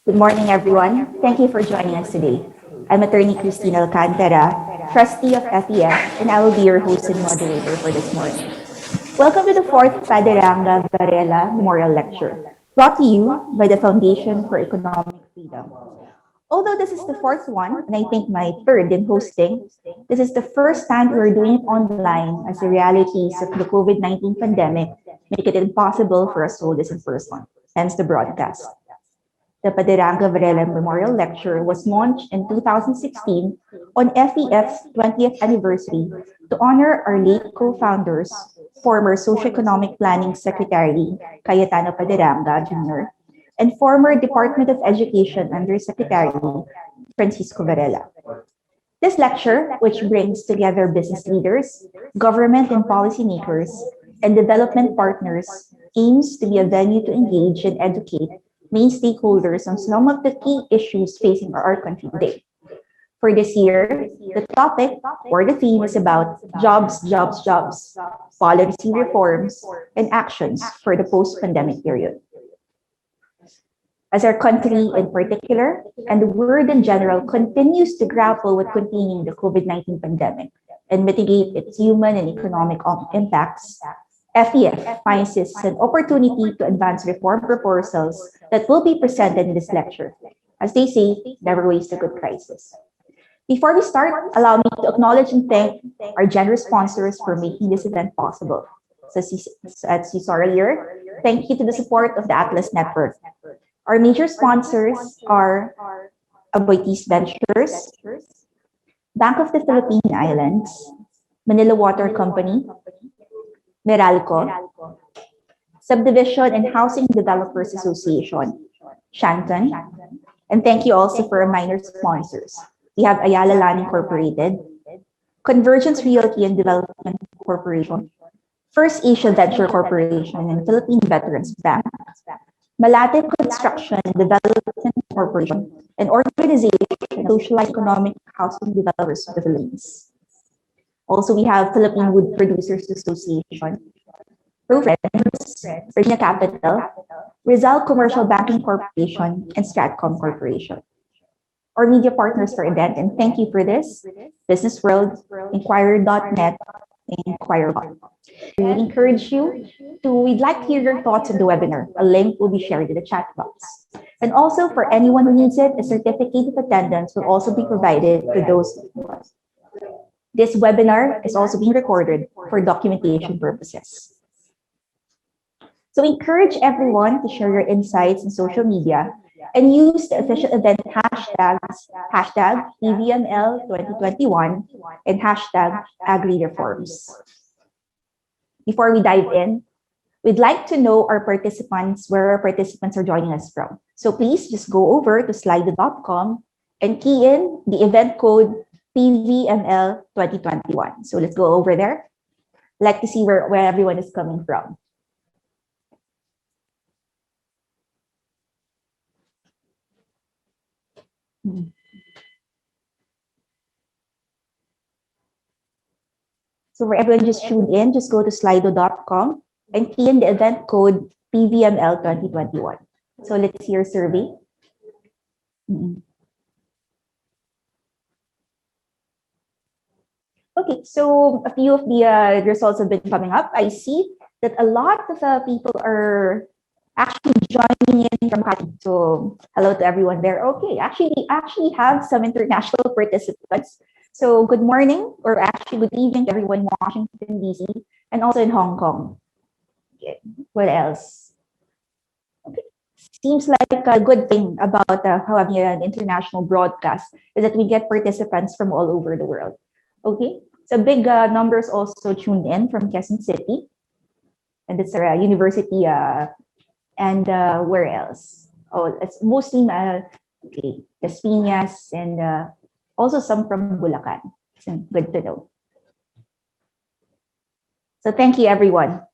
Good morning, everyone. Thank you for joining us today. I'm attorney Cristina Alcantara, trustee of FEF, and I will be your host and moderator for this morning. Welcome to the fourth Paderanga-Varela Memorial Lecture, brought to you by the Foundation for Economic Freedom. Although this is the fourth one, and I think my third in hosting, this is the first time we're doing it online as the realities of the COVID-19 pandemic make it impossible for us to hold this in person, hence the broadcast. The Paderanga-Varela Memorial Lecture was launched in 2016 on FEF's 20th anniversary to honor our late co-founders, former Socioeconomic Planning Secretary Cayetano Paderanga Jr., and former Department of Education Undersecretary Francisco Varela. This lecture, which brings together business leaders, government and policymakers, and development partners, aims to be a venue to engage and educate main stakeholders on some of the key issues facing our country today. For this year, the topic or the theme is about jobs, jobs, jobs, policy reforms, and actions for the post-pandemic period. As our country in particular, and the world in general, continues to grapple with containing the COVID-19 pandemic and mitigate its human and economic impacts, FEF finds this an opportunity to advance reform proposals that will be presented in this lecture. As they say, never waste a good crisis. Before we start, allow me to acknowledge and thank our generous sponsors for making this event possible. So, as you saw earlier, thank you to the support of the Atlas Network. Our major sponsors are Aboitiz Ventures, Bank of the Philippine Islands, Manila Water Company, Meralco, Subdivision and Housing Developers Association, Shanton, and thank you also for our minor sponsors. We have Ayala Land Incorporated, Convergence Realty and Development Corporation, First Asia Venture Corporation, and Philippine Veterans Bank, Malate Construction and Development Corporation, and Organization Socialized Economic Housing Developers of the Philippines. Also, we have Philippine Wood Producers Association, ProFriends, Regina Capital, Rizal Commercial Banking Corporation, and Stratcom Corporation. Our media partners for event, and thank you for this, Business World, Inquirer.net, and Inquirer. We encourage you we'd like to hear your thoughts on the webinar. A link will be shared in the chat box. And also, for anyone who needs it, a certificate of attendance will also be provided to those. This webinar is also being recorded for documentation purposes. So encourage everyone to share your insights in social media and use the official event hashtags, hashtag EVML 2021 and hashtag AgriReforms. Before we dive in, we'd like to know where our participants are joining us from. So please just go over to slido.com and key in the event code PVML 2021. So let's go over there. I'd like to see where everyone is coming from. So for everyone just tuned in, just go to slido.com and key in the event code PVML 2021. So let's see your survey. Okay, so a few of the results have been coming up. I see that a lot of people are actually joining in from Cali. So hello to everyone there. Okay, we actually have some international participants. So good morning, or actually good evening to everyone in Washington, D.C. and also in Hong Kong. Okay. What else? Okay. Seems like a good thing about having an international broadcast is that we get participants from all over the world. Okay, so big numbers also tuned in from Quezon City, and it's a university. And where else? Oh, it's mostly okay, Las Piñas, and also some from Bulacan. So good to know. So thank you, everyone.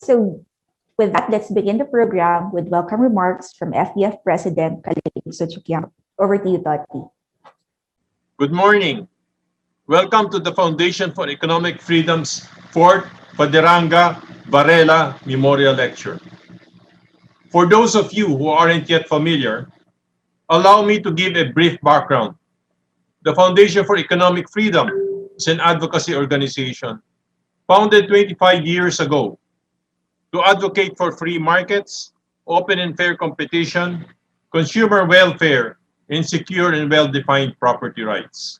So with that, let's begin the program with welcome remarks from FEF President Calixto Chuquiang. Over to you, Toti. Good morning. Welcome to the Foundation for Economic Freedom's 4th Paderanga-Varela Memorial Lecture. For those of you who aren't yet familiar, allow me to give a brief background. The Foundation for Economic Freedom is an advocacy organization founded 25 years ago to advocate for free markets, open and fair competition, consumer welfare, and secure and well-defined property rights.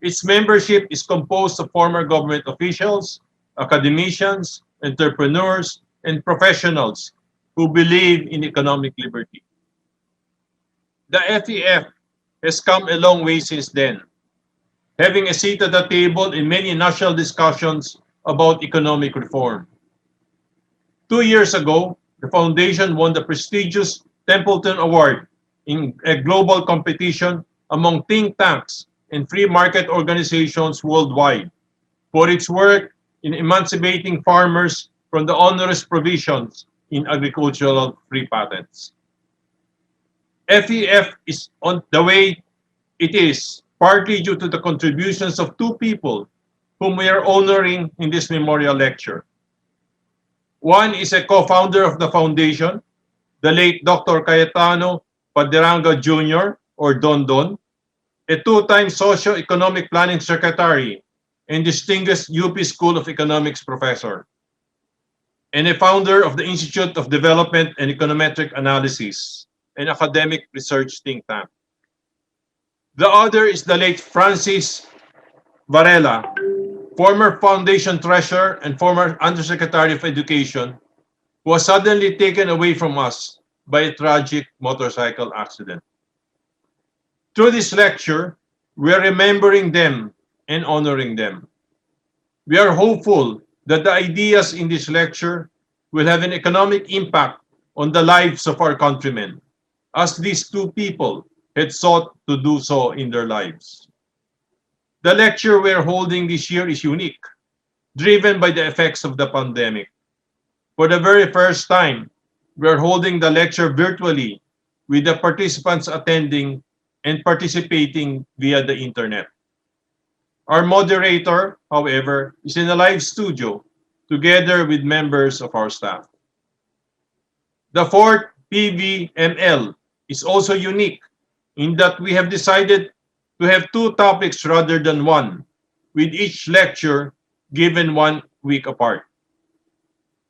Its membership is composed of former government officials, academicians, entrepreneurs, and professionals who believe in economic liberty. The FEF has come a long way since then, having a seat at the table in many national discussions about economic reform. 2 years ago, the foundation won the prestigious Templeton Award in a global competition among think tanks and free market organizations worldwide for its work in emancipating farmers from the onerous provisions in agricultural free patents. FEF is on the way it is partly due to the contributions of two people whom we are honoring in this memorial lecture. One is a co-founder of the foundation, the late Dr. Cayetano Paderanga Jr. or Don Don, a two-time socio-economic planning secretary and distinguished UP School of Economics professor, and a founder of the Institute of Development and Econometric Analysis, an academic research think tank. The other is the late Francis Varela, former foundation treasurer and former undersecretary of education, who was suddenly taken away from us by a tragic motorcycle accident. Through this lecture, we are remembering them and honoring them. We are hopeful that the ideas in this lecture will have an economic impact on the lives of our countrymen, as these two people had sought to do so in their lives. The lecture we are holding this year is unique, driven by the effects of the pandemic. For the very first time, we are holding the lecture virtually with the participants attending and participating via the internet. Our moderator, however, is in a live studio together with members of our staff. The fourth PVML is also unique in that we have decided to have two topics rather than one, with each lecture given 1 week apart.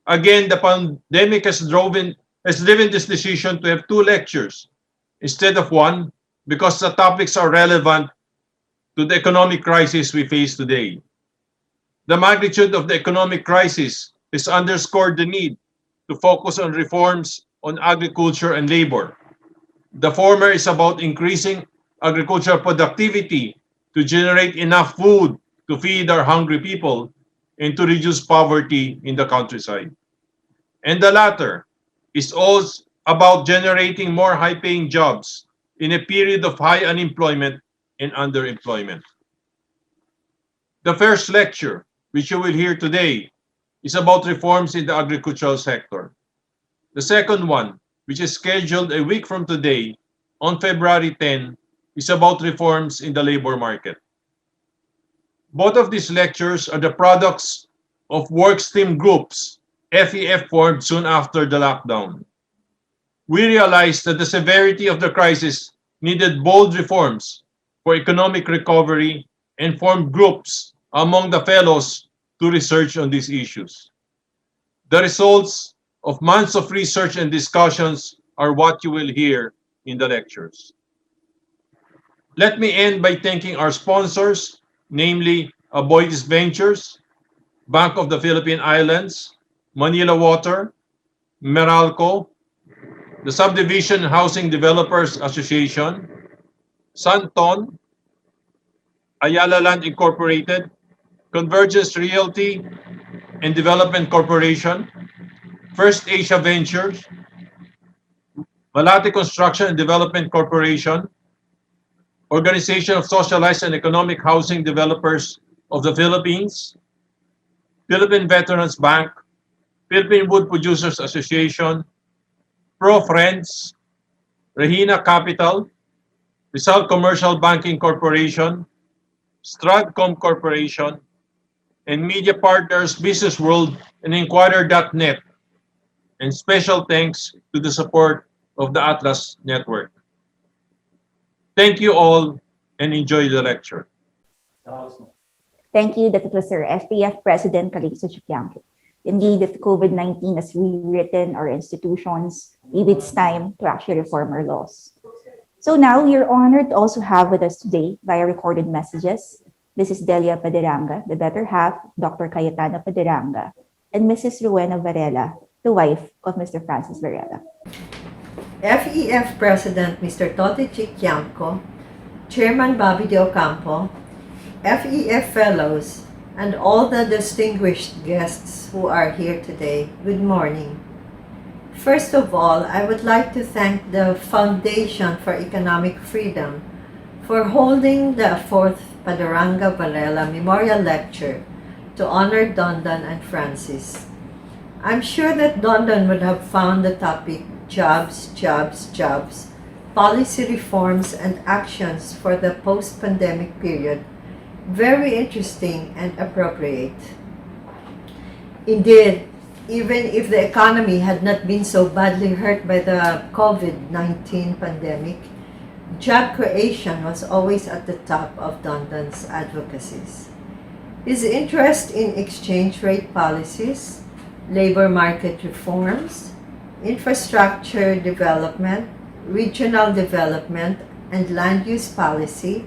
Again, the pandemic has driven this decision to have two lectures instead of one because the topics are relevant to the economic crisis we face today. The magnitude of the economic crisis has underscored the need to focus on reforms on agriculture and labor. The former is about increasing agricultural productivity to generate enough food to feed our hungry people and to reduce poverty in the countryside. And the latter is also about generating more high-paying jobs in a period of high unemployment and underemployment. The first lecture, which you will hear today, is about reforms in the agricultural sector. The second one, which is scheduled a week from today, on February 10, is about reforms in the labor market. Both of these lectures are the products of work stream groups FEF formed soon after the lockdown. We realized that the severity of the crisis needed bold reforms for economic recovery and formed groups among the fellows to research on these issues. The results of months of research and discussions are what you will hear in the lectures. Let me end by thanking our sponsors, namely Aboitiz Ventures, Bank of the Philippine Islands, Manila Water, Meralco, the Subdivision Housing Developers Association, Santon, Ayala Land Incorporated, Convergence Realty and Development Corporation, First Asia Ventures, Malate Construction and Development Corporation, Organization of Socialized and Economic Housing Developers of the Philippines, Philippine Veterans Bank, Philippine Wood Producers Association, Pro Friends, Regina Capital, Rizal Commercial Banking Corporation, Stratcom Corporation, and media partners Business World and Inquirer.net, and special thanks to the support of the Atlas Network. Thank you all and enjoy the lecture. Thank you. That was our FPF President, Calixto Chiquianque. Indeed, if COVID-19 has rewritten our institutions, maybe it's time to actually reform our laws. So now we are honored to also have with us today via recorded messages Mrs. Delia Paderanga, the better half, Dr. Cayetana Paderanga, and Mrs. Rowena Varela, the wife of Mr. Francis Varela. FEF President Mr. Tote Chiquianco, Chairman Bobby De Ocampo, FEF Fellows, and all the distinguished guests who are here today, good morning. First of all, I would like to thank the Foundation for Economic Freedom for holding the 4th Paderanga-Varela Memorial Lecture to honor Dondon and Francis. I'm sure that Dondon would have found the topic jobs, jobs, jobs, policy reforms and actions for the post-pandemic period very interesting and appropriate. Indeed, even if the economy had not been so badly hurt by the COVID-19 pandemic, job creation was always at the top of Dondon's advocacies. His interest in exchange rate policies, labor market reforms, infrastructure development, regional development, and land use policy,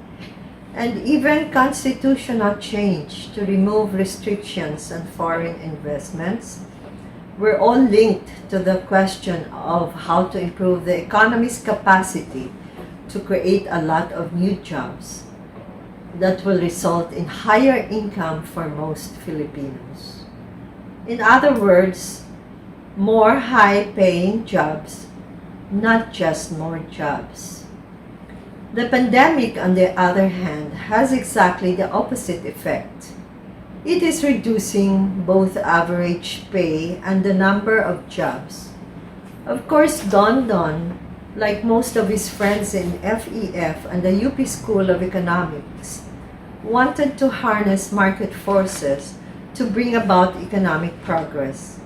and even constitutional change to remove restrictions on foreign investments, were all linked to the question of how to improve the economy's capacity to create a lot of new jobs that will result in higher income for most Filipinos. In other words, more high-paying jobs, not just more jobs. The pandemic, on the other hand, has exactly the opposite effect. It is reducing both average pay and the number of jobs. Of course, Dondon, like most of his friends in FEF and the UP School of Economics, wanted to harness market forces to bring about economic progress.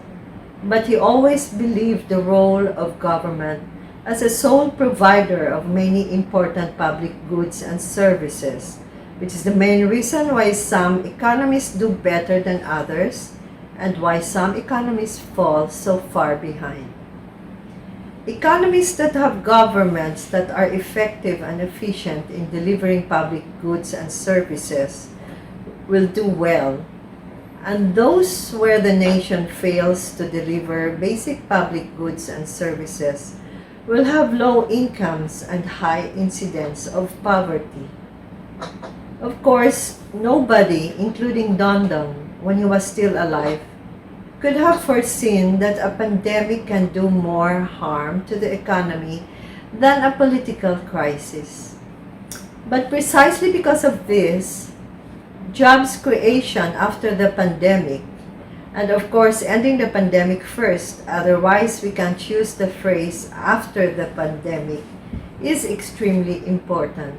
But he always believed the role of government as a sole provider of many important public goods and services, which is the main reason why some economies do better than others and why some economies fall so far behind. Economies that have governments that are effective and efficient in delivering public goods and services will do well, and those where the nation fails to deliver basic public goods and services will have low incomes and high incidence of poverty. Of course, nobody, including Dondon, when he was still alive, could have foreseen that a pandemic can do more harm to the economy than a political crisis. But precisely because of this, jobs creation after the pandemic, and of course ending the pandemic first, otherwise we can choose the phrase after the pandemic, is extremely important.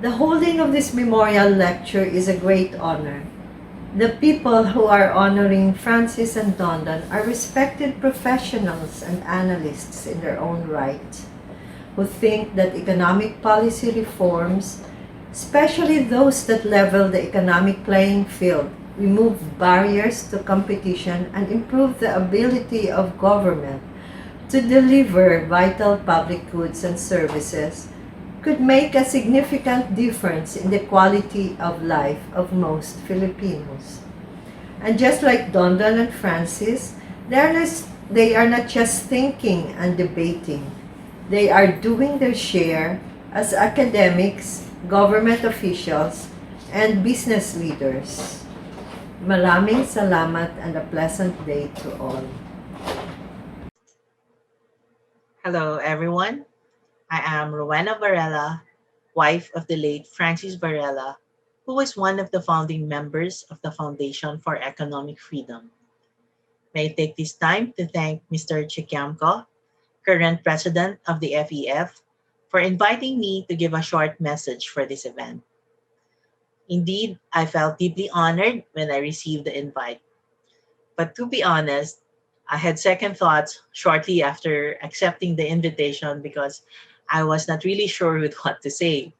The holding of this memorial lecture is a great honor. The people who are honoring Francis and Dondon are respected professionals and analysts in their own right, who think that economic policy reforms, especially those that level the economic playing field, remove barriers to competition, and improve the ability of government to deliver vital public goods and services, could make a significant difference in the quality of life of most Filipinos. And just like Dondon and Francis, they are not just thinking and debating. They are doing their share as academics, government officials, and business leaders. Maraming salamat and a pleasant day to all. Hello, everyone. I am Rowena Varela, wife of the late Francis Varela, who was one of the founding members of the Foundation for Economic Freedom. May I take this time to thank Mr. Chiquiamco, current president of the FEF, for inviting me to give a short message for this event. Indeed, I felt deeply honored when I received the invite. But to be honest, I had second thoughts shortly after accepting the invitation because I was not really sure with what to say.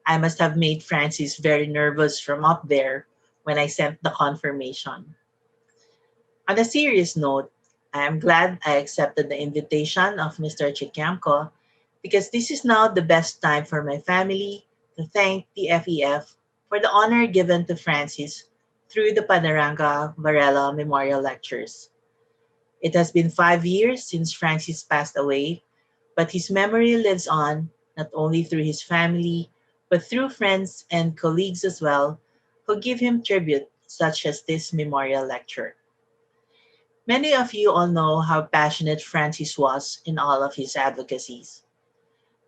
I must have made Francis very nervous from up there when I sent the confirmation. On a serious note, I am glad I accepted the invitation of Mr. Chikamko because this is now the best time for my family to thank the FEF for the honor given to Francis through the Paderanga-Varela Memorial Lectures. It has been 5 years since Francis passed away, but his memory lives on not only through his family, but through friends and colleagues as well who give him tribute, such as this memorial lecture. Many of you all know how passionate Francis was in all of his advocacies,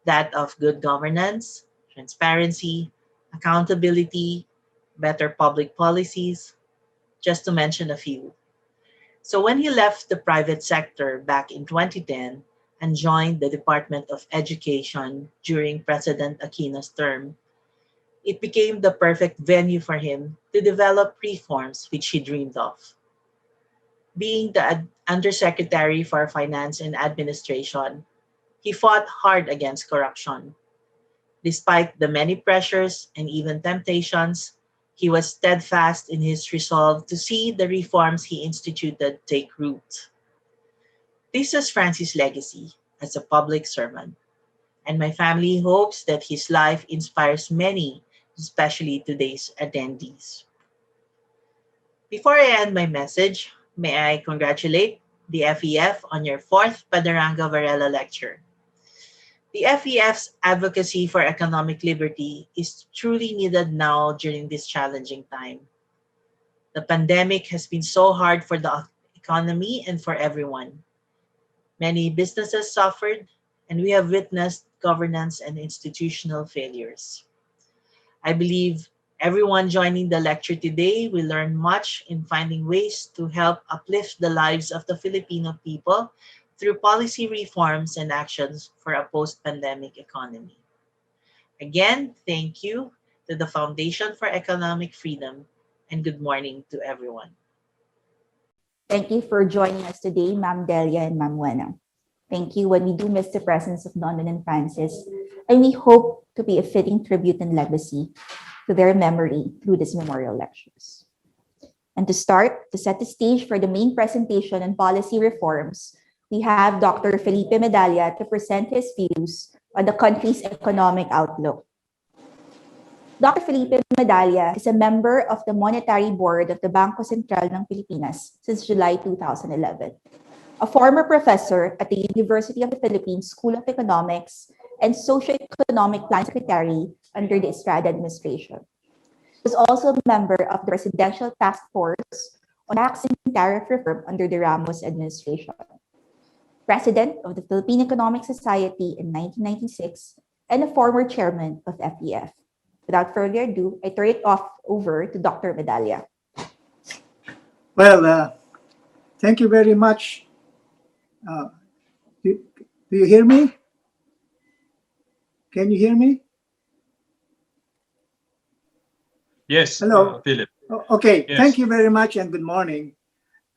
that of good governance, transparency, accountability, better public policies, just to mention a few. So when he left the private sector back in 2010 and joined the Department of Education during President Aquino's term, it became the perfect venue for him to develop reforms which he dreamed of. Being the Undersecretary for Finance and Administration, he fought hard against corruption. Despite the many pressures and even temptations, he was steadfast in his resolve to see the reforms he instituted take root. This is Francis' legacy as a public servant, and my family hopes that his life inspires many, especially today's attendees. Before I end my message, may I congratulate the FEF on your fourth Padaranga Varela lecture. The FEF's advocacy for economic liberty is truly needed now during this challenging time. The pandemic has been so hard for the economy and for everyone. Many businesses suffered, and we have witnessed governance and institutional failures. I believe everyone joining the lecture today will learn much in finding ways to help uplift the lives of the Filipino people through policy reforms and actions for a post pandemic economy. Again, thank you to the Foundation for Economic Freedom, and good morning to everyone. Thank you for joining us today, Ma'am Delia and Ma'am Wena. Thank you. When we do miss the presence of Dondon and Francis, and we hope to be a fitting tribute and legacy to their memory through these memorial lectures. And to start, to set the stage for the main presentation on policy reforms, we have Dr. Felipe Medalla to present his views on the country's economic outlook. Dr. Felipe Medalla is a member of the Monetary Board of the Bangko Sentral ng Pilipinas since July 2011. A former professor at the University of the Philippines School of Economics and Socio-Economic Plan Secretary under the Estrada administration. He was also a member of the Presidential Task Force on Tax and Tariff Reform under the Ramos administration. President of the Philippine Economic Society in 1996 and a former chairman of FEF. Without further ado, I turn it over to Dr. Medalla. Well, thank you very much. Do you hear me? Can you hear me? Yes, Hello. Philip. Okay, Yes. Thank you very much and good morning.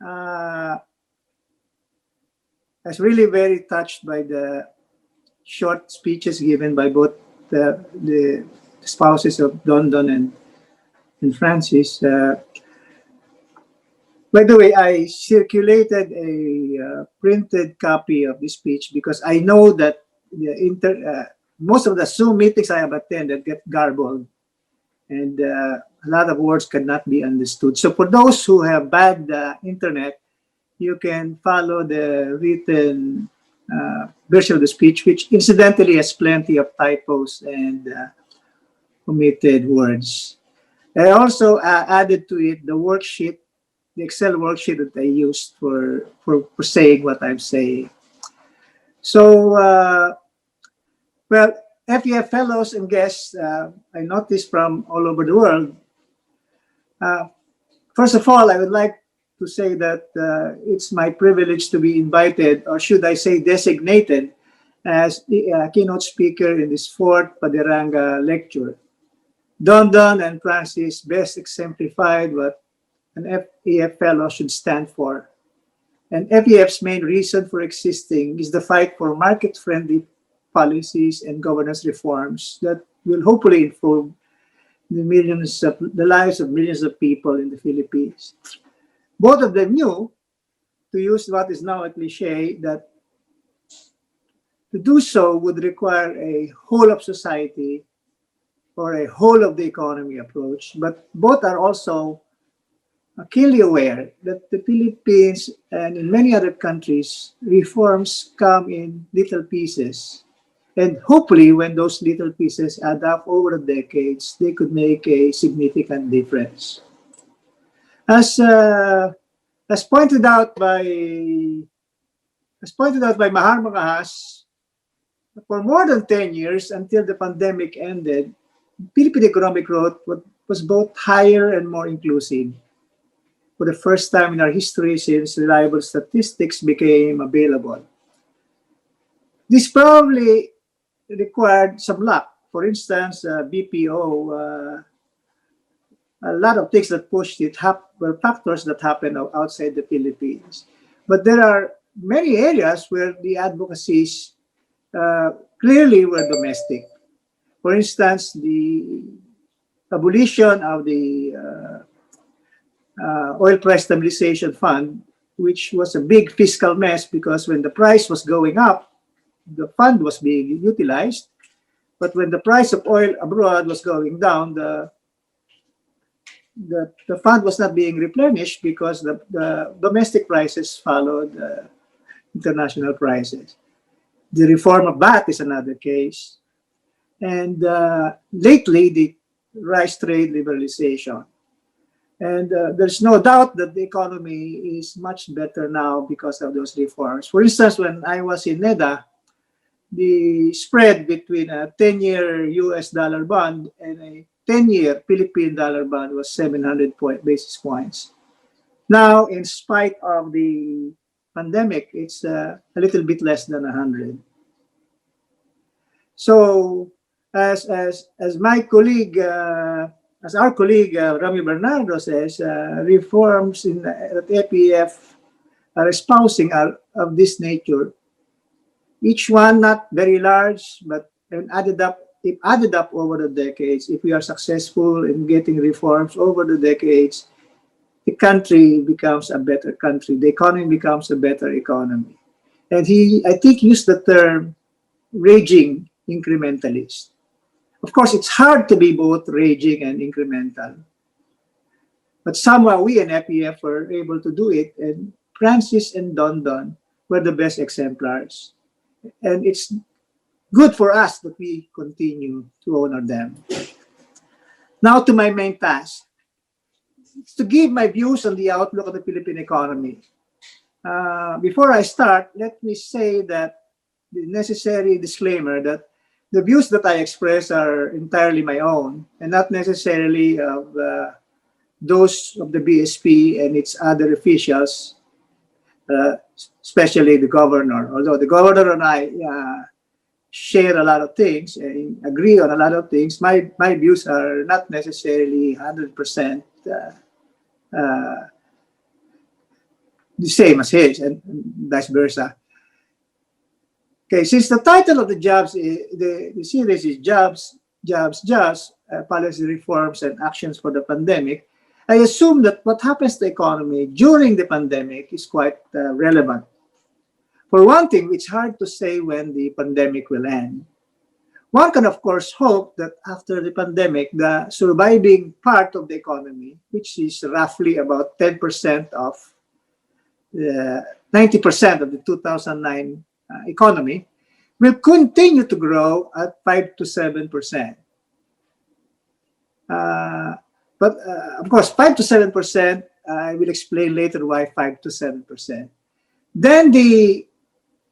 I was really very touched by the short speeches given by both the spouses of Dondon and Francis. By the way, I circulated a printed copy of this speech because I know that most of the Zoom meetings I have attended get garbled, and a lot of words cannot be understood. So for those who have bad internet, you can follow the written version of the speech, which incidentally has plenty of typos and omitted words. I also added to it the worksheet, the Excel worksheet that I used for saying what I'm saying. So, well, FEF fellows and guests, I noticed from all over the world. First of all, I would like to say that it's my privilege to be invited, or should I say designated, as a keynote speaker in this fourth Paderanga lecture. Dondon and Francis best exemplified what an FEF fellow should stand for. And FEF's main reason for existing is the fight for market-friendly policies and governance reforms that will hopefully improve the lives of millions of people in the Philippines. Both of them knew, to use what is now a cliche, that to do so would require a whole of society or a whole of the economy approach, but both are also keenly aware that the Philippines and in many other countries, reforms come in little pieces. And hopefully, when those little pieces add up over the decades, they could make a significant difference. As uh, as pointed out by Mahar Makahas, for more than 10 years until the pandemic ended, Philippine economic growth was both higher and more inclusive. For the first time in our history since reliable statistics became available. This probably required some luck. For instance, BPO, a lot of things that pushed it were factors that happened outside the Philippines. But there are many areas where the advocacies clearly were domestic. For instance, the abolition of the oil price stabilization fund, which was a big fiscal mess because when the price was going up, the fund was being utilized. But when the price of oil abroad was going down, the fund was not being replenished because the domestic prices followed international prices. The reform of VAT is another case. And lately, the rice trade liberalization. And there's no doubt that the economy is much better now because of those reforms. For instance, when I was in NEDA, the spread between a 10-year US dollar bond and a 10-year Philippine dollar bond was 700 basis points. Now, in spite of the pandemic, it's a little bit less than 100. So, as my colleague, as our colleague Rami Bernardo says, reforms that APF are espousing are of this nature. Each one not very large, but if added up over the decades, if we are successful in getting reforms over the decades, the country becomes a better country. The economy becomes a better economy. And he, I think, used the term raging incrementalist. Of course, it's hard to be both raging and incremental. But somehow we in FEF were able to do it, and Francis and Don Don were the best exemplars. And it's good for us that we continue to honor them. Now to my main task. It's to give my views on the outlook of the Philippine economy. Before I start, let me say that the necessary disclaimer that the views that I express are entirely my own and not necessarily of those of the BSP and its other officials, especially the governor. Although the governor and I share a lot of things and agree on a lot of things, my views are not necessarily 100% the same as his, and vice versa. Okay, since the title of the series is Jobs, Policy Reforms and Actions for the Pandemic, I assume that what happens to the economy during the pandemic is quite relevant. For one thing, it's hard to say when the pandemic will end. One can, of course, hope that after the pandemic, the surviving part of the economy, which is roughly about 10% of 90% of the 2009 economy, will continue to grow at 5 to 7%. But of course, 5 to 7%, I will explain later why 5 to 7%. Then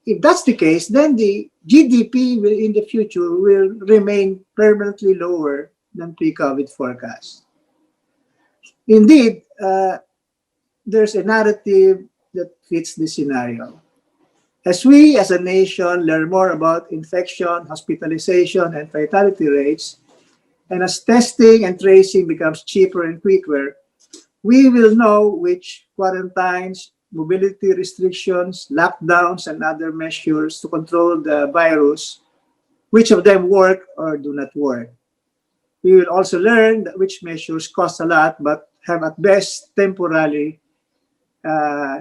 if that's the case, then the GDP in the future will remain permanently lower than pre-COVID forecast. Indeed, there's a narrative that fits this scenario. As we as a nation learn more about infection, hospitalization, and fatality rates, and as testing and tracing becomes cheaper and quicker, we will know which quarantines mobility restrictions, lockdowns, and other measures to control the virus, which of them work or do not work. We will also learn that which measures cost a lot but have at best temporary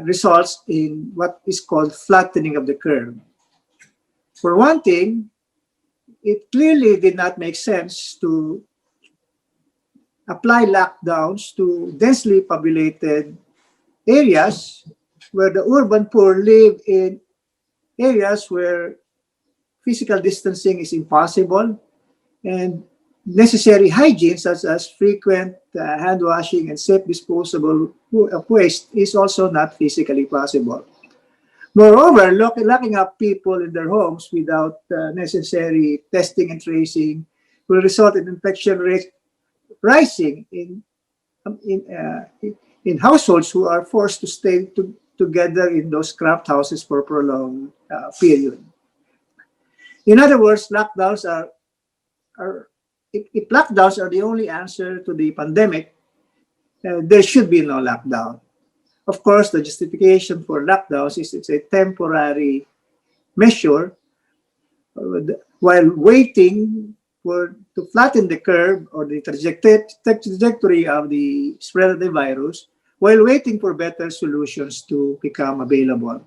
results in what is called flattening of the curve. For one thing, it clearly did not make sense to apply lockdowns to densely populated areas where the urban poor live in areas where physical distancing is impossible and necessary hygiene such as frequent hand washing and safe disposable of waste is also not physically possible. Moreover, locking up people in their homes without necessary testing and tracing will result in infection rates rising in, uh, in households who are forced to stay together in those cramped houses for a prolonged period. In other words, if lockdowns are the only answer to the pandemic, there should be no lockdown. Of course, the justification for lockdowns is it's a temporary measure while waiting to flatten the curve or the trajectory of the spread of the virus, while waiting for better solutions to become available.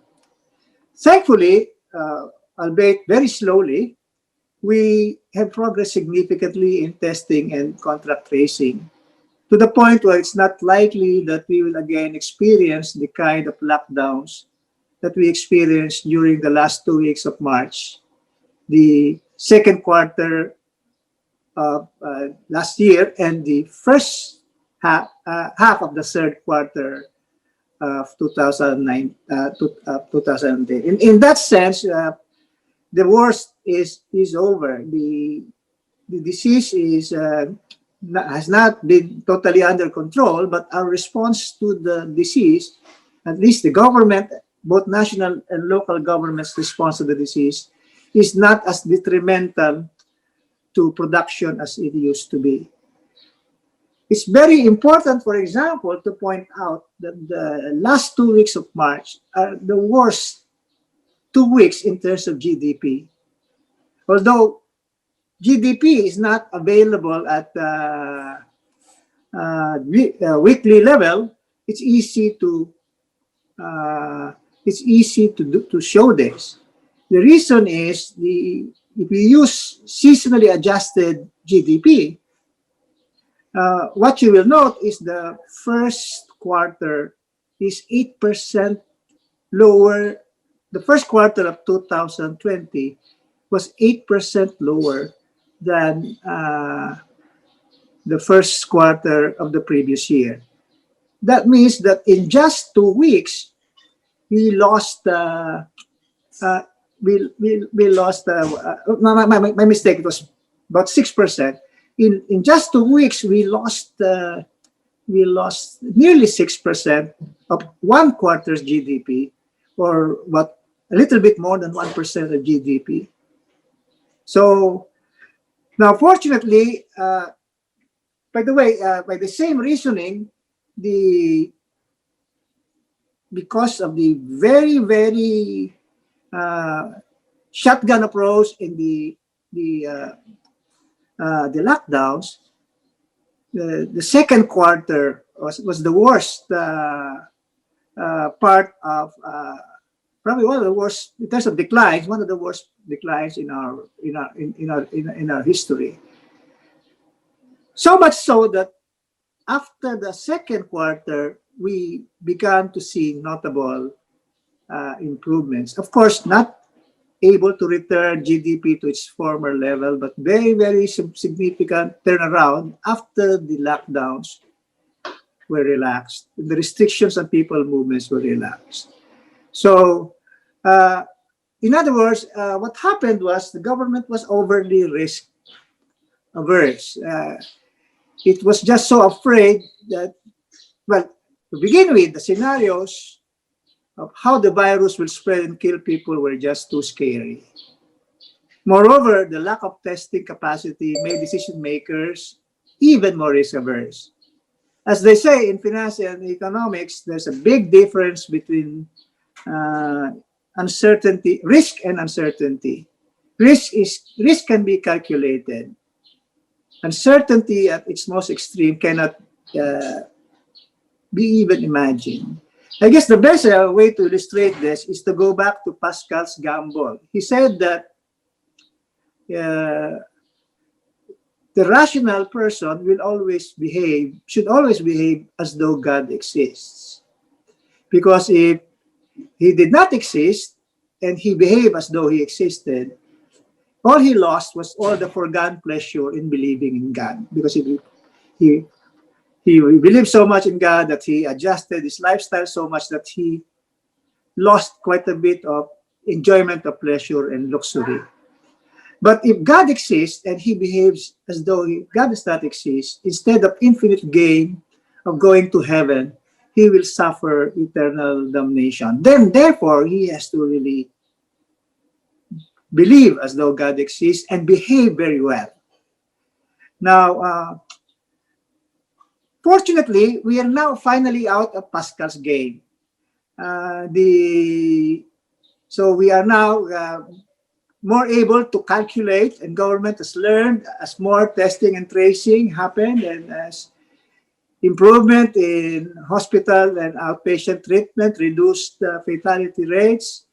Thankfully, albeit very slowly, we have progressed significantly in testing and contact tracing to the point where it's not likely that we will again experience the kind of lockdowns that we experienced during the last 2 weeks of March, the second quarter of last year, and the first half of the third quarter of 2010. In that sense, the worst is over. The disease has not been totally under control, but our response to the disease, at least the government, both national and local governments' response to the disease, is not as detrimental to production as it used to be. It's very important, for example, to point out that the last 2 weeks of March are the worst 2 weeks in terms of GDP. Although GDP is not available at weekly level, it's easy to show this. The reason is if we use seasonally adjusted GDP, what you will note is the first quarter is 8% lower. The first quarter of 2020 was 8% lower than the first quarter of the previous year. That means that in just 2 weeks, we lost. My mistake. It was about 6%. In just 2 weeks, we lost nearly 6% of one quarter's GDP, or what a little bit more than 1% of GDP. So now, fortunately, by the way, by the same reasoning, because of the very, very shotgun approach in the lockdowns, the second quarter was the worst part of probably one of the worst in terms of declines, one of the worst declines in our history. So much so that after the second quarter, we began to see notable improvements. Of course, not able to return GDP to its former level, but very, very significant turnaround after the lockdowns were relaxed. The restrictions on people movements were relaxed. So, in other words, what happened was the government was overly risk averse. It was just so afraid that, well, to begin with, the scenarios of how the virus will spread and kill people were just too scary. Moreover, the lack of testing capacity made decision makers even more risk averse. as they say in finance and economics, there's a big difference between uncertainty, risk and uncertainty. Risk can be calculated. Uncertainty at its most extreme cannot be even imagined. I guess the best way to illustrate this is to go back to Pascal's gamble. He said that the rational person should always behave as though God exists. Because if he did not exist and he behaved as though he existed, all he lost was all the foregone pleasure in believing in God. Because he believed so much in God that he adjusted his lifestyle so much that he lost quite a bit of enjoyment of pleasure and luxury. But if God exists and he behaves as though God does not exist, instead of infinite gain of going to heaven, he will suffer eternal damnation. Then, therefore, he has to really believe as though God exists and behave very well. Now, fortunately, we are now finally out of Pascal's game. So we are now more able to calculate, and government has learned as more testing and tracing happened, and as improvement in hospital and outpatient treatment reduced fatality rates.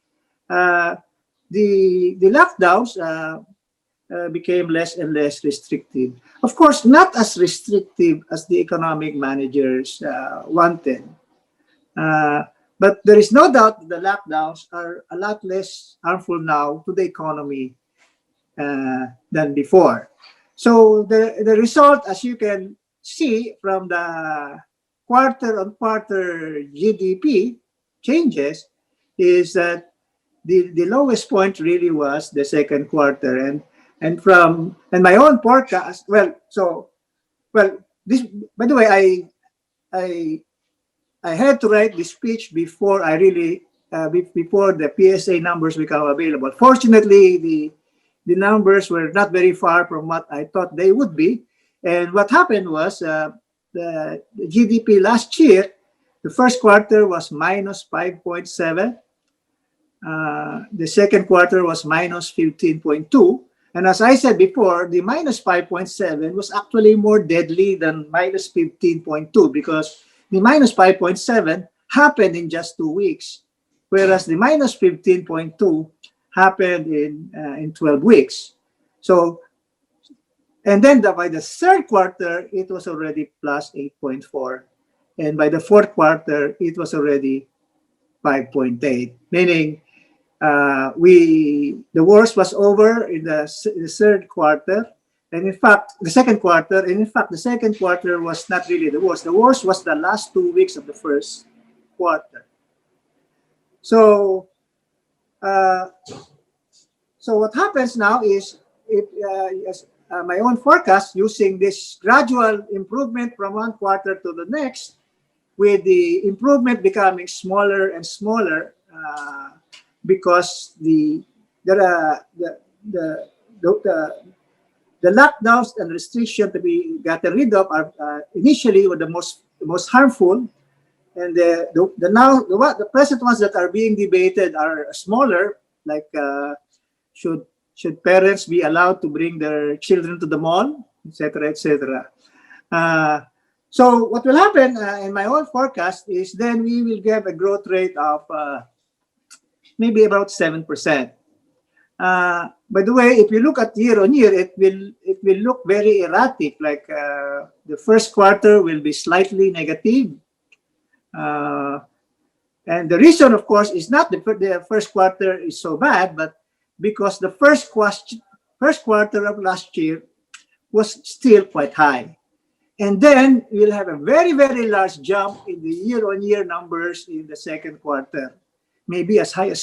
The lockdowns became less and less restrictive. Of course, not as restrictive as the economic managers wanted. But there is no doubt that the lockdowns are a lot less harmful now to the economy than before. So the result, as you can see from the quarter-on-quarter GDP changes, is that the lowest point really was the second quarter, and my own forecast. This, by the way, I had to write this speech before before the PSA numbers become available. Fortunately, the numbers were not very far from what I thought they would be. And what happened was the GDP last year, the first quarter was minus 5.7. The second quarter was minus 15.2. And as I said before, the minus 5.7 was actually more deadly than minus 15.2 because the minus 5.7 happened in just 2 weeks, whereas the minus 15.2 happened in 12 weeks. So, and then by the third quarter, it was already plus 8.4. And by the fourth quarter, it was already 5.8, meaning the worst was over in the third quarter. And in fact, the second quarter, was not really the worst. The worst was the last 2 weeks of the first quarter. So, so what happens now is, my own forecast using this gradual improvement from one quarter to the next, with the improvement becoming smaller and smaller, because the lockdowns and restrictions to be gotten rid of are initially were the most harmful, and the present ones that are being debated are smaller, like should parents be allowed to bring their children to the mall, etc., etc. So what will happen in my own forecast is then we will get a growth rate of maybe about 7%. By the way, if you look at year on year, it will look very erratic. Like the first quarter will be slightly negative, and the reason, of course, is not the first quarter is so bad, but because the first quarter of last year was still quite high, and then we'll have a very, very large jump in the year-on-year numbers in the second quarter, maybe as high as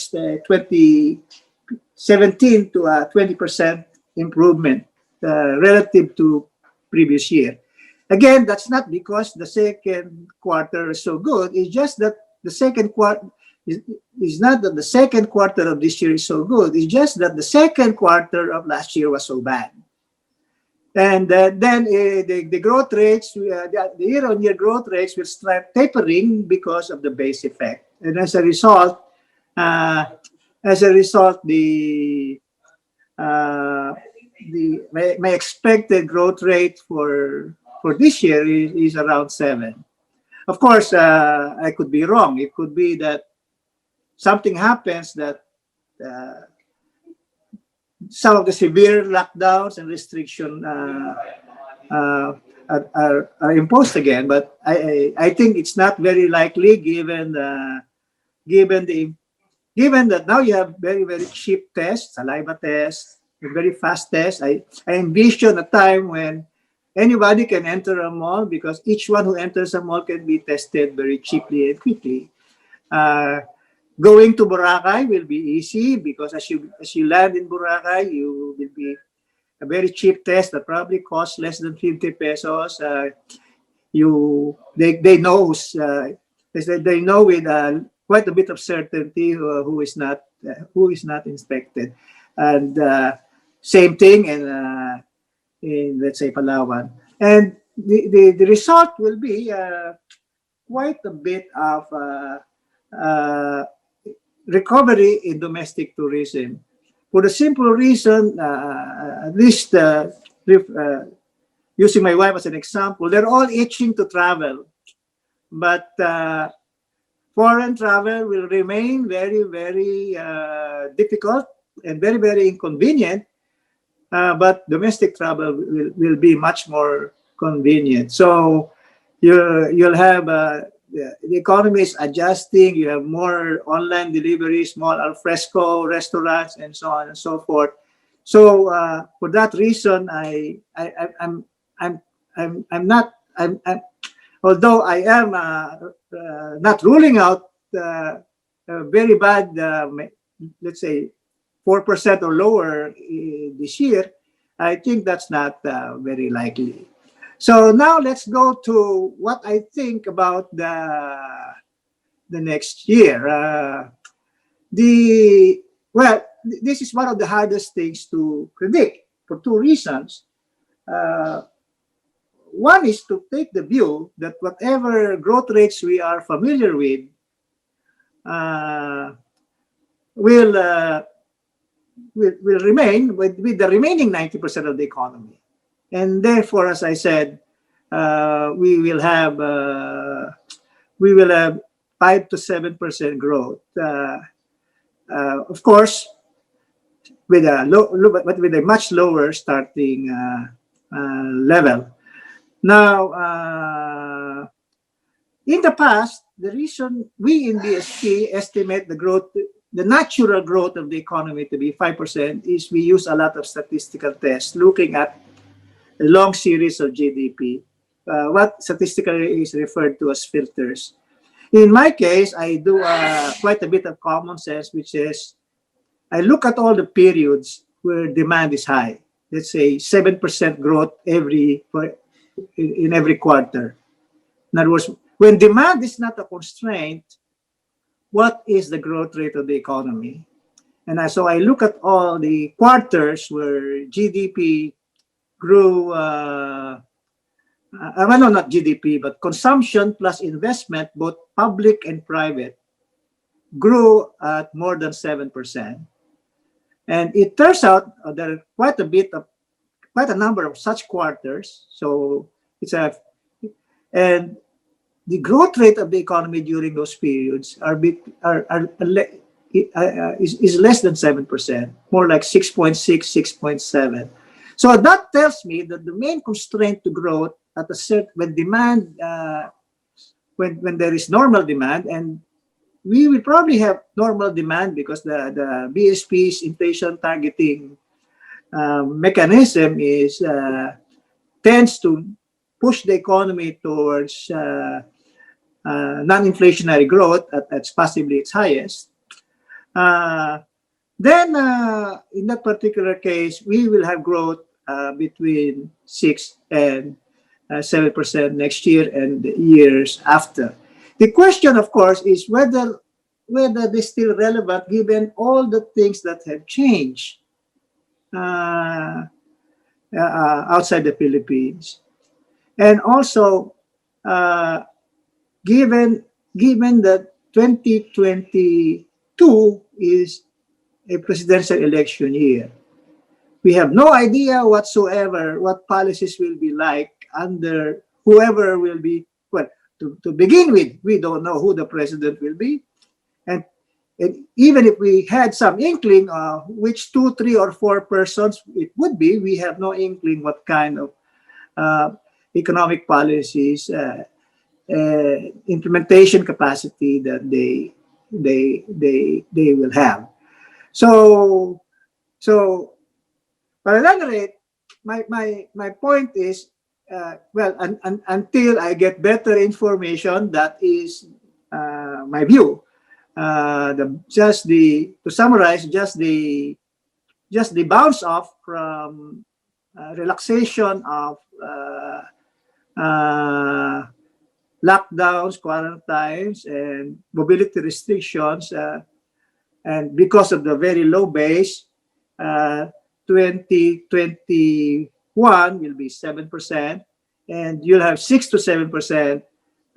17 to 20% improvement relative to previous year. Again, that's not because the second quarter is so good. It's just that the second quarter is not that the second quarter of this year is so good. It's just that the second quarter of last year was so bad. And then the growth rates, the year-on-year growth rates will start tapering because of the base effect. And uh, as a result, uh, my expected growth rate for this year is around 7. Of course, I could be wrong. It could be that something happens that uh, some of the severe lockdowns and restriction uh, are imposed again. But I think it's not very likely given the given that now you have very cheap tests, saliva tests, very fast tests. I envision a time when anybody can enter a mall because each one who enters a mall can be tested very cheaply and quickly. Uh, Going to Boracay will be easy because as you land in Boracay, you will be a very cheap test that probably costs less than 50 pesos. They know they know with quite a bit of certainty who is not inspected, and same thing in let's say Palawan, and the result will be quite a bit of recovery in domestic tourism for the simple reason, at least using my wife as an example, they're all itching to travel, but foreign travel will remain very difficult and very inconvenient, but domestic travel will be much more convenient. So you'll have the economy is adjusting. You have more online deliveries, more al fresco restaurants, and so on and so forth. So for that reason, I'm I'm not I'm although I am not ruling out very bad, let's say 4% or lower this year. I think that's not very likely. So now let's go to what I think about the next year. The well, this is one of the hardest things to predict for two reasons. Uh, One is to take the view that whatever growth rates we are familiar with uh, will, will remain with the remaining 90% of the economy. And therefore, as I said, we will have 5 to 7% growth. Of course, with a but with a much lower starting level. Now, in the past, the reason we in BSP estimate the natural growth of the economy to be 5% is we use a lot of statistical tests looking at a long series of GDP, what statistically is referred to as filters. In my case, I do quite a bit of common sense, which is I look at all the periods where demand is high. Let's say 7% growth in every quarter. In other words, when demand is not a constraint, what is the growth rate of the economy? And so I look at all the quarters where GDP grew, well, no, not GDP, but consumption plus investment, both public and private, grew at more than 7%. And it turns out there are quite a number of such quarters. So and the growth rate of the economy during those periods is less than 7%, more like 6.6, 6.7. So that tells me that the main constraint to growth at a certain when demand when there is normal demand, and we will probably have normal demand because the BSP's inflation targeting mechanism tends to push the economy towards non-inflationary growth at possibly its highest. Then, in that particular case, we will have growth between 6 and 7% next year and the years after. The question, of course, is whether this is still relevant given all the things that have changed. outside the Philippines. And also, given that 2022 is a presidential election year, we have no idea whatsoever what policies will be like under whoever will be. Well, to begin with, we don't know who the president will be. And, and even if we had some inkling which 2, 3, or 4 persons it would be, we have no inkling what kind of economic policies, implementation capacity that they will have. So but at any rate, my point is, well, until I get better information, that is my view. To summarize, just the bounce off from relaxation of lockdowns, quarantines, and mobility restrictions, and because of the very low base, 2021 will be 7%, and you'll have 6 to 7%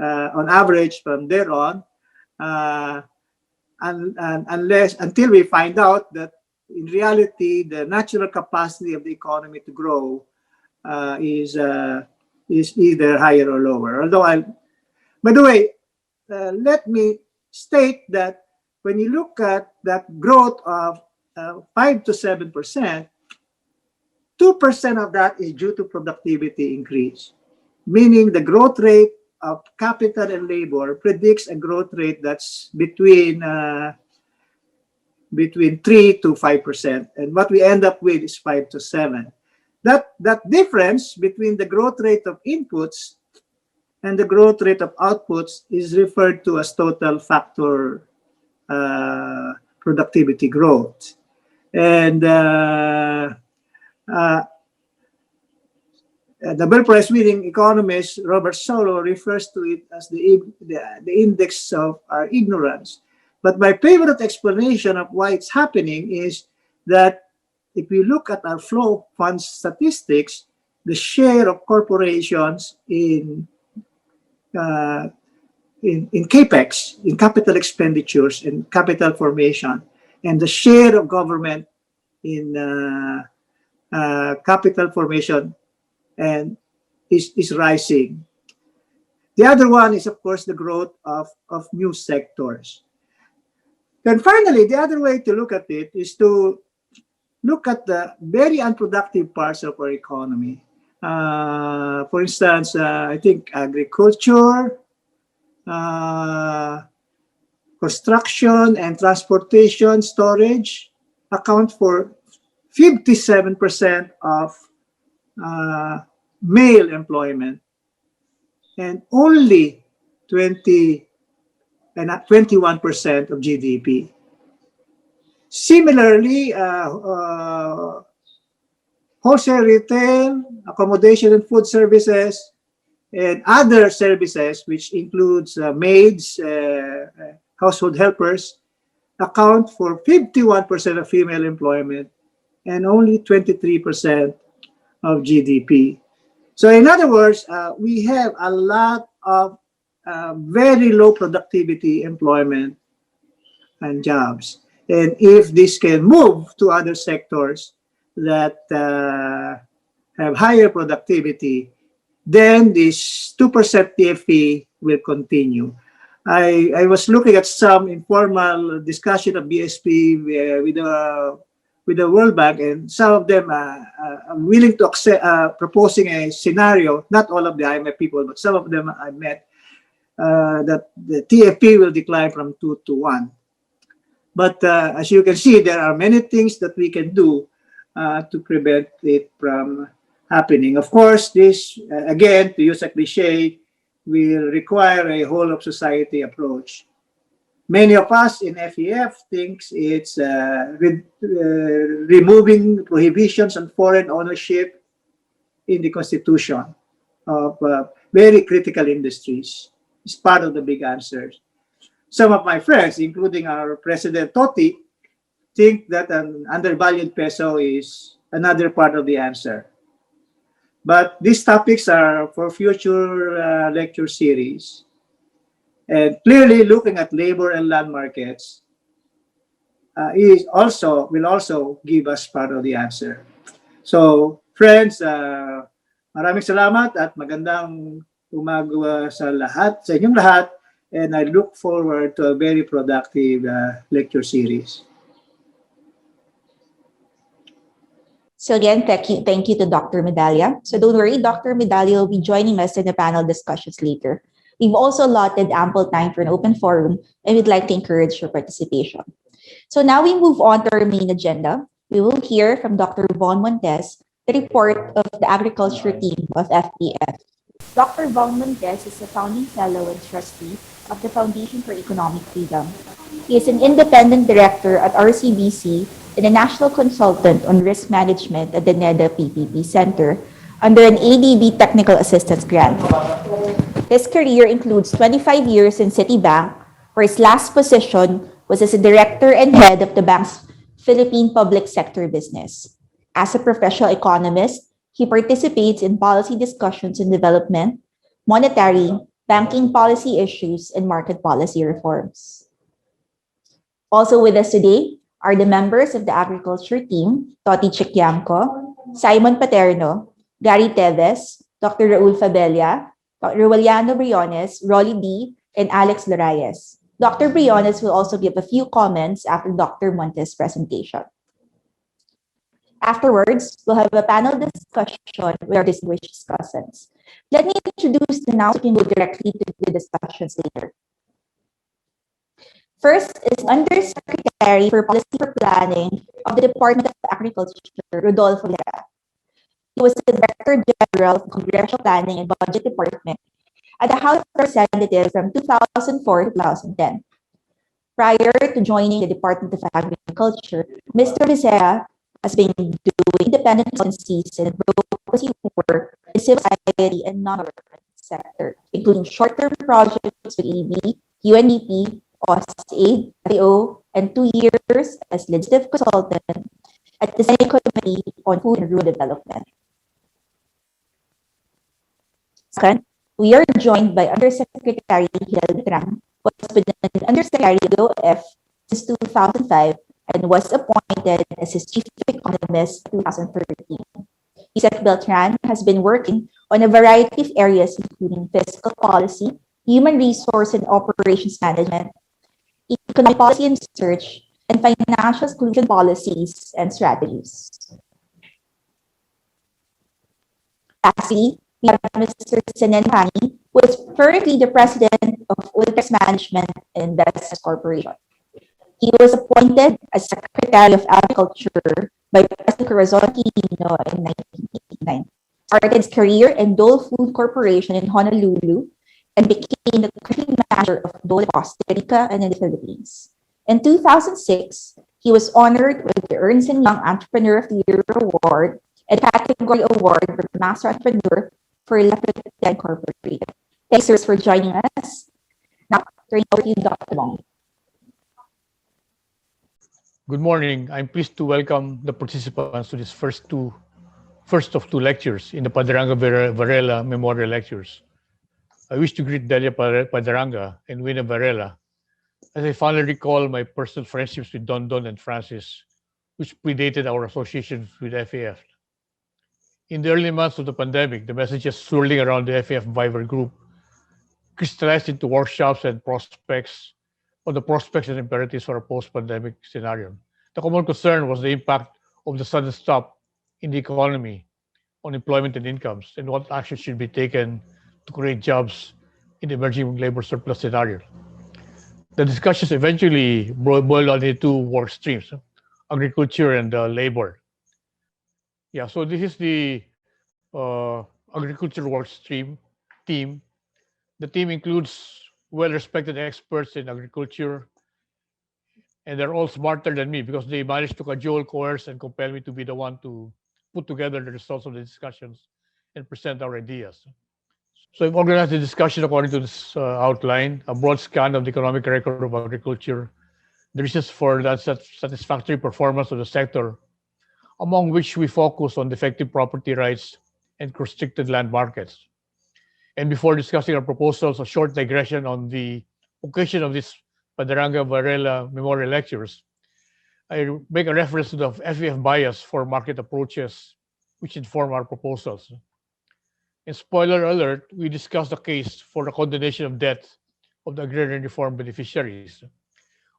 on average from there on, until we find out that in reality the natural capacity of the economy to grow is either higher or lower. By the way, let me state that when you look at that growth of 5 to 7%, 2% of that is due to productivity increase, meaning the growth rate of capital and labor predicts a growth rate that's between 3 to 5%, and what we end up with is 5 to 7. That difference between the growth rate of inputs and the growth rate of outputs is referred to as total factor productivity growth. And Nobel Prize winning economist Robert Solow refers to it as the index of our ignorance. But my favorite explanation of why it's happening is that if we look at our flow funds statistics, the share of corporations in capex, in capital expenditures and capital formation, and the share of government in capital formation and is rising. The other one is, of course, the growth of new sectors. Then finally, the other way to look at it is to look at the very unproductive parts of our economy. For instance, I think agriculture, construction and transportation storage account for 57% of male employment and only 21% of GDP. Similarly, wholesale retail, accommodation and food services, and other services, which includes maids, household helpers, account for 51% of female employment and only 23% of GDP. So in other words, we have a lot of very low productivity employment and jobs. And if this can move to other sectors that have higher productivity, then this 2% TFE will continue. I was looking at some informal discussion of BSP with the World Bank, and some of them are willing to accept, proposing a scenario, not all of the IMF people, but some of them I met, that the TFP will decline from 2 to 1. But as you can see, there are many things that we can do to prevent it from happening. Of course, this, again, to use a cliche, will require a whole of society approach. Many of us in FEF thinks it's removing prohibitions on foreign ownership in the constitution of very critical industries. It's part of the big answers. Some of my friends, including our President Totti, think that an undervalued peso is another part of the answer. But these topics are for future lecture series. And clearly looking at labor and land markets will also give us part of the answer. So, friends, maraming salamat at magandang umaga sa inyong lahat. And I look forward to a very productive lecture series. So again, thank you to Dr. Medalla. So don't worry, Dr. Medalla will be joining us in the panel discussions later. We've also allotted ample time for an open forum, and we'd like to encourage your participation. So now we move on to our main agenda. We will hear from Dr. Von Montes, the report of the agriculture team of FPF. Dr. Von Montes is a founding fellow and trustee of the Foundation for Economic Freedom. He is an independent director at RCBC and a national consultant on risk management at the NEDA PPP Center under an ADB Technical Assistance Grant. His career includes 25 years in Citibank, where his last position was as a director and head of the bank's Philippine public sector business. As a professional economist, he participates in policy discussions in development, monetary, banking policy issues, and market policy reforms. Also with us today are the members of the agriculture team, Toti Chiquiamco, Simon Paterno, Gary Teves, Dr. Raul Fabella, Dr. Rueliano Briones, Rolly D, and Alex Lorayes. Dr. Briones will also give a few comments after Dr. Montes' presentation. Afterwards, we'll have a panel discussion with our distinguished discussants. Let me introduce them now so we can go directly to the discussions later. First is Undersecretary for Policy for Planning of the Department of Agriculture, Rodolfo Vera. He was the Director General of Congressional Planning and Budget Department at the House of Representatives from 2004 to 2010. Prior to joining the Department of Agriculture, Mr. Visera has been doing independent consultancies and advocacy work in civil society and non-government sector, including short-term projects with EB, UNDP, OSAID, FAO, and 2 years as legislative consultant at the Senate Committee on Food and Rural Development. Second, we are joined by Undersecretary Hilde Tram, who has been an Undersecretary of the OF since 2005 and was appointed as his Chief Economist in 2013. Isaac Beltran has been working on a variety of areas including fiscal policy, human resource and operations management, economic policy and research, and financial exclusion policies and strategies. Lastly, we have Mr. Senen Pani, who is currently the president of Ultrex Management and Investments Corporation. He was appointed as Secretary of Agriculture by President Corazon Aquino in 1989. Started his career in Dole Food Corporation in Honolulu and became the country manager of Dole Costa Rica and in the Philippines. In 2006, he was honored with the Ernst & Young Entrepreneur of the Year Award and Category Award for Master Entrepreneur for Electric Incorporated. Thanks, sirs, for joining us. Now, turning over to you, Dr. Wong. Good morning. I'm pleased to welcome the participants to this first of two lectures in the Paderanga-Varela Memorial Lectures. I wish to greet Delia Paderanga and Wina Varela as I fondly recall my personal friendships with Don and Francis, which predated our associations with FAF. In the early months of the pandemic, the messages swirling around the FAF Viber group crystallized into workshops and prospects on the prospects and imperatives for a post-pandemic scenario. The common concern was the impact of the sudden stop in the economy on employment and incomes, and what action should be taken to create jobs in the emerging labor surplus scenario. The discussions eventually boiled down into two work streams, agriculture and labor. Yeah, so this is the agriculture work stream team. The team includes well-respected experts in agriculture, and they're all smarter than me because they managed to cajole, coerce, and compel me to be the one to put together the results of the discussions and present our ideas. So I've organized the discussion according to this outline, a broad scan of the economic record of agriculture, the reasons for that satisfactory performance of the sector, among which we focus on defective property rights, and restricted land markets. And before discussing our proposals, a short digression on the occasion of this Paderanga-Varela Memorial Lectures. I make a reference to the FEF bias for market approaches which inform our proposals. And spoiler alert, we discussed the case for the condonation of debt of the agrarian reform beneficiaries,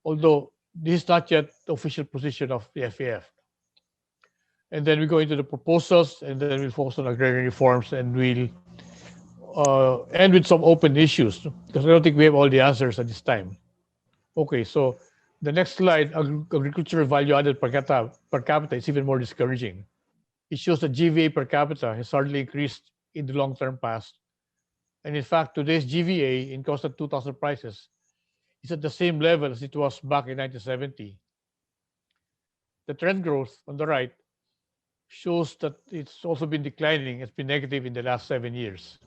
although this is not yet the official position of the FEF. And then we go into the proposals, and then we'll focus on agrarian reforms, and we'll end with some open issues, because I don't think we have all the answers at this time. Okay, so the next slide, agricultural value added per capita is even more discouraging. It shows that GVA per capita has hardly increased in the long-term past. And in fact, today's GVA in constant 2000 prices is at the same level as it was back in 1970. The trend growth on the right shows that it's also been declining. It's been negative in the last 7 years.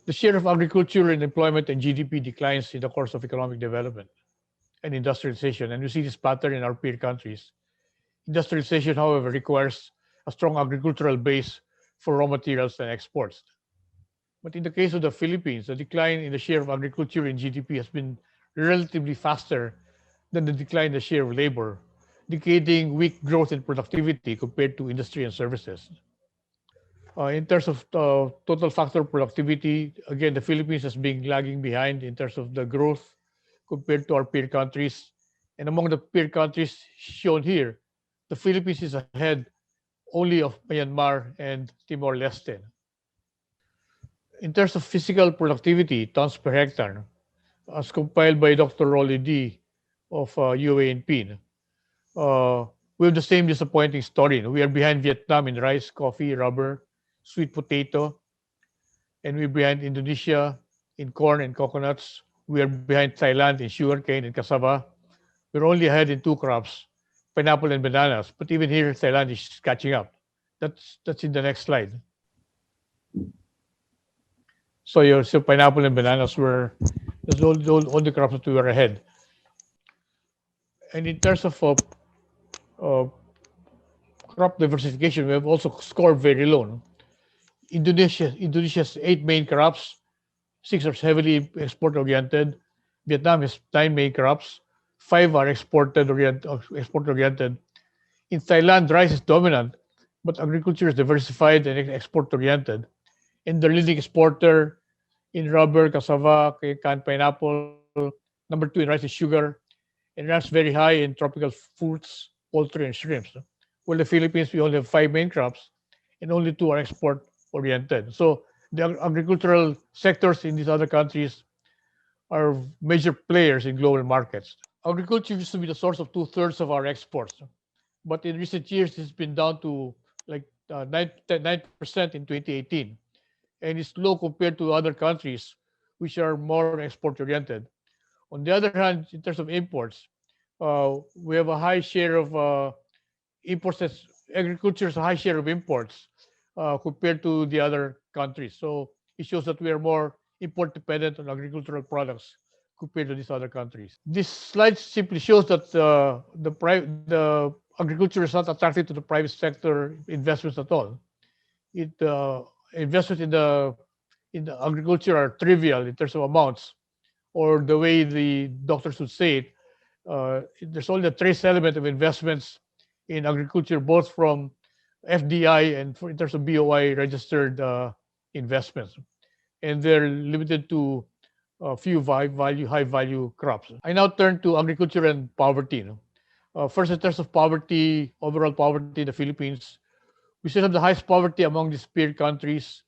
The share of agriculture in employment and GDP declines in the course of economic development and industrialization, and we see this pattern in our peer countries. Industrialization, however, requires a strong agricultural base for raw materials and exports. But in the case of the Philippines, the decline in the share of agriculture in GDP has been relatively faster than the decline in the share of labor, indicating weak growth in productivity compared to industry and services. In terms of total factor productivity, again, the Philippines has been lagging behind in terms of the growth compared to our peer countries. And among the peer countries shown here, the Philippines is ahead only of Myanmar and Timor-Leste. In terms of physical productivity, tons per hectare, as compiled by Dr. Rolly D. of UA and PIN, we have the same disappointing story. We are behind Vietnam in rice, coffee, rubber, sweet potato, and we're behind Indonesia in corn and coconuts. We are behind Thailand in sugarcane and cassava. We're only ahead in two crops, pineapple and bananas. But even here, Thailand is catching up. That's in the next slide. So pineapple and bananas were all the crops that we were ahead. And in terms of uh, crop diversification, we have also scored very low. No? Indonesia's 8 main crops, 6 are heavily export-oriented. Vietnam has 9 main crops, 5 are export-oriented. In Thailand, rice is dominant, but agriculture is diversified and export-oriented. And the leading exporter in rubber, cassava, canned pineapple. Number 2 in rice is sugar, and ranks very high in tropical fruits, poultry, and shrimps. While the Philippines, we only have 5 main crops, and only 2 are export-oriented. So the agricultural sectors in these other countries are major players in global markets. Agriculture used to be the source of 2/3 of our exports, but in recent years, it's been down to like 9% in 2018, and it's low compared to other countries which are more export-oriented. On the other hand, in terms of imports, we have a high share of imports. Agriculture is a high share of imports compared to the other countries. So it shows that we are more import dependent on agricultural products compared to these other countries. This slide simply shows that the agriculture is not attractive to the private sector investments at all. Investments in the agriculture are trivial in terms of amounts, or the way the doctors would say it. There's only a trace element of investments in agriculture, both from FDI and in terms of BOI registered investments, and they're limited to a few high value crops. I now turn to agriculture and poverty. First, in terms of poverty, overall poverty in the Philippines, we still have the highest poverty among these peer countries,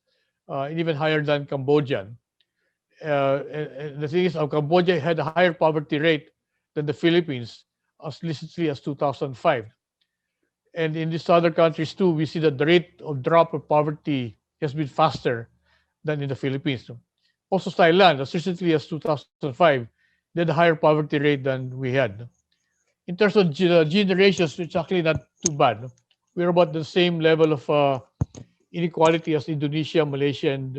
and even higher than Cambodia. And the thing is, Cambodia had a higher poverty rate than the Philippines as recently as 2005. And in these other countries too, we see that the rate of drop of poverty has been faster than in the Philippines. Also, Thailand, as recently as 2005, they had a higher poverty rate than we had. In terms of generations, it's actually not too bad. We're about the same level of inequality as Indonesia, Malaysia, and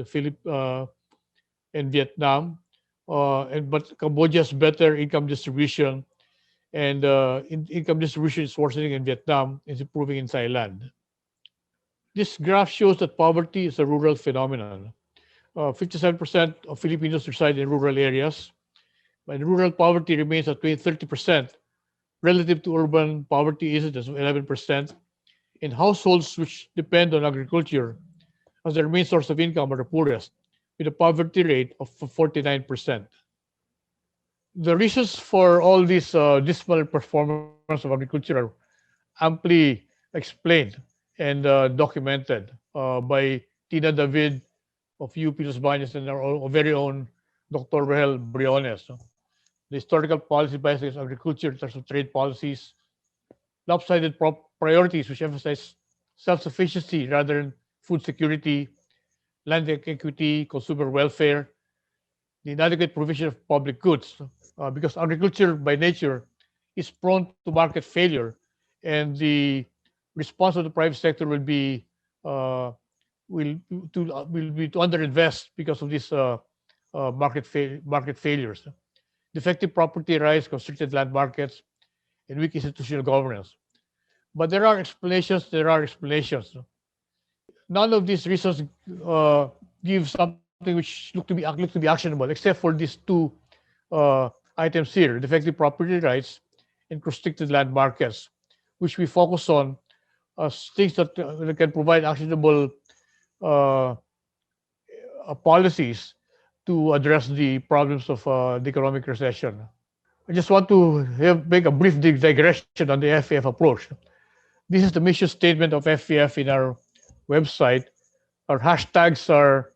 and Vietnam. But Cambodia has better income distribution, and income distribution is worsening in Vietnam, is improving in Thailand. This graph shows that poverty is a rural phenomenon. 57% of Filipinos reside in rural areas, but rural poverty remains at 30%. Relative to urban poverty is at 11%. In households which depend on agriculture as their main source of income are the poorest, with a poverty rate of 49%. The reasons for all this dismal performance of agriculture are amply explained and documented by Tina David of UP Los Baños and our very own Dr. Rahel Briones. The historical policy bias against agriculture in terms of trade policies, lopsided priorities which emphasize self-sufficiency rather than food security, land equity, consumer welfare, the inadequate provision of public goods, because agriculture by nature is prone to market failure, and the response of the private sector will be uh, will be to underinvest because of these market failures, defective property rights, constricted land markets, and weak institutional governance. But there are explanations. There are explanations. None of these reasons uh, give something which look to be actionable, except for these two uh, items here: defective property rights and constricted land markets, which we focus on as things that can provide actionable uh, policies to address the problems of the economic recession. I just want to make a brief digression on the FAF approach. This is the mission statement of FAF in our website. Our hashtags are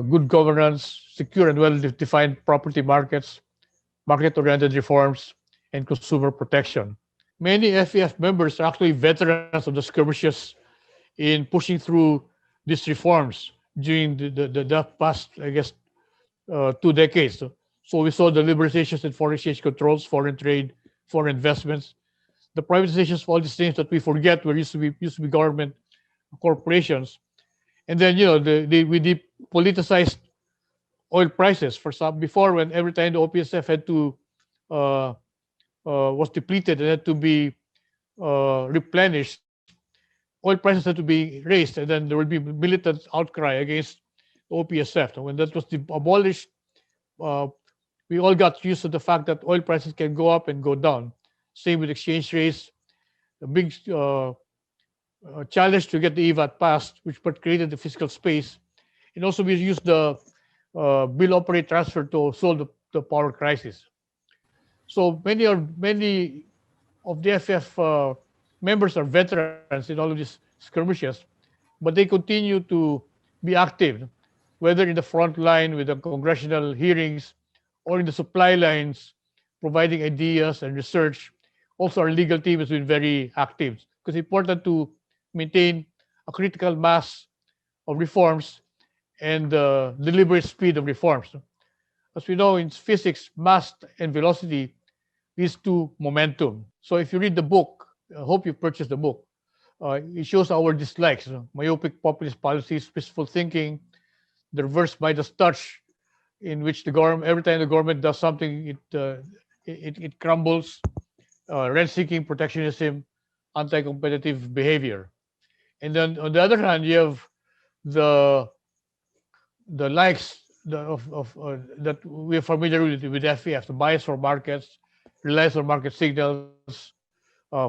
good governance, secure and well-defined property markets, market-oriented reforms, and consumer protection. Many FAF members are actually veterans of the skirmishes in pushing through these reforms during the past, I guess, 2 decades. So we saw the liberalizations in foreign exchange controls, foreign trade, foreign investments, the privatizations of all these things that we forget were used to be government corporations, and then we depoliticized oil prices for some before, when every time the OPSF had to uh, was depleted and had to be replenished, oil prices had to be raised, and then there would be militant outcry against OPSF. And when that was abolished, uh, we all got used to the fact that oil prices can go up and go down. Same with exchange rates. A big challenge to get the EVAT passed, which created the fiscal space. And also we used the bill operate transfer to solve the power crisis. So many of the FF members are veterans in all of these skirmishes, but they continue to be active, whether in the front line with the congressional hearings or in the supply lines, providing ideas and research. Also, our legal team has been very active because it's important to maintain a critical mass of reforms and the deliberate speed of reforms. As we know in physics, mass and velocity leads to momentum. So if you read the book, I hope you purchased the book. It shows our dislikes: myopic populist policies, wistful thinking, the reverse Midas touch, in which the government, every time the government does something, it crumbles, rent-seeking, protectionism, anti-competitive behavior. And then on the other hand, you have the likes that we're familiar with FEF, the bias for markets, reliance on market signals,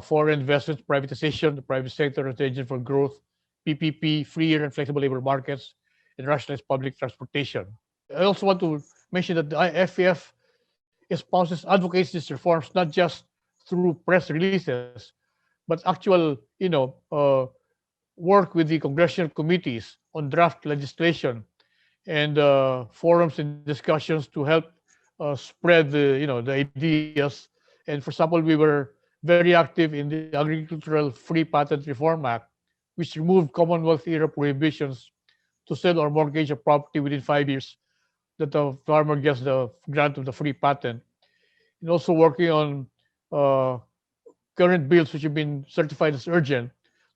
foreign investments, privatization, the private sector as the engine for growth, PPP, freer and flexible labor markets, and rationalized public transportation. I also want to mention that the FEF espouses, advocates these reforms not just through press releases, but actual, work with the congressional committees on draft legislation and forums and discussions to help spread the ideas. And for example, we were very active in the Agricultural Free Patent Reform Act, which removed Commonwealth era prohibitions to sell or mortgage a property within 5 years that the farmer gets the grant of the free patent. And also working on uh, current bills which have been certified as urgent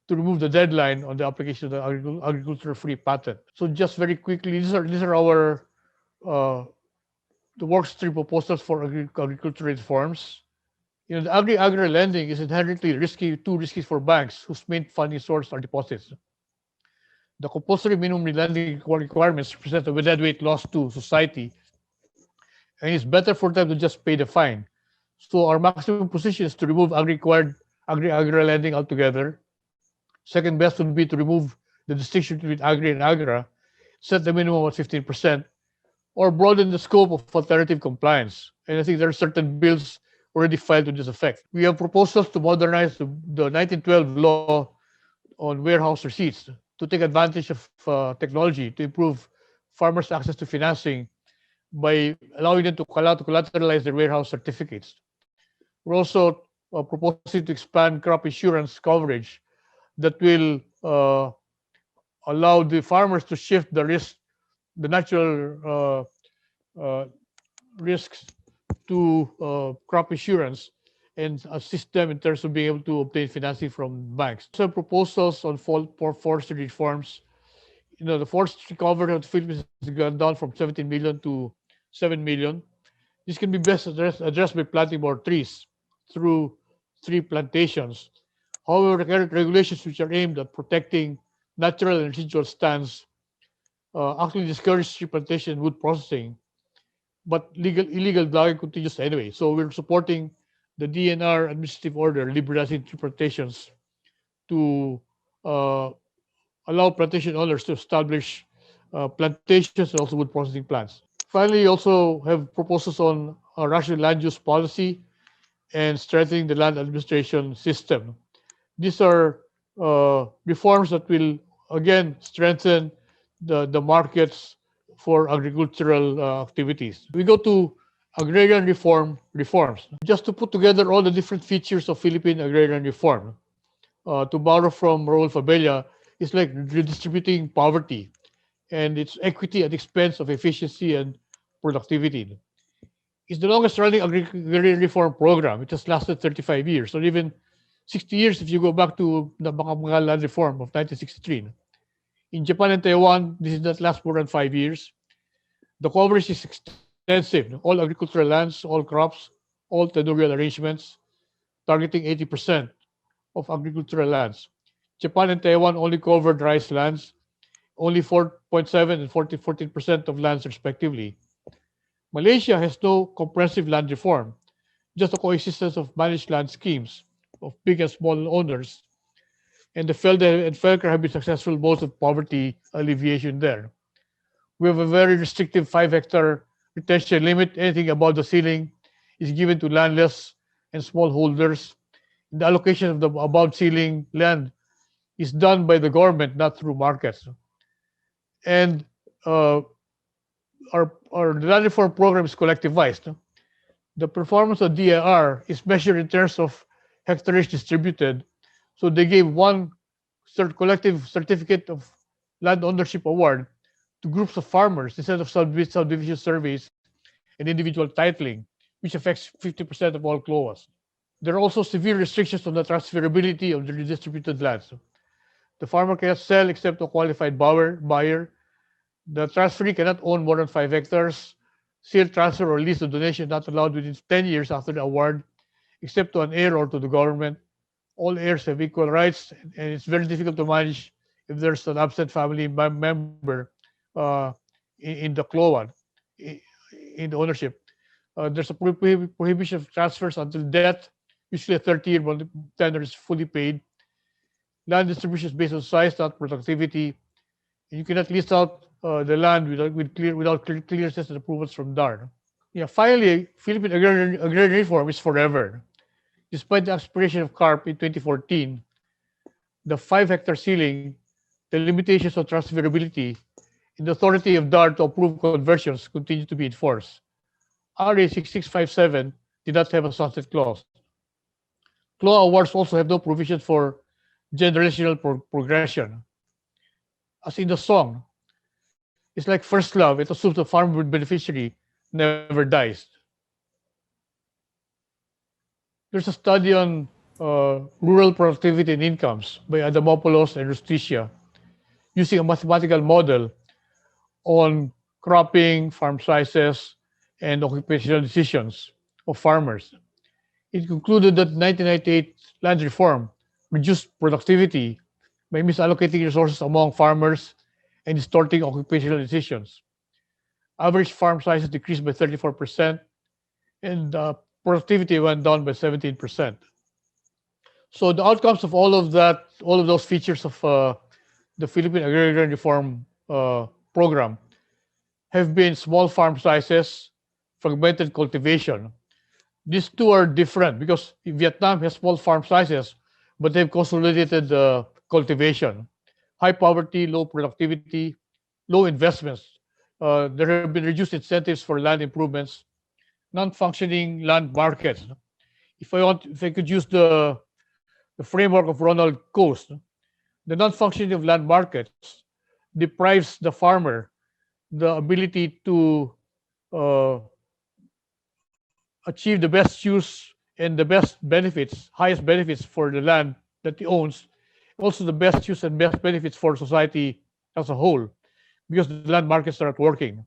to remove the deadline on the application of the agricultural free patent. So just very quickly, these are our uh, the work stream proposals for agricultural reforms. The agri lending is inherently risky, too risky for banks whose main funding source are deposits. The compulsory minimum lending requirements present a deadweight loss to society, and it's better for them to just pay the fine. So our maximum position is to remove agri lending altogether. Second best would be to remove the distinction between agri and agra, set the minimum at 15%, or broaden the scope of alternative compliance. And I think there are certain bills already filed to this effect. We have proposals to modernize the 1912 law on warehouse receipts to take advantage of technology to improve farmers' access to financing by allowing them to collateralize their warehouse certificates. We're also proposing to expand crop insurance coverage that will allow the farmers to shift the risk, the natural risks to crop insurance and assist them in terms of being able to obtain financing from banks. Some proposals on for forestry reforms. You know, the forestry cover of the Philippines has gone down from 17 million to 7 million. This can be best addressed by planting more trees through tree plantations. However, the current regulations which are aimed at protecting natural and residual stands actually discourage tree plantation and wood processing, but illegal logging continues anyway. So we're supporting the DNR administrative order liberalizing tree plantations to uh, allow plantation owners to establish plantations and also wood processing plants. Finally, we also have proposals on rational land use policy and strengthening the land administration system. These are reforms that will again strengthen the markets for agricultural activities. We go to agrarian reforms. Just to put together all the different features of Philippine agrarian reform, to borrow from Raul Fabella, it's like redistributing poverty and its equity at the expense of efficiency and productivity. It's the longest running agrarian reform program. It has lasted 35 years, or even 60 years if you go back to the Bakangal Land Reform of 1963. In Japan and Taiwan, this did not last more than 5 years. The coverage is extensive. All agricultural lands, all crops, all tenurial arrangements, targeting 80% of agricultural lands. Japan and Taiwan only covered rice lands, only 4.7 and 14% of lands respectively. Malaysia has no comprehensive land reform, just a coexistence of managed land schemes of big and small owners, and the FELDA and FELCRA have been successful modes of poverty alleviation there. We have a very restrictive 5 hectare retention limit. Anything above the ceiling is given to landless and smallholders. The allocation of the above ceiling land is done by the government, not through markets. And uh, our land reform program is collectivized. No? The performance of DAR is measured in terms of hectareage distributed. So they gave one collective certificate of land ownership award to groups of farmers instead of subdivision surveys and individual titling, which affects 50% of all CLOAs. There are also severe restrictions on the transferability of the redistributed lands. The farmer cannot sell except to a qualified buyer. The transferee cannot own more than 5 hectares. Sale, transfer, or lease of donation not allowed within 10 years after the award, except to an heir or to the government. All heirs have equal rights, and it's very difficult to manage if there's an absent family member uh, in the CLOA, in the ownership. There's a prohibition of transfers until death. Usually a 30-year tenure is fully paid. Land distribution is based on size, not productivity. And you cannot lease out the land without clearances and approvals from DAR. Yeah, finally, Philippine agrarian reform is forever. Despite the expiration of CARP in 2014, the 5 hectare ceiling, the limitations on transferability, and the authority of DAR to approve conversions continue to be enforced. RA 6657 did not have a sunset clause. CLOA awards also have no provision for generational progression. As in the song, it's like first love. It assumes the farm beneficiary never dies. There's a study on rural productivity and incomes by Adamopoulos and Rusticia using a mathematical model on cropping, farm sizes, and occupational decisions of farmers. It concluded that 1998 land reform reduced productivity by misallocating resources among farmers and distorting occupational decisions. Average farm sizes decreased by 34%, and productivity went down by 17%. So the outcomes of all of that, all of those features of the Philippine Agrarian Reform Program have been small farm sizes, fragmented cultivation. These two are different because Vietnam has small farm sizes, but they've consolidated cultivation. High poverty, low productivity, low investments. There have been reduced incentives for land improvements, non-functioning land markets. If I could use the framework of Ronald Coase, the non-functioning of land markets deprives the farmer the ability to uh, achieve the best use and the best benefits, highest benefits for the land that he owns, also the best use and best benefits for society as a whole, because the land markets are not working.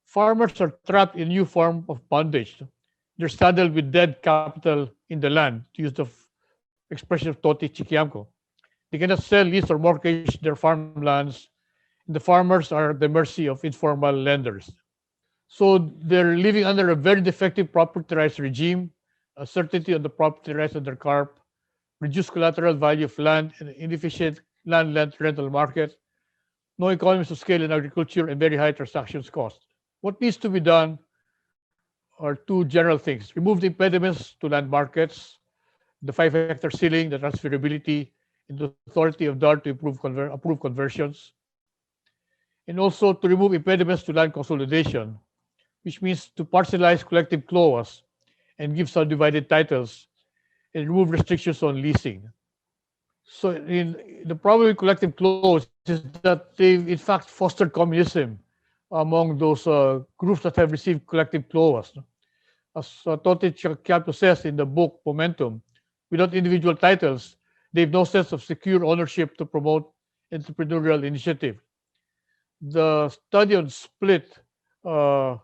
Farmers are trapped in a new form of bondage. They're saddled with dead capital in the land, to use the expression of Toti Chiquiamco. They cannot sell, lease, or mortgage their farmlands. The farmers are at the mercy of informal lenders. So they're living under a very defective property rights regime, uncertainty on the property rights of their CARP, reduced collateral value of land, and inefficient land rental market, no economies of scale in agriculture, and very high transactions cost. What needs to be done are two general things: remove the impediments to land markets, the 5 hectare ceiling, the transferability, and the authority of DAR to approve conversions, and also to remove impediments to land consolidation, which means to parcelize collective clause and give subdivided titles and remove restrictions on leasing. So in the problem with collective clause is that they've in fact fostered communism among those groups that have received collective clause. As Tote Chiato says in the book Momentum, without individual titles, they have no sense of secure ownership to promote entrepreneurial initiative. The study on split uh,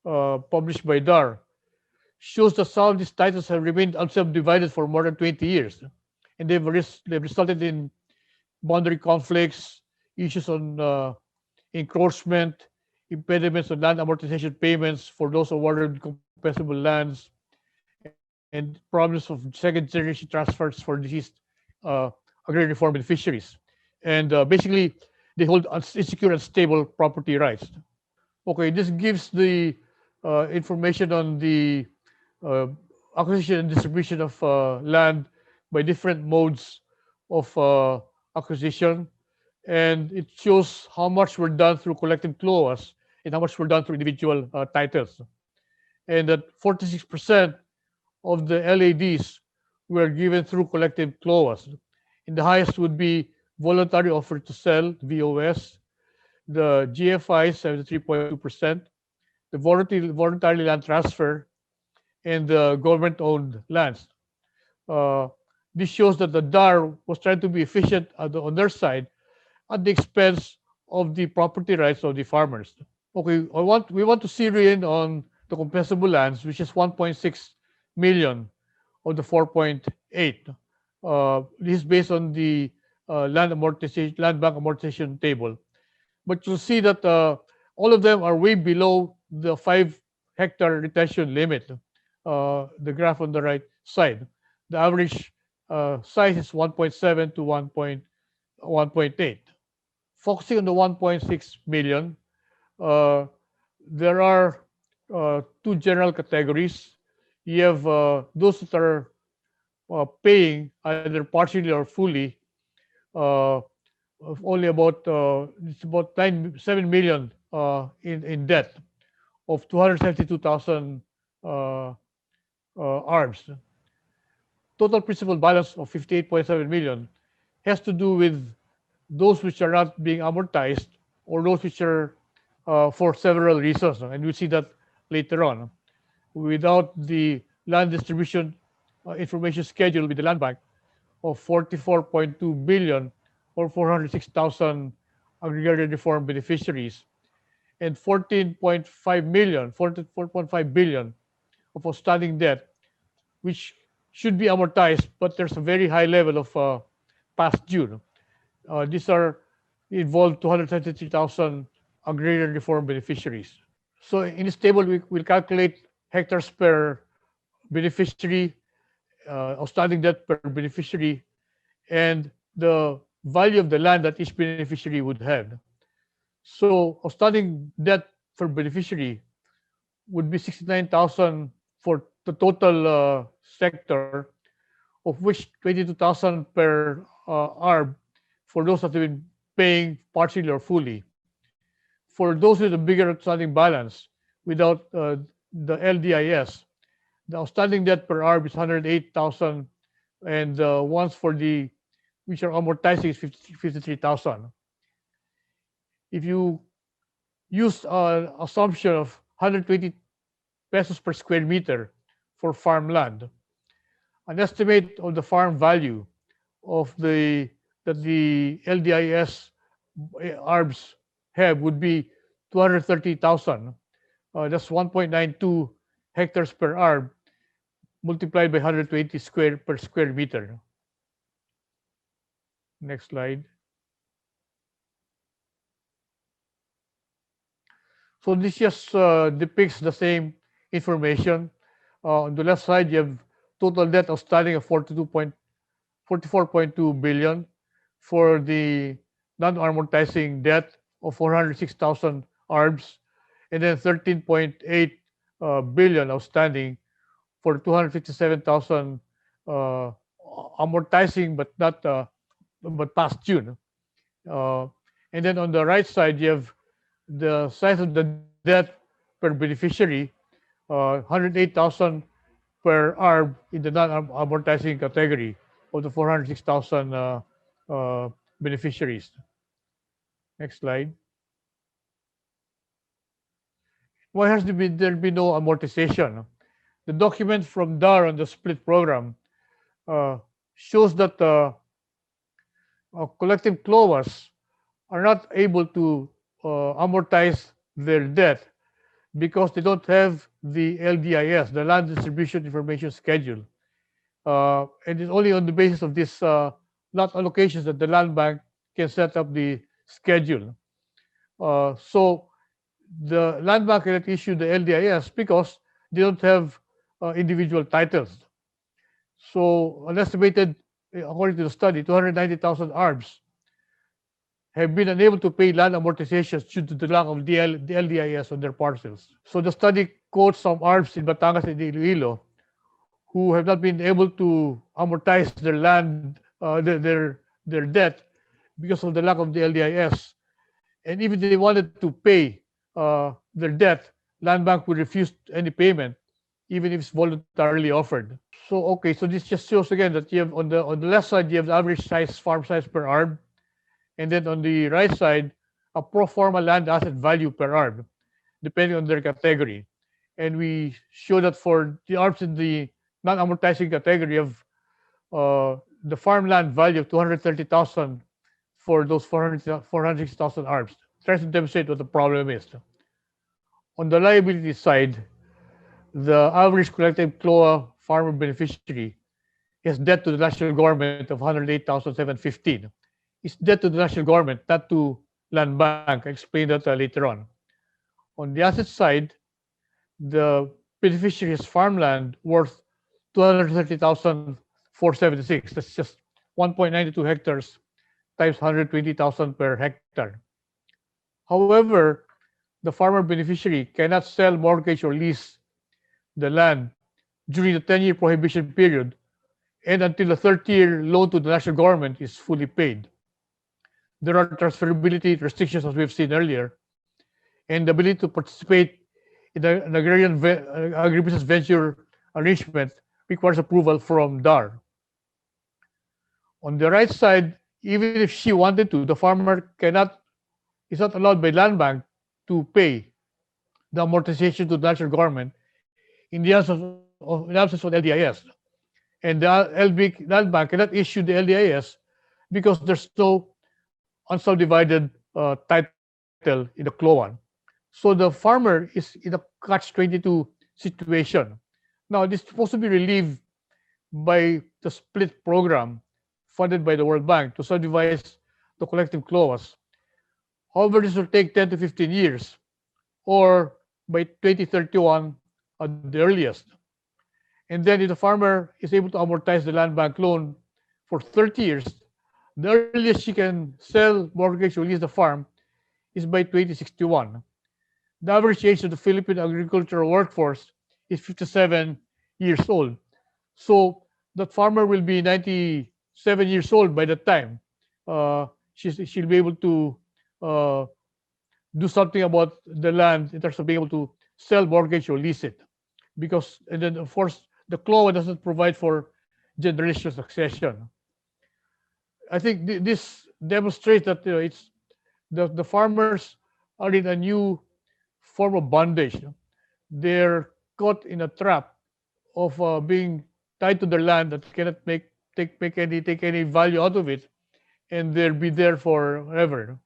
published by DAR shows that some of these titles have remained unsubdivided for more than 20 years. And they've resulted in boundary conflicts, issues on encroachment, impediments on land amortization payments for those awarded compensable lands, and problems of second generation transfers for deceased uh, agrarian reform beneficiaries. And basically, they hold insecure and stable property rights. Okay, this gives the information on the uh, acquisition and distribution of land by different modes of acquisition, and it shows how much were done through collective clause and how much were done through individual titles. And that 46% of the LADs were given through collective clause. And the highest would be voluntary offer to sell, VOS, the GFI 73.2%, the voluntary land transfer, and the government-owned lands. Uh, this shows that the DAR was trying to be efficient on their side at the expense of the property rights of the farmers. Okay, we want to zero in on the compensable lands, which is 1.6 million of the 4.8. This is based on the land bank amortization table. But you'll see that all of them are way below the 5 hectare retention limit. The graph on the right side, the average size is 1.7 to 1.8. Focusing on the 1.6 million, uh, there are two general categories. You have those that are paying either partially or fully, uh, of only about it's about 7 million in debt of 272,000 arms. Total principal balance of 58.7 million has to do with those which are not being amortized or those which are for several reasons, and we'll see that later on. Without the land distribution information schedule with the land bank of 44.2 billion or 406,000 aggregated reform beneficiaries and 14.5 million, 44.5 billion of outstanding debt, which should be amortized, but there's a very high level of past June. These are involved 233,000 agrarian reform beneficiaries. So in this table, we will calculate hectares per beneficiary, outstanding debt per beneficiary, and the value of the land that each beneficiary would have. So outstanding debt for beneficiary would be 69,000 for the total sector, of which 22,000 per ARB for those that have been paying partially or fully. For those with a bigger outstanding balance without the LDIS, the outstanding debt per ARB is 108,000, and the ones for the which are amortizing is 53,000. If you use an assumption of 120 pesos per square meter for farmland, an estimate of the farm value of the that the LDIS ARBs have would be 230,000. That's 1.92 hectares per ARB multiplied by 120 square per square meter. Next slide. So this just depicts the same information. On the left side, you have total debt outstanding of 44.2 billion for the non-amortizing debt of 406,000 ARBs, and then 13.8 billion outstanding for 257,000 amortizing but not but past June. And then on the right side, you have the size of the debt per beneficiary, 108,000 per ARB in the non-amortizing category of the 406,000 beneficiaries. Next slide. Why has there been no amortization? The document from DAR on the split program uh, shows that collective CLOAs are not able to amortize their debt because they don't have the LDIS, the Land Distribution Information Schedule. And it's only on the basis of this lot allocations that the land bank can set up the schedule. So the land bank cannot issue the LDIS because they don't have individual titles. So an estimated, according to the study, 290,000 ARBs have been unable to pay land amortizations due to the lack of the LDIS on their parcels. So the study quotes some ARBs in Batangas and Iloilo who have not been able to amortize their land, their debt because of the lack of the LDIS. And even if they wanted to pay their debt, land bank would refuse any payment, even if it's voluntarily offered. So okay, so this just shows again that you have on the left side you have the average size farm size per ARB, and then on the right side a pro forma land asset value per ARB, depending on their category. And we show that for the ARBs in the non-amortizing category of the farmland value of 230,000 for those 406,000 ARBs. Tries to demonstrate what the problem is. On the liability side, the average collective CLOA farmer beneficiary has debt to the national government of 108,715. It's debt to the national government, not to land bank. I explain that later on. On the asset side, the beneficiary has farmland worth 230,476. That's just 1.92 hectares times 120,000 per hectare. However, the farmer beneficiary cannot sell, mortgage, or lease the land during the 10-year prohibition period and until the 30-year loan to the national government is fully paid. There are transferability restrictions, as we've seen earlier, and the ability to participate in an agrarian agribusiness venture arrangement requires approval from DAR. On the right side, even if she wanted to, the farmer is not allowed by land bank to pay the amortization to the national government in the absence of LDIS. And the land bank cannot issue the LDIS because there's no unsubdivided title in the CLO 1. So the farmer is in a catch-22 situation. Now, this is supposed to be relieved by the split program funded by the World Bank to subdivide the collective clause. However, this will take 10 to 15 years, or by 2031 at the earliest. And then if the farmer is able to amortize the land bank loan for 30 years, the earliest she can sell, mortgage, or lease the farm is by 2061. The average age of the Philippine agricultural workforce is 57 years old. So that farmer will be 97 years old by that time. She'll be able to uh, do something about the land in terms of being able to sell, mortgage, or lease it. Because, and then of course, the CLOA doesn't provide for generational succession. I think this demonstrates that it's the farmers are in a new form of bondage. They're caught in a trap of being tied to their land that cannot take any value out of it, and they'll be there forever,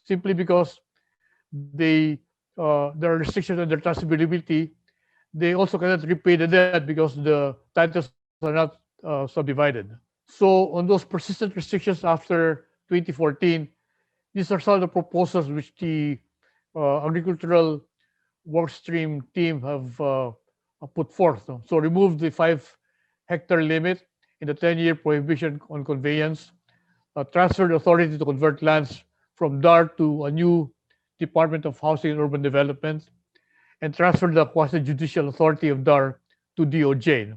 simply because they there are restrictions on their transferability. They also cannot repay the debt because the titles are not subdivided. So on those persistent restrictions after 2014, these are some of the proposals which the agricultural workstream team have put forth. So remove the 5 hectare limit in the 10-year prohibition on conveyance, transfer the authority to convert lands from DAR to a new Department of Housing and Urban Development, and transfer the quasi-judicial authority of DAR to DOJ.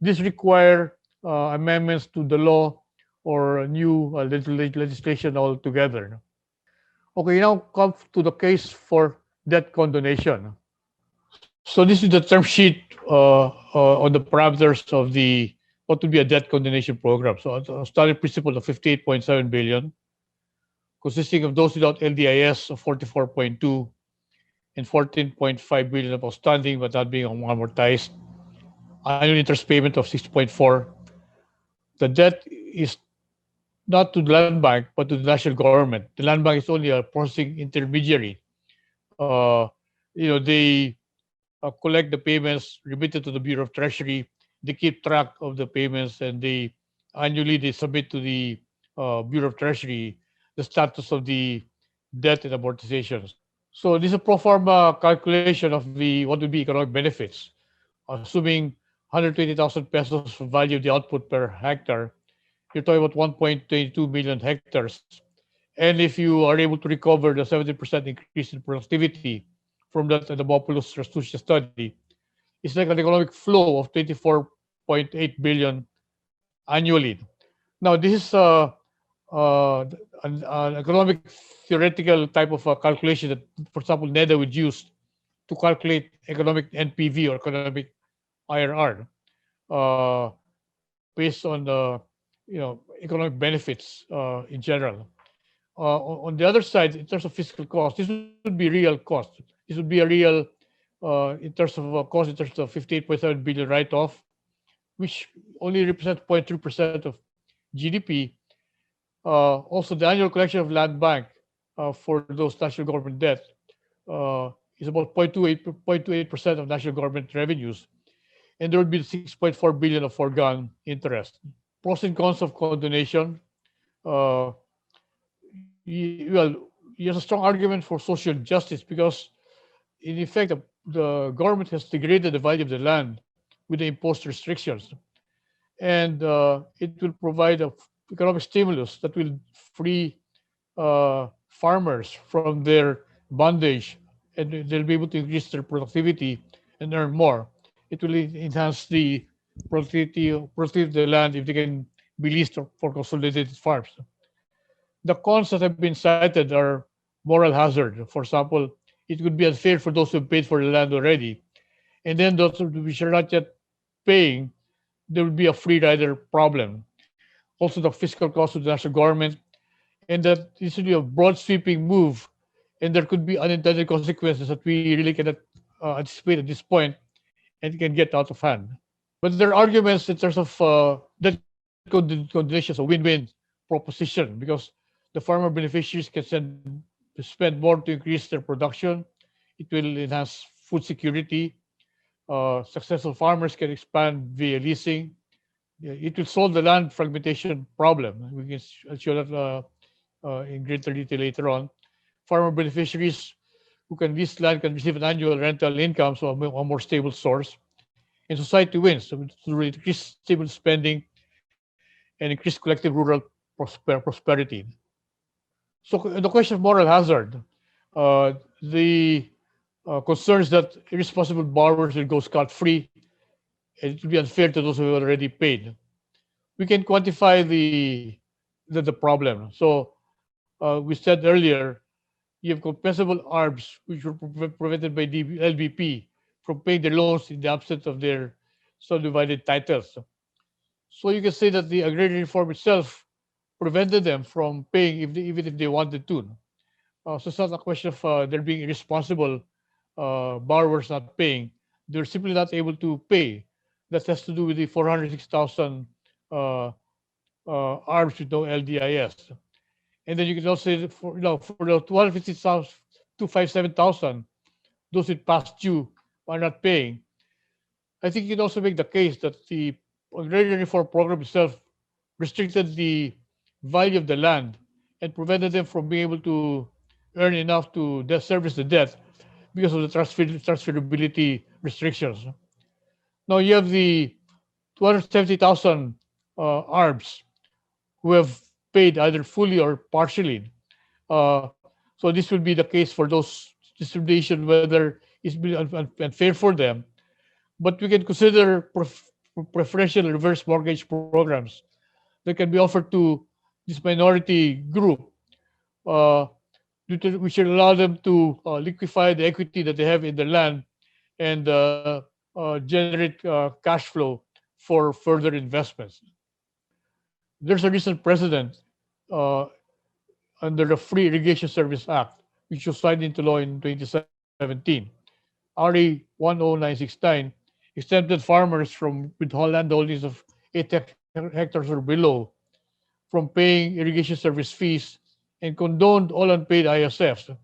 This require amendments to the law or new legislation altogether. Okay, now come to the case for debt condonation. So this is the term sheet on the parameters of the what would be a debt condonation program. So a starting principal of 58.7 billion, consisting of those without LDIS of 44.2 and 14.5 billion of outstanding but not being amortized, annual interest payment of 6.4. The debt is not to the land bank but to the national government. The land bank is only a processing intermediary. Uh, they collect the payments remitted to the Bureau of Treasury. They keep track of the payments, and they annually they submit to the Bureau of Treasury the status of the debt and amortizations. So this is a pro forma calculation of the what would be economic benefits, assuming 120,000 pesos value of the output per hectare. You're talking about 1.22 million hectares. And if you are able to recover the 70% increase in productivity from that Anabopoulos Rastucia study, it's like an economic flow of 24.8 billion annually. Now, this is an economic theoretical type of calculation that, for example, NEDA would use to calculate economic NPV or economic IRR based on the economic benefits in general. On the other side, in terms of fiscal cost, this would be real cost. This would be a real, in terms of cost, in terms of 58.7 billion write-off, which only represents 0.3% of GDP. Also, the annual collection of land bank for those national government debt is about 0.28% of national government revenues. And there would be 6.4 billion of foregone interest. Pros and cons of condonation. Uh, well, there's a strong argument for social justice because, in effect, the government has degraded the value of the land with the imposed restrictions, and it will provide a economic stimulus that will free farmers from their bondage, and they'll be able to increase their productivity and earn more. It will enhance the productivity of the land if they can be leased for consolidated farms. The cons that have been cited are moral hazard. For example, it would be unfair for those who paid for the land already, and then those which are not yet paying, there will be a free rider problem. Also, the fiscal cost to the national government, and that this will be a broad sweeping move, and there could be unintended consequences that we really cannot anticipate at this point, and can get out of hand. But there are arguments in terms of that coordination is a win-win proposition because the farmer beneficiaries can spend more to increase their production. It will enhance food security. Successful farmers can expand via leasing. It will solve the land fragmentation problem. We can show that in greater detail later on. Farmer beneficiaries who can lease land can receive an annual rental income, so a more stable source. And society wins so through increased stable spending and increased collective rural prosperity. So the question of moral hazard, the concerns that irresponsible borrowers will go scot-free and it will be unfair to those who have already paid. We can quantify the problem. So we said earlier, you have compensable arbs which were prevented by the LBP from paying their loans in the absence of their subdivided titles. So you can say that the agrarian reform itself prevented them from paying even if they wanted to. So it's not a question of there being irresponsible borrowers not paying. They're simply not able to pay. That has to do with the 406,000 uh, arbs with no LDIS. And then you can also say that for the 250,000, 257,000, those with past due are not paying. I think you can also make the case that the agrarian reform program itself restricted the value of the land and prevented them from being able to earn enough to service the debt because of the transferability restrictions. Now you have the 270,000 ARBs who have paid either fully or partially. So this will be the case for those distribution whether it's been unfair for them. But we can consider preferential reverse mortgage programs that can be offered to this minority group, uh, which will allow them to liquefy the equity that they have in the land and generate cash flow for further investments. There's a recent precedent uh, under the Free Irrigation Service Act, which was signed into law in 2017. RA 10969 exempted farmers from with land holdings of 8 hectares or below from paying irrigation service fees and condoned all unpaid ISFs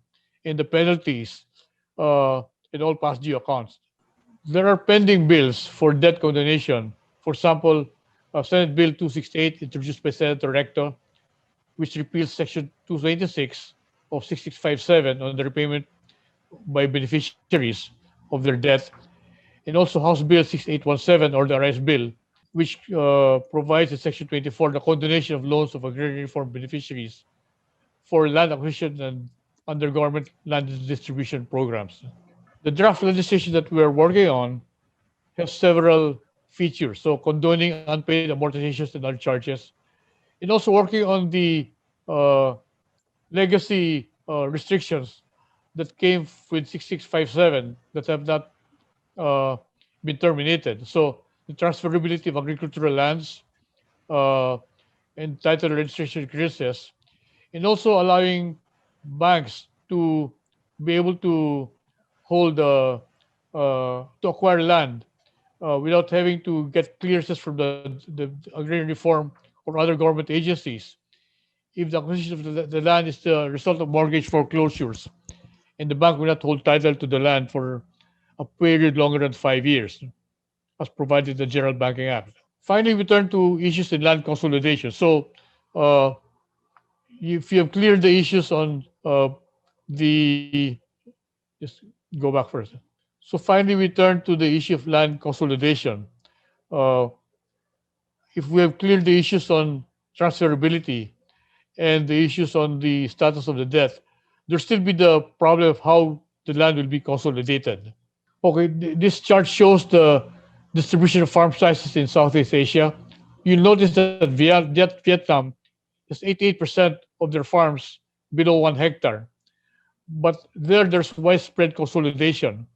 and the penalties uh, in all past due accounts. There are pending bills for debt condonation. For example, Senate Bill 268 introduced by Senator Recto, which repeals Section 226 of 6657 on the repayment by beneficiaries of their debt, and also House Bill 6817 or the Rice Bill, which provides in Section 24 the condonation of loans of agrarian reform beneficiaries for land acquisition and under government land distribution programs. The draft legislation that we are working on has several features. So condoning unpaid amortizations and other charges, and also working on the uh, legacy restrictions that came with 6657 that have not uh, been terminated. So the transferability of agricultural lands uh, and title registration increases, and also allowing banks to be able to hold to acquire land without having to get clearances from the agrarian reform or other government agencies if the acquisition of the land is the result of mortgage foreclosures and the bank will not hold title to the land for a period longer than 5 years, as provided in the General Banking Act. Finally, we turn to issues in land consolidation. So, uh, if you have cleared the issues on the, just go back first. So, finally, we turn to the issue of land consolidation. Uh, if we have cleared the issues on transferability and the issues on the status of the debt, there still be the problem of how the land will be consolidated. Okay, this chart shows the distribution of farm sizes in Southeast Asia. You'll notice that Vietnam has 88% of their farms below 1 hectare. But there's widespread consolidation.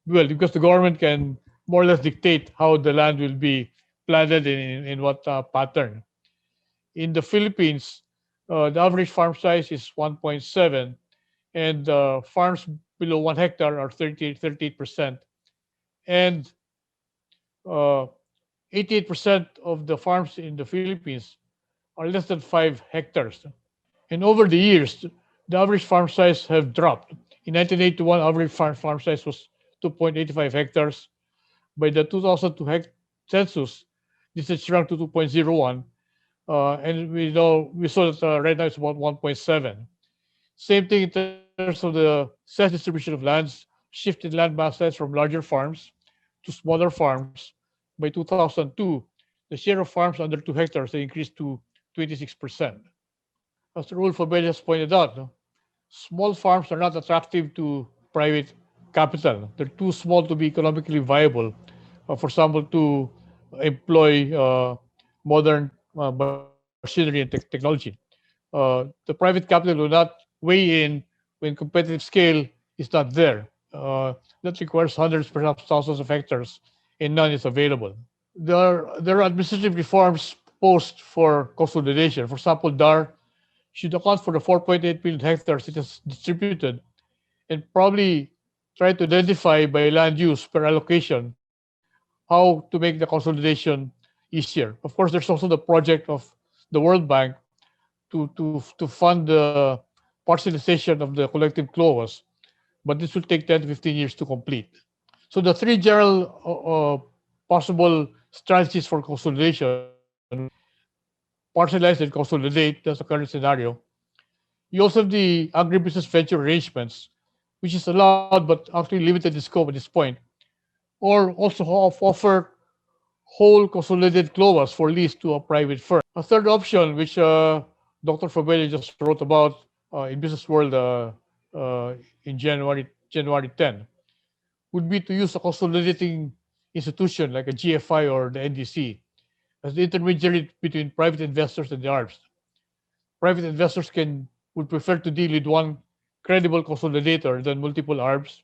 Well, because the government can more or less dictate how the land will be planted in what pattern. In the Philippines, the average farm size is 1.7, and farms below 1 hectare are 38%. And uh, 88% of the farms in the Philippines are less than 5 hectares. And over the years, the average farm size have dropped. In 1981, average farm size was 2.85 hectares. By the 2002 census, This has shrunk to 2.01, and we saw that right now it's about 1.7. Same thing in terms of the size distribution of lands, shifted land mass size from larger farms to smaller farms. By 2002, the share of farms under 2 hectares increased to 26%. As Raul Fabel has pointed out, no, small farms are not attractive to private capital. They're too small to be economically viable. For example, to employ modern machinery and technology. The private capital will not weigh in when competitive scale is not there. That requires hundreds, perhaps thousands of hectares, and none is available. There are administrative reforms post for consolidation. For example, DAR should account for the 4.8 million hectares it has distributed and probably try to identify by land use per allocation how to make the consolidation easier. Of course, there's also the project of the World Bank to fund the parcelization of the collective clause, but this will take 10 to 15 years to complete. So the three general possible strategies for consolidation: parcelize and consolidate. That's the current scenario. You also have the agribusiness venture arrangements, which is allowed but actually limited in scope at this point, or also offer whole consolidated clovers for lease to a private firm. A third option, which Dr. Fabelli just wrote about in Business World in January 10, would be to use a consolidating institution like a GFI or the NDC as the intermediary between private investors and the ARBs. Private investors would prefer to deal with one credible consolidator than multiple ARBs.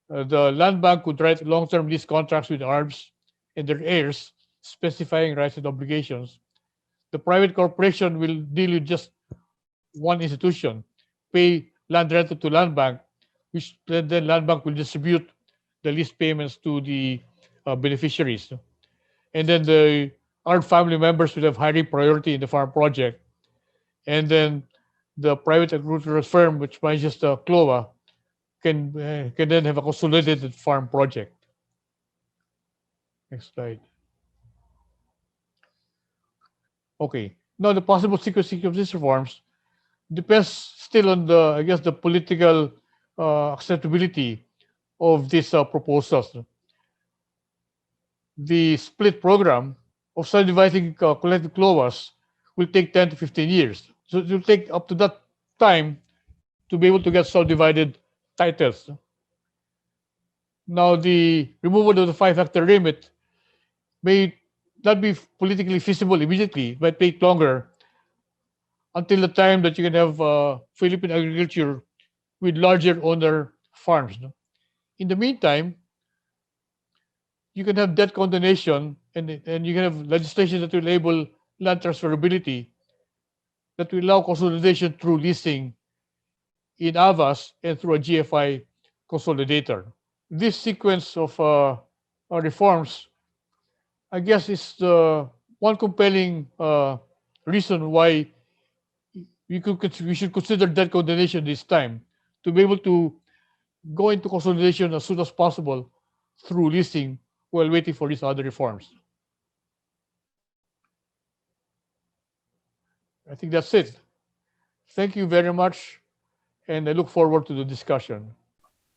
The land bank could write long-term lease contracts with ARBs and their heirs, specifying rights and obligations. The private corporation will deal with just one institution, pay land rental to land bank, which then land bank will distribute the lease payments to the beneficiaries. And then the ARB family members will have hiring priority in the farm project. And then the private agricultural firm, which manages the CLOA, can then have a consolidated farm project. Next slide. Okay. Now the possible sequencing of these reforms depends still on I guess, the political acceptability of these proposals. The split program of subdividing collective clovers will take 10 to 15 years. So it will take up to that time to be able to get subdivided titles. Now, the removal of the 5 hectare limit may not be politically feasible immediately. It might take longer until the time that you can have Philippine agriculture with larger owner farms. No? In the meantime, you can have debt condonation and you can have legislation that will enable land transferability that will allow consolidation through leasing in AVAS and through a GFI consolidator. This sequence of reforms, I guess, is the one compelling reason why we should consider debt condonation this time, to be able to go into consolidation as soon as possible through leasing while waiting for these other reforms. I think that's it. Thank you very much, and I look forward to the discussion.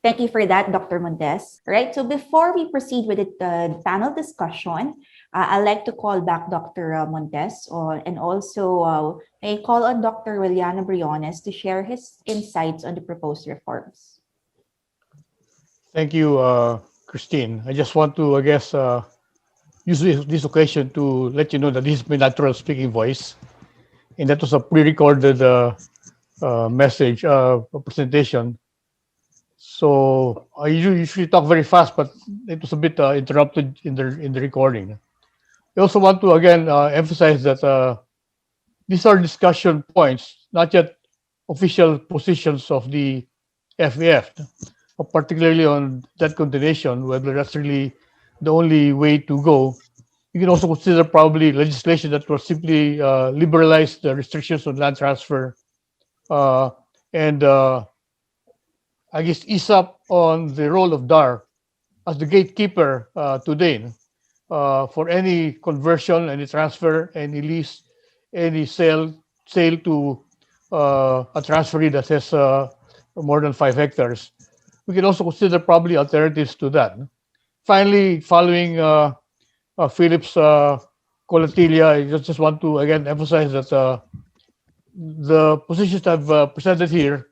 Thank you for that, Dr. Montes. Right, so before we proceed with the panel discussion, I'd like to call back Dr. Montes and also may I call on Dr. Williana Briones to share his insights on the proposed reforms. Thank you, Christine. I just want to, I guess, use this occasion to let you know that this is my natural speaking voice, and that was a pre-recorded message, presentation. So I usually talk very fast, but it was a bit interrupted in the recording. I also want to again emphasize that these are discussion points, not yet official positions of the FAF, particularly on debt continuation, whether that's really the only way to go. You can also consider probably legislation that will simply liberalize the restrictions on land transfer and I guess ease up on the role of DAR as the gatekeeper today for any conversion, any transfer, any lease, any sale to a transferee that has more than 5 hectares. We can also consider probably alternatives to that. Finally, following Philip's colatilia, I just want to again emphasize that the positions I've presented here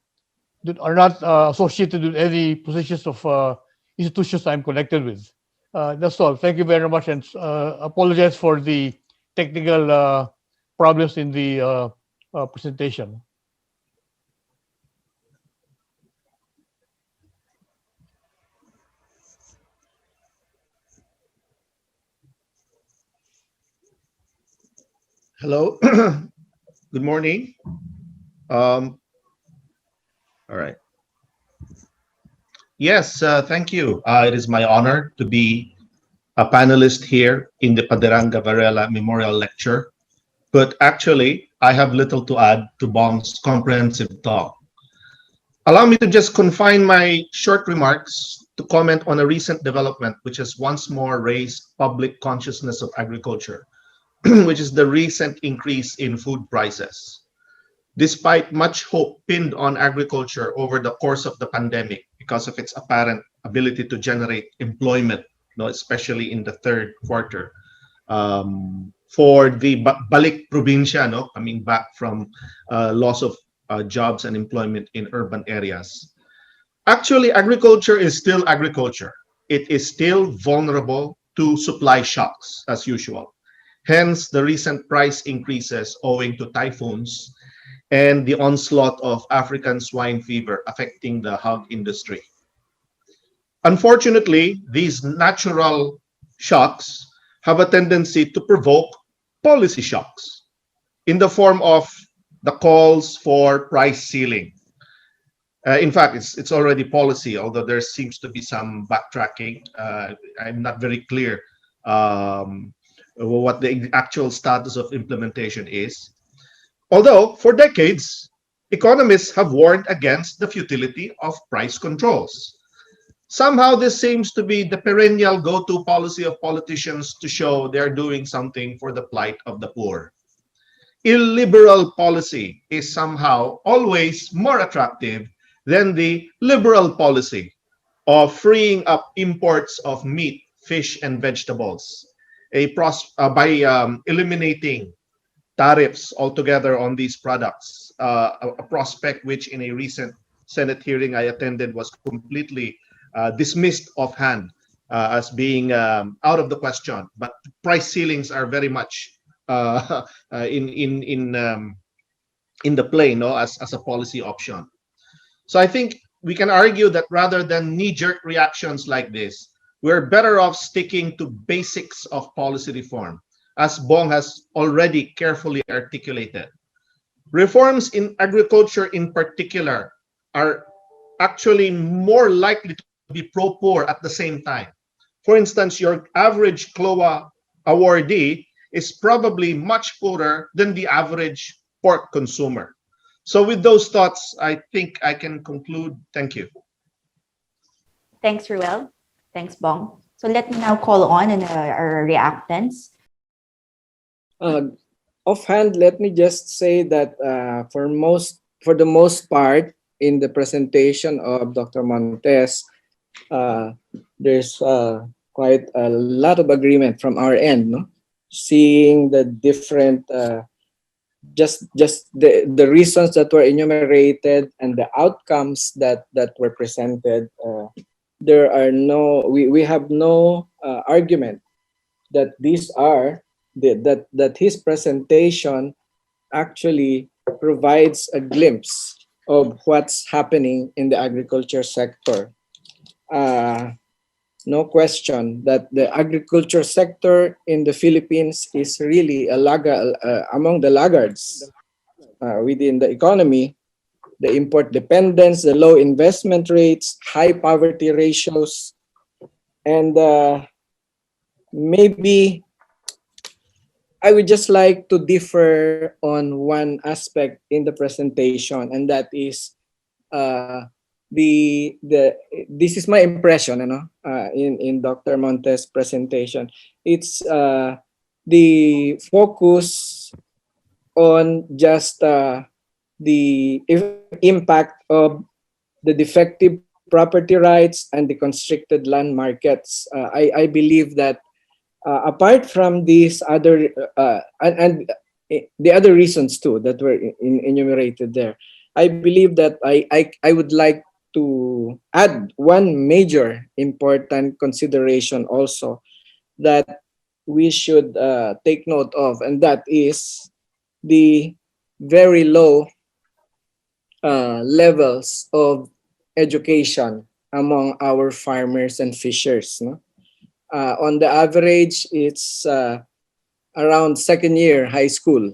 are not associated with any positions of institutions I'm connected with. That's all. Thank you very much, and apologize for the technical problems in the presentation. Hello. Good morning. All right. Yes, thank you. It is my honor to be a panelist here in the Paderanga-Varela Memorial Lecture. But actually, I have little to add to Bong's comprehensive talk. Allow me to just confine my short remarks to comment on a recent development which has once more raised public consciousness of agriculture, which is the recent increase in food prices. Despite much hope pinned on agriculture over the course of the pandemic because of its apparent ability to generate employment, especially in the third quarter, for the balik probinsya, coming back from loss of jobs and employment in urban areas. Actually, agriculture is still agriculture. It is still vulnerable to supply shocks as usual. Hence, the recent price increases owing to typhoons and the onslaught of African swine fever affecting the hog industry. Unfortunately, these natural shocks have a tendency to provoke policy shocks in the form of the calls for price ceiling. In fact, it's already policy, although there seems to be some backtracking. I'm not very clear what the actual status of implementation is. Although, for decades, economists have warned against the futility of price controls. Somehow, this seems to be the perennial go-to policy of politicians to show they're doing something for the plight of the poor. Illiberal policy is somehow always more attractive than the liberal policy of freeing up imports of meat, fish, and vegetables by eliminating tariffs altogether on these products, a prospect which in a recent Senate hearing I attended was completely dismissed offhand as being out of the question. But price ceilings are very much in the play, as a policy option. So I think we can argue that rather than knee-jerk reactions like this, we're better off sticking to basics of policy reform, as Bong has already carefully articulated. Reforms in agriculture in particular are actually more likely to be pro-poor at the same time. For instance, your average CLOA awardee is probably much poorer than the average pork consumer. So with those thoughts, I think I can conclude. Thank you. Thanks, Ruel. Thanks, Bong. So let me now call on our reactants. Offhand, let me just say that for the most part, in the presentation of Dr. Montes, there's quite a lot of agreement from our end, seeing the different just the reasons that were enumerated and the outcomes that were presented. There are we have no argument that these are that his presentation actually provides a glimpse of what's happening in the agriculture sector. No question that the agriculture sector in the Philippines is really among the laggards within the economy. The import dependence, the low investment rates, high poverty ratios, and maybe I would just like to differ on one aspect in the presentation, and that is the this is my impression, in Dr. Montes' presentation. It's the focus on just impact of the defective property rights and the constricted land markets. I believe that apart from these other the other reasons too that were enumerated there, I believe that I would like to add one major important consideration also that we should take note of, and that is the very low levels of education among our farmers and fishers. No? On the average, it's around second year high school,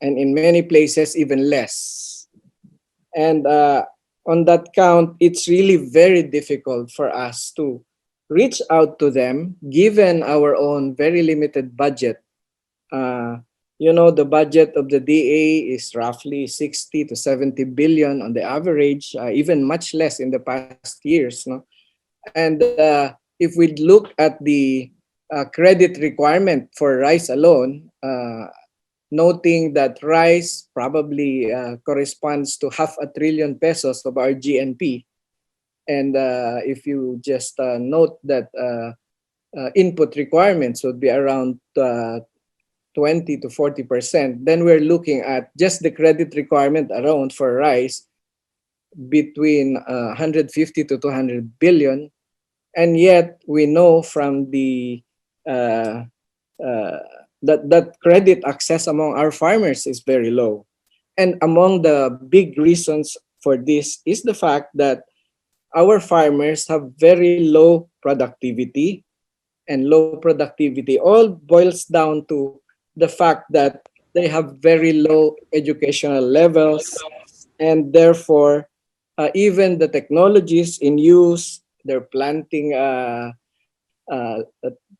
and in many places, even less. And on that count, it's really very difficult for us to reach out to them given our own very limited budget. The budget of the DA is roughly 60 to 70 billion on the average, even much less in the past years. No? And if we look at the credit requirement for rice alone, noting that rice probably corresponds to $500 billion pesos of our GNP. And if you just note that input requirements would be around 20 to 40%, then we're looking at just the credit requirement around for rice between 150 to 200 billion. And yet we know from the that credit access among our farmers is very low. And among the big reasons for this is the fact that our farmers have very low productivity, and low productivity all boils down to the fact that they have very low educational levels, and therefore even the technologies in use, their planting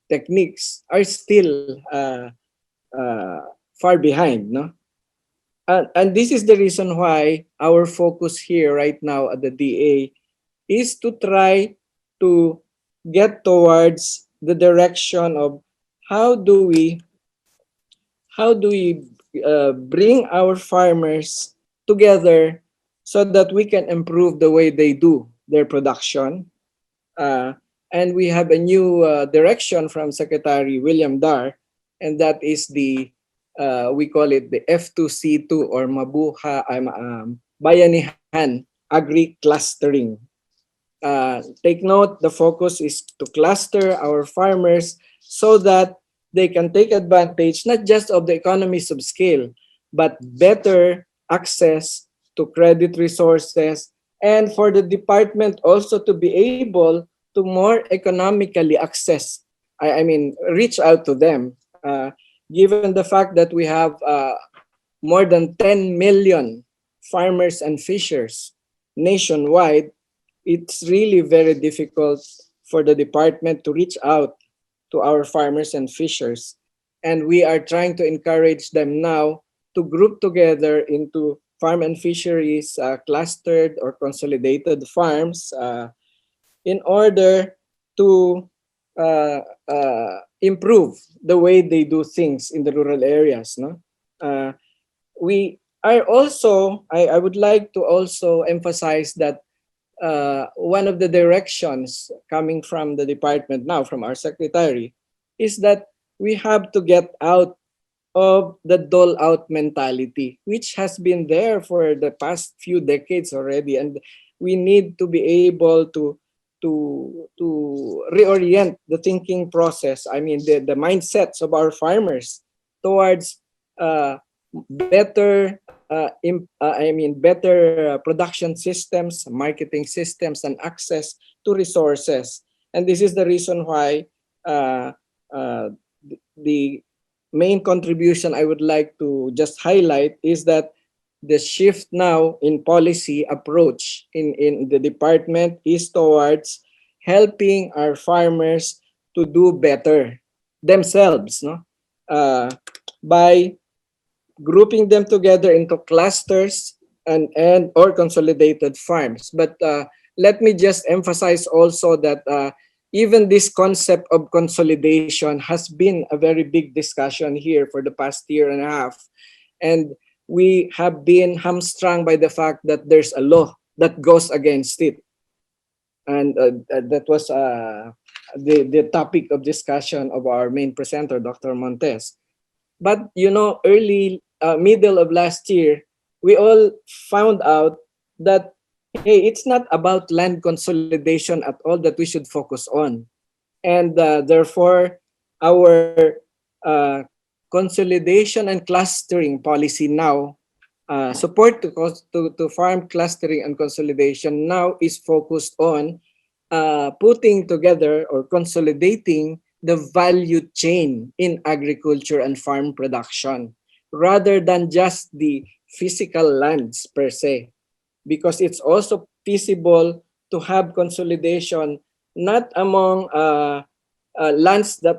techniques are still far behind. No? And this is the reason why our focus here right now at the DA is to try to get towards the direction of how do we bring our farmers together so that we can improve the way they do their production. And we have a new direction from Secretary William Dar, and that is we call it the F2C2 or Bayanihan Agri-Clustering. Take note, the focus is to cluster our farmers so that they can take advantage not just of the economies of scale, but better access to credit resources, and for the department also to be able to more economically reach out to them, given the fact that we have more than 10 million farmers and fishers nationwide. It's really very difficult for the department to reach out to our farmers and fishers. And we are trying to encourage them now to group together into farm and fisheries clustered or consolidated farms in order to improve the way they do things in the rural areas. No? We are also, I would like to also emphasize that one of the directions coming from the department now, from our secretary, is that we have to get out of the dole-out mentality, which has been there for the past few decades already, and we need to be able to reorient the thinking process. I mean, the mindsets of our farmers towards better production systems, marketing systems, and access to resources. And this is the reason why the main contribution I would like to just highlight is that the shift now in policy approach in the department is towards helping our farmers to do better themselves, no? By grouping them together into clusters and or consolidated farms. But let me just emphasize also that even this concept of consolidation has been a very big discussion here for the past year and a half. And we have been hamstrung by the fact that there's a law that goes against it. And that was the topic of discussion of our main presenter, Dr. Montes. But you know, middle of last year, we all found out that, hey, it's not about land consolidation at all that we should focus on. And therefore, our consolidation and clustering policy now, support to farm clustering and consolidation now is focused on putting together or consolidating the value chain in agriculture and farm production rather than just the physical lands per se, because it's also feasible to have consolidation not among lands that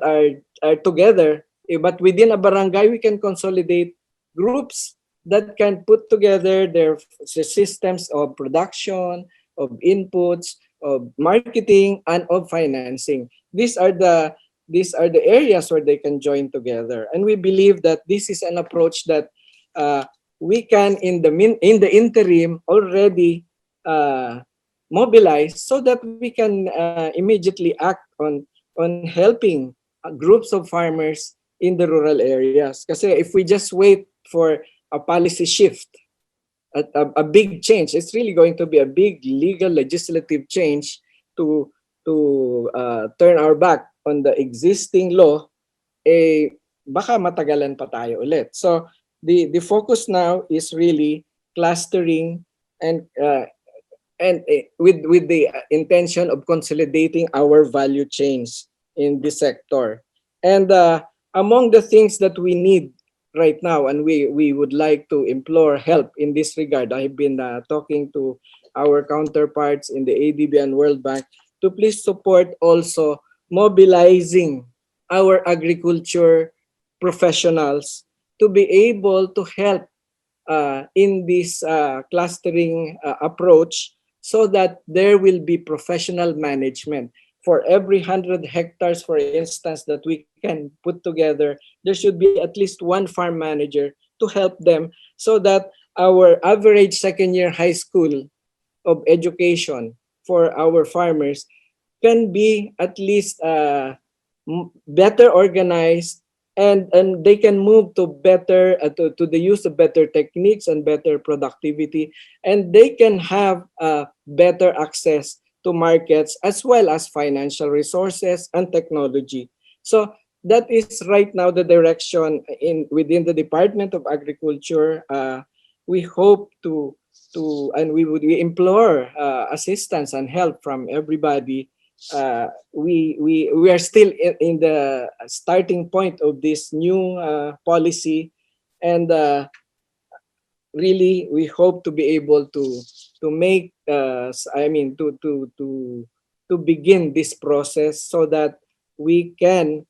are together, but within a barangay we can consolidate groups that can put together their systems of production, of inputs, of marketing, and of financing. These are the areas where they can join together, and we believe that this is an approach that we can in the interim already mobilize so that we can immediately act on helping groups of farmers in the rural areas. Because if we just wait for a policy shift, a big change, it's really going to be a big legal legislative change to turn our back on the existing law, baka matagalan pa tayo ulit. So the focus now is really clustering and with the intention of consolidating our value chains in this sector. And among the things that we need right now, and we would like to implore help in this regard, I've been talking to our counterparts in the ADB and World Bank to please support also mobilizing our agriculture professionals to be able to help in this clustering approach, so that there will be professional management. For every 100 hectares, for instance, that we can put together, there should be at least one farm manager to help them, so that our average second-year high school of education for our farmers can be at least better organized, and they can move to better to the use of better techniques and better productivity, and they can have better access to markets as well as financial resources and technology. So that is right now the direction within the Department of Agriculture. We hope to and we implore assistance and help from everybody. We are still in the starting point of this new policy, and really we hope to be able to make to begin this process so that we can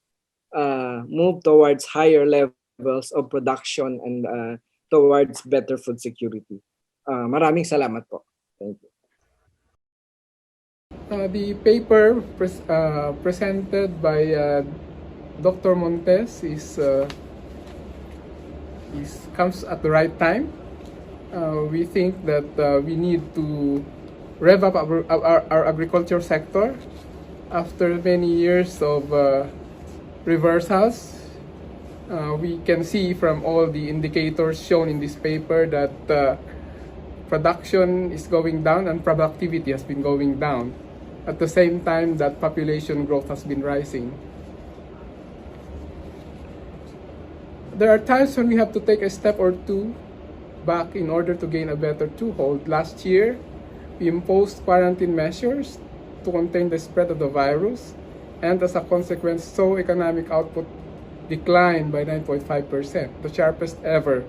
move towards higher levels of production and towards better food security. Maraming salamat po. Thank you. The paper presented by Dr. Montes comes at the right time. We think that we need to rev up our agriculture sector after many years of reversals. We can see from all the indicators shown in this paper that production is going down and productivity has been going down. At the same time that population growth has been rising. There are times when we have to take a step or two back in order to gain a better toehold. Last year, we imposed quarantine measures to contain the spread of the virus, and as a consequence, saw economic output decline by 9.5%, the sharpest ever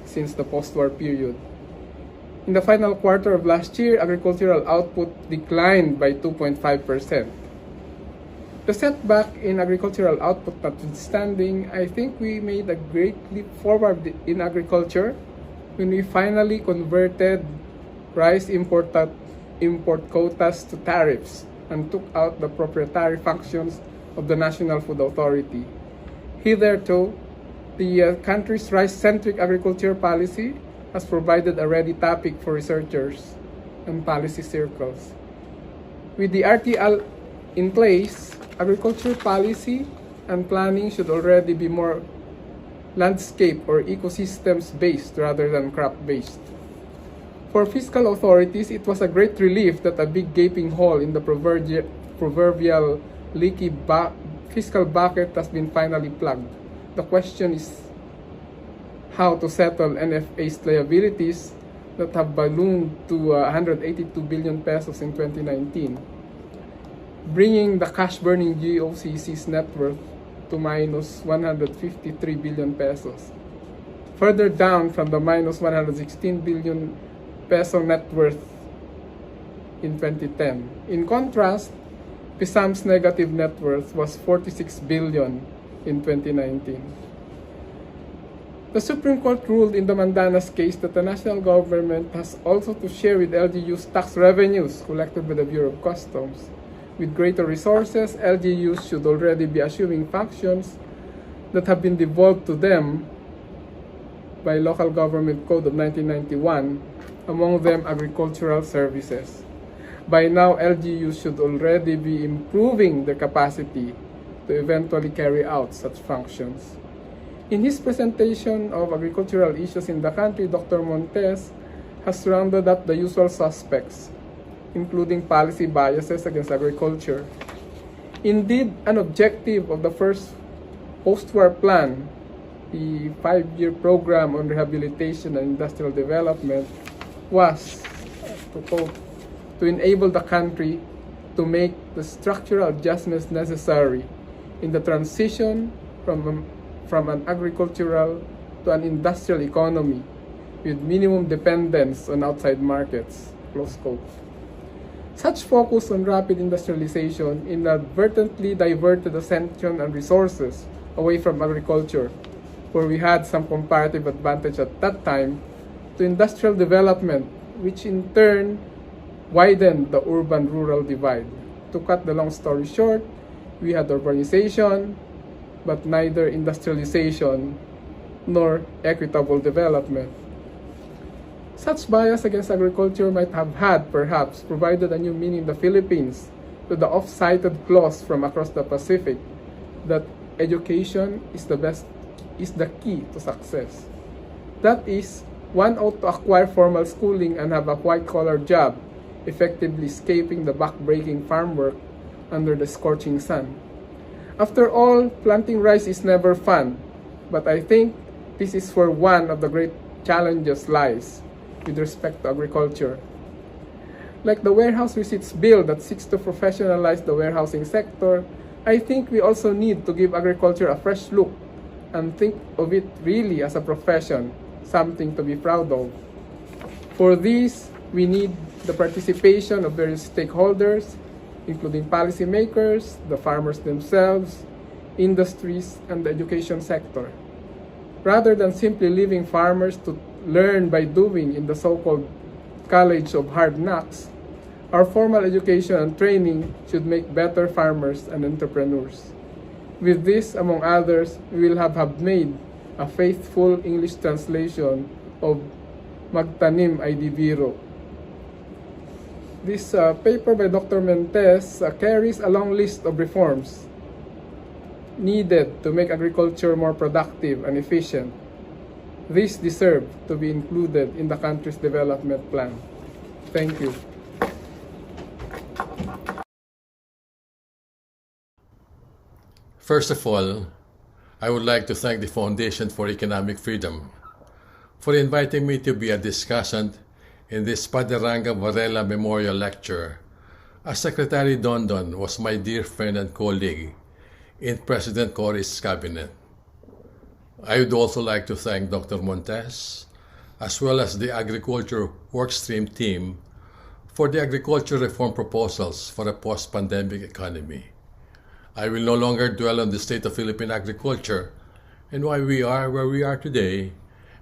since the post-war period. In the final quarter of last year, agricultural output declined by 2.5%. The setback in agricultural output notwithstanding, I think we made a great leap forward in agriculture when we finally converted rice import quotas to tariffs and took out the proprietary functions of the National Food Authority. Hitherto, the country's rice-centric agriculture policy has provided a ready topic for researchers and policy circles. With the RTL in place, agriculture policy and planning should already be more landscape or ecosystems based rather than crop based. For fiscal authorities, it was a great relief that a big gaping hole in the proverbial leaky fiscal bucket has been finally plugged. The question is how to settle NFA's liabilities that have ballooned to 182 billion pesos in 2019, bringing the cash-burning GOCC's net worth to minus 153 billion pesos, further down from the minus 116 billion peso net worth in 2010. In contrast, PISAM's negative net worth was 46 billion in 2019. The Supreme Court ruled in the Mandanas case that the national government has also to share with LGUs tax revenues collected by the Bureau of Customs. With greater resources, LGUs should already be assuming functions that have been devolved to them by Local Government Code of 1991, among them agricultural services. By now, LGUs should already be improving their capacity to eventually carry out such functions. In his presentation of agricultural issues in the country, Dr. Montes has rounded up the usual suspects, including policy biases against agriculture. Indeed, an objective of the first post-war plan, the 5-year program on rehabilitation and industrial development, was, to quote, to enable the country to make the structural adjustments necessary in the transition from an agricultural to an industrial economy with minimum dependence on outside markets, close quote. Such focus on rapid industrialization inadvertently diverted attention and resources away from agriculture, where we had some comparative advantage at that time, to industrial development, which in turn widened the urban-rural divide. To cut the long story short, we had urbanization, but neither industrialization nor equitable development. Such bias against agriculture might have had, perhaps, provided a new meaning in the Philippines to the oft-cited clause from across the Pacific that education is the key to success. That is, one ought to acquire formal schooling and have a white-collar job, effectively escaping the back-breaking farm work under the scorching sun. After all, planting rice is never fun, but I think this is where one of the great challenges lies with respect to agriculture. Like the warehouse receipts bill that seeks to professionalize the warehousing sector, I think we also need to give agriculture a fresh look and think of it really as a profession, something to be proud of. For this, we need the participation of various stakeholders, including policymakers, the farmers themselves, industries, and the education sector. Rather than simply leaving farmers to learn by doing in the so-called college of hard knocks, our formal education and training should make better farmers and entrepreneurs. With this, among others, we will have made a faithful English translation of Magtanim ay di biro. This paper by Dr. Mentes carries a long list of reforms needed to make agriculture more productive and efficient. These deserve to be included in the country's development plan. Thank you. First of all, I would like to thank the Foundation for Economic Freedom for inviting me to be a discussant in this Paderanga-Varela Memorial Lecture, as Secretary Dondon was my dear friend and colleague in President Cory's cabinet. I would also like to thank Dr. Montes, as well as the Agriculture Workstream team, for the agriculture reform proposals for a post-pandemic economy. I will no longer dwell on the state of Philippine agriculture and why we are where we are today,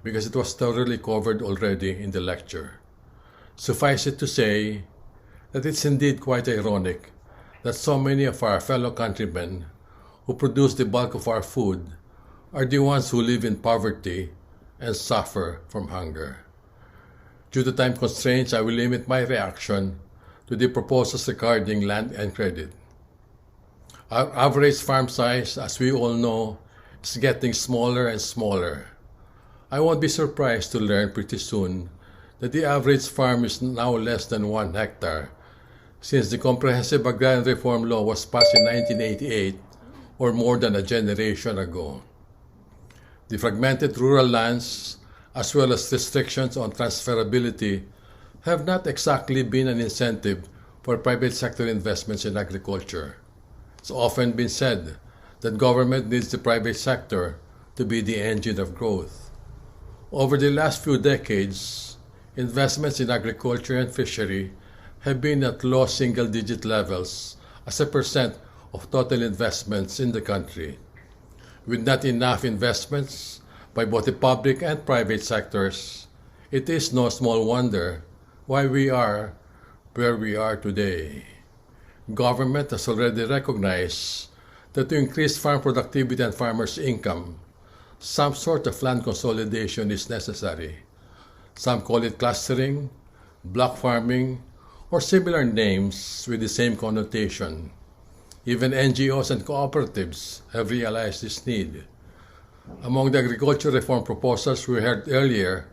because it was thoroughly covered already in the lecture. Suffice it to say that it's indeed quite ironic that so many of our fellow countrymen who produce the bulk of our food are the ones who live in poverty and suffer from hunger. Due to time constraints, I will limit my reaction to the proposals regarding land and credit. Our average farm size, as we all know, is getting smaller and smaller. I won't be surprised to learn pretty soon that the average farm is now less than 1 hectare, since the Comprehensive Agrarian Reform Law was passed in 1988, or more than a generation ago. The fragmented rural lands, as well as restrictions on transferability, have not exactly been an incentive for private sector investments in agriculture. It's often been said that government needs the private sector to be the engine of growth. Over the last few decades, investments in agriculture and fishery have been at low single-digit levels as a percent of total investments in the country. With not enough investments by both the public and private sectors, it is no small wonder why we are where we are today. Government has already recognized that to increase farm productivity and farmers' income, some sort of land consolidation is necessary. Some call it clustering, block farming, or similar names with the same connotation. Even NGOs and cooperatives have realized this need. Among the agriculture reform proposals we heard earlier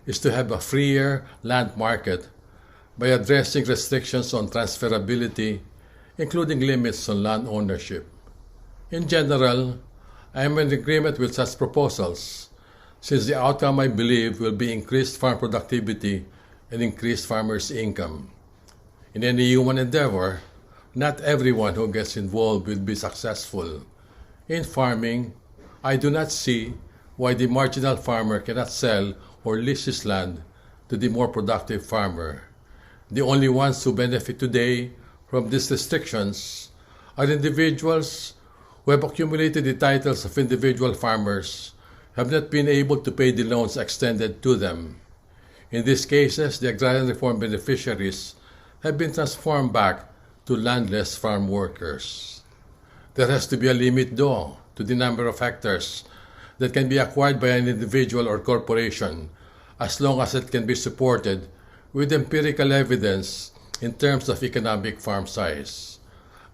is to have a freer land market by addressing restrictions on transferability, including limits on land ownership. In general, I am in agreement with such proposals, since the outcome, I believe, will be increased farm productivity and increased farmers' income. In any human endeavor, not everyone who gets involved will be successful. In farming, I do not see why the marginal farmer cannot sell or lease his land to the more productive farmer. The only ones who benefit today from these restrictions are individuals who have accumulated the titles of individual farmers, have not been able to pay the loans extended to them. In these cases, the agrarian reform beneficiaries have been transformed back to landless farm workers. There has to be a limit, though, to the number of hectares that can be acquired by an individual or corporation, as long as it can be supported with empirical evidence in terms of economic farm size.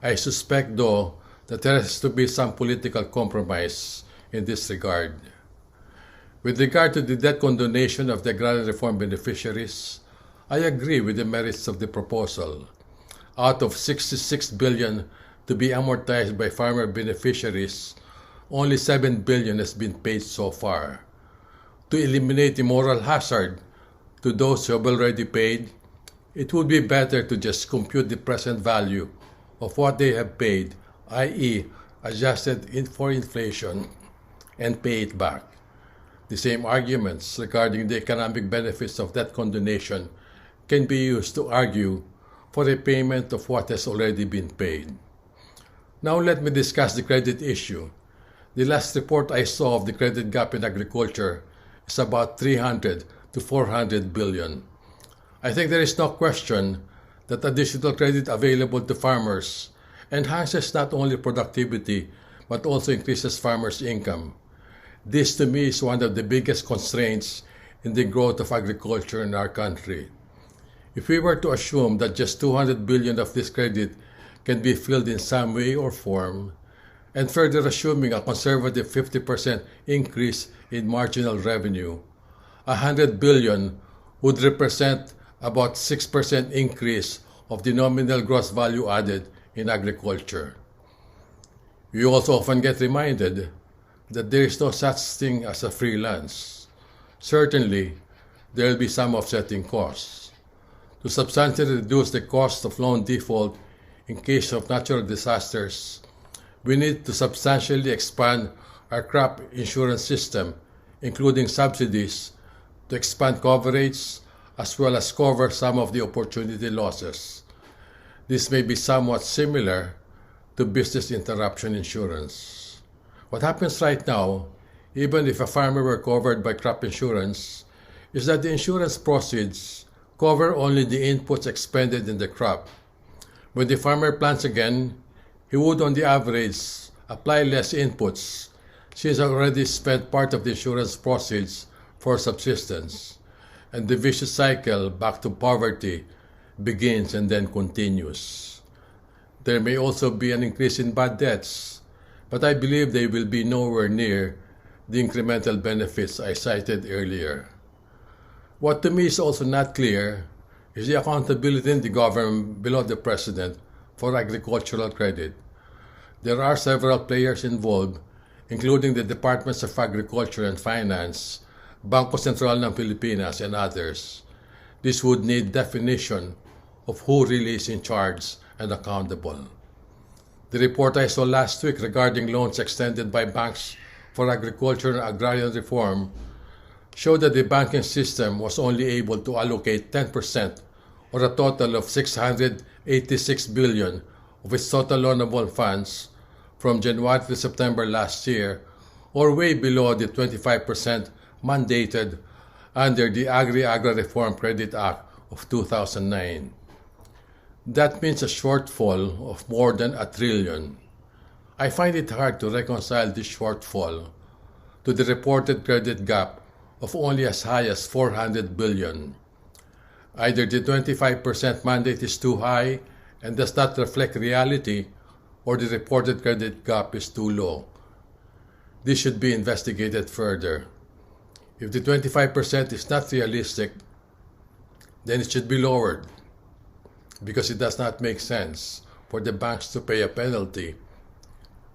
I suspect, though, that there has to be some political compromise in this regard. With regard to the debt condonation of the agrarian reform beneficiaries, I agree with the merits of the proposal. Out of 66 billion to be amortized by farmer beneficiaries, only 7 billion has been paid so far. To eliminate the moral hazard to those who have already paid, it would be better to just compute the present value of what they have paid, i.e., adjusted for inflation, and pay it back. The same arguments regarding the economic benefits of that condonation can be used to argue for a payment of what has already been paid. Now let me discuss the credit issue. The last report I saw of the credit gap in agriculture is about 300 to 400 billion. I think there is no question that additional credit available to farmers enhances not only productivity but also increases farmers' income. This to me is one of the biggest constraints in the growth of agriculture in our country. If we were to assume that just 200 billion of this credit can be filled in some way or form, and further assuming a conservative 50% increase in marginal revenue, 100 billion would represent about 6% increase of the nominal gross value added in agriculture. We also often get reminded that there is no such thing as a free lunch. Certainly, there will be some offsetting costs. To substantially reduce the cost of loan default in case of natural disasters, we need to substantially expand our crop insurance system, including subsidies, to expand coverage as well as cover some of the opportunity losses. This may be somewhat similar to business interruption insurance. What happens right now even if a farmer were covered by crop insurance, is that the insurance proceeds cover only the inputs expended in the crop. When the farmer plants again, he would on the average apply less inputs since he already spent part of the insurance proceeds for subsistence, and the vicious cycle back to poverty begins and then continues. There may also be an increase in bad debts, but I believe they will be nowhere near the incremental benefits I cited earlier. What to me is also not clear is the accountability in the government below the President for agricultural credit. There are several players involved, including the Departments of Agriculture and Finance, Bangko Sentral ng Pilipinas, and others. This would need definition of who really is in charge and accountable. The report I saw last week regarding loans extended by banks for agriculture and agrarian reform showed that the banking system was only able to allocate 10% or a total of 686 billion of its total loanable funds from January to September last year, or way below the 25% mandated under the Agri-Agra Reform Credit Act of 2009. That means a shortfall of more than a trillion. I find it hard to reconcile this shortfall to the reported credit gap of only as high as 400 billion. Either the 25% mandate is too high and does not reflect reality, or the reported credit gap is too low. This should be investigated further. If the 25% is not realistic, then it should be lowered, because it does not make sense for the banks to pay a penalty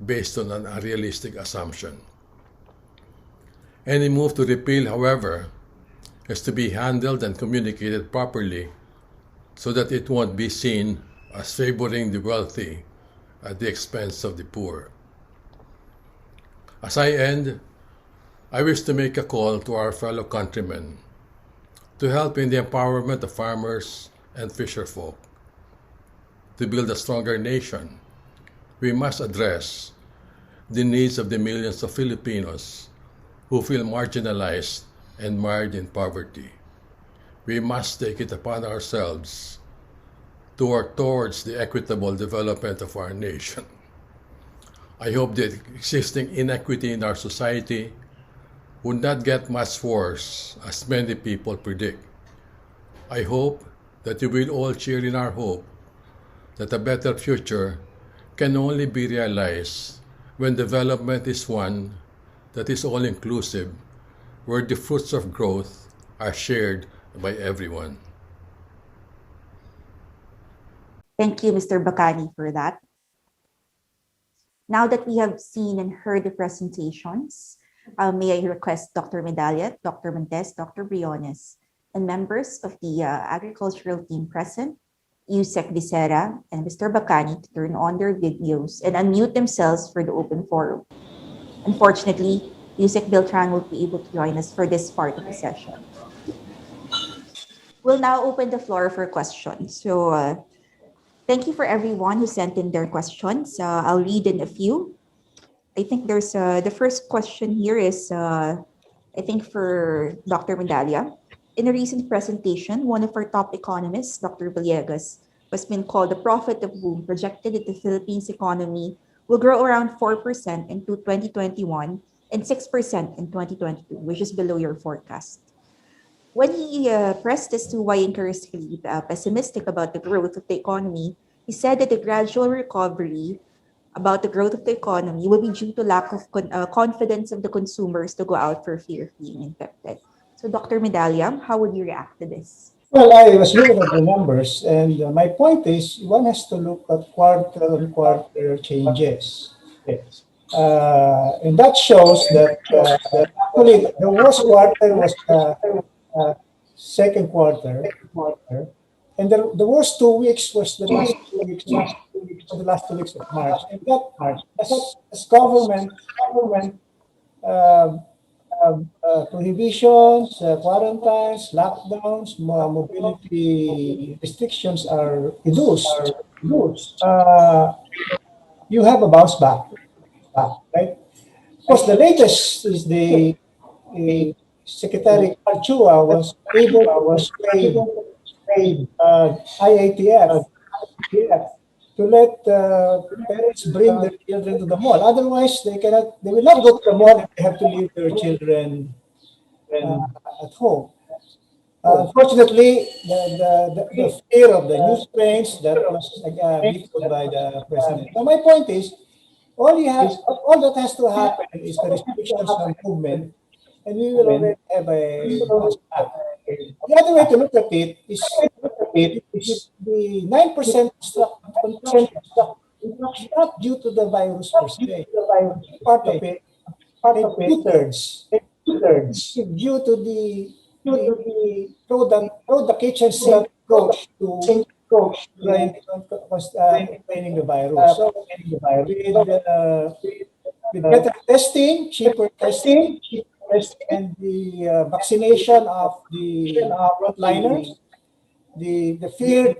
based on an unrealistic assumption. Any move to repeal, however, has to be handled and communicated properly so that it won't be seen as favoring the wealthy at the expense of the poor. As I end, I wish to make a call to our fellow countrymen to help in the empowerment of farmers and fisherfolk. To build a stronger nation, we must address the needs of the millions of Filipinos who feel marginalized and mired in poverty. We must take it upon ourselves to work towards the equitable development of our nation. I hope the existing inequity in our society would not get much worse as many people predict. I hope that you will all share in our hope that a better future can only be realized when development is one that is all-inclusive, where the fruits of growth are shared by everyone. Thank you, Mr. Bacani, for that. Now that we have seen and heard the presentations, may I request Dr. Medalla, Dr. Montes, Dr. Briones, and members of the agricultural team present, Yusek Visera and Mr. Bacani, to turn on their videos and unmute themselves for the open forum. Unfortunately, Yusek Beltran will be able to join us for this part of the session. We'll now open the floor for questions. So thank you for everyone who sent in their questions. I'll read in a few. I think there's the first question here is, I think for Dr. Medalla. In a recent presentation, one of our top economists, Dr. Villegas, has been called the prophet of boom, projected that the Philippines economy will grow around 4% into 2021 and 6% in 2022, which is below your forecast. When he pressed as to why incorrectly pessimistic about the growth of the economy, he said that the gradual recovery about the growth of the economy will be due to lack of confidence of the consumers to go out for fear of being infected. So, Dr. Medalla, how would you react to this? Well, I was looking at the numbers, and my point is one has to look at quarter-on-quarter changes. And that shows that actually the worst quarter was second quarter, and the worst 2 weeks was the last 2 weeks, the last 2 weeks of March. And that as government prohibitions, quarantines, lockdowns, mobility restrictions are reduced. You have a bounce back, right? course, the latest is the Secretary Chua was able to persuade IATF to let parents bring their children to the mall. Otherwise, they will not go to the mall if they have to leave their children at home. Unfortunately, the fear of the new strains that was vetoed by the president. So my point is, all that has to happen is the restrictions on movement, and we will already have a bounce back. The other way to look at it is the 9% contraction is not due to the virus per se. Part of it, maybe two-thirds, is due to throw the kitchen sink approach to containing the virus. So with better testing, cheaper testing, and the vaccination of the frontliners, the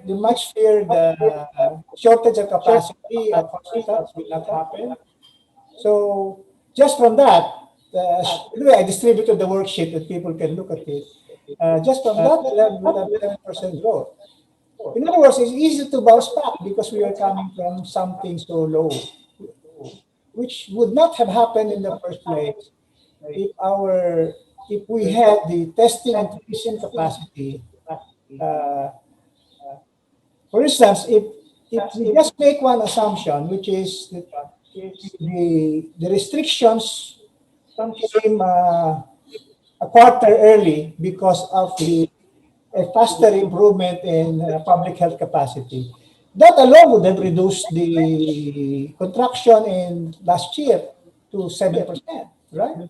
much feared shortage of capacity at hospitals will not happen. So just from that, I distributed the worksheet that people can look at it. Just from that, we'll have 7% growth. In other words, it's easy to bounce back because we are coming from something so low, which would not have happened in the first place if we had the testing and tracing capacity. For instance, if we just make one assumption, which is that the restrictions came a quarter early because of a faster improvement in public health capacity. That alone would have reduced the contraction in last year to 7%, right?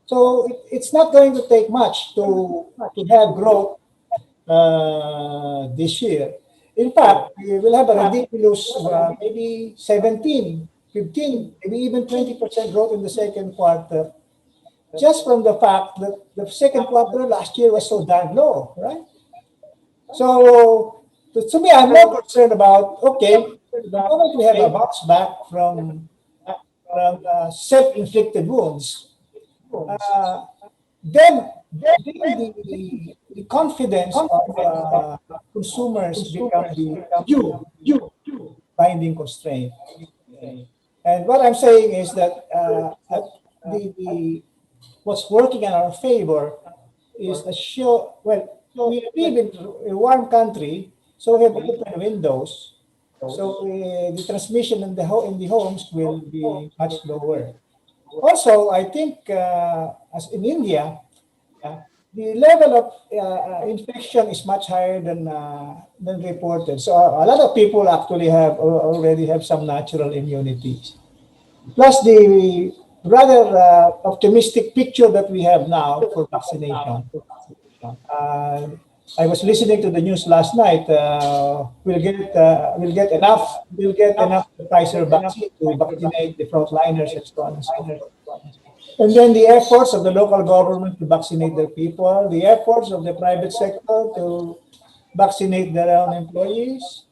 So it's not going to take much to have growth this year. In fact, we will have a ridiculous maybe 17, 15, maybe even 20% growth in the second quarter, just from the fact that the second quarter last year was so darn low, right? So to me, I'm more concerned about, okay, the moment we have a bounce back from self-inflicted wounds, then the confidence of consumers become the new binding constraint. And what I'm saying is that what's working in our favor is a show. Well, we live in a warm country, so we have open windows. So the transmission in the homes will be much lower. Also, I think as in India, the level of infection is much higher than reported. So a lot of people actually already have some natural immunity. Plus the rather optimistic picture that we have now for vaccination. I was listening to the news last night. We'll get enough Pfizer vaccine to vaccinate the frontliners and so on and so forth. And then the efforts of the local government to vaccinate their people, the efforts of the private sector to vaccinate their own employees.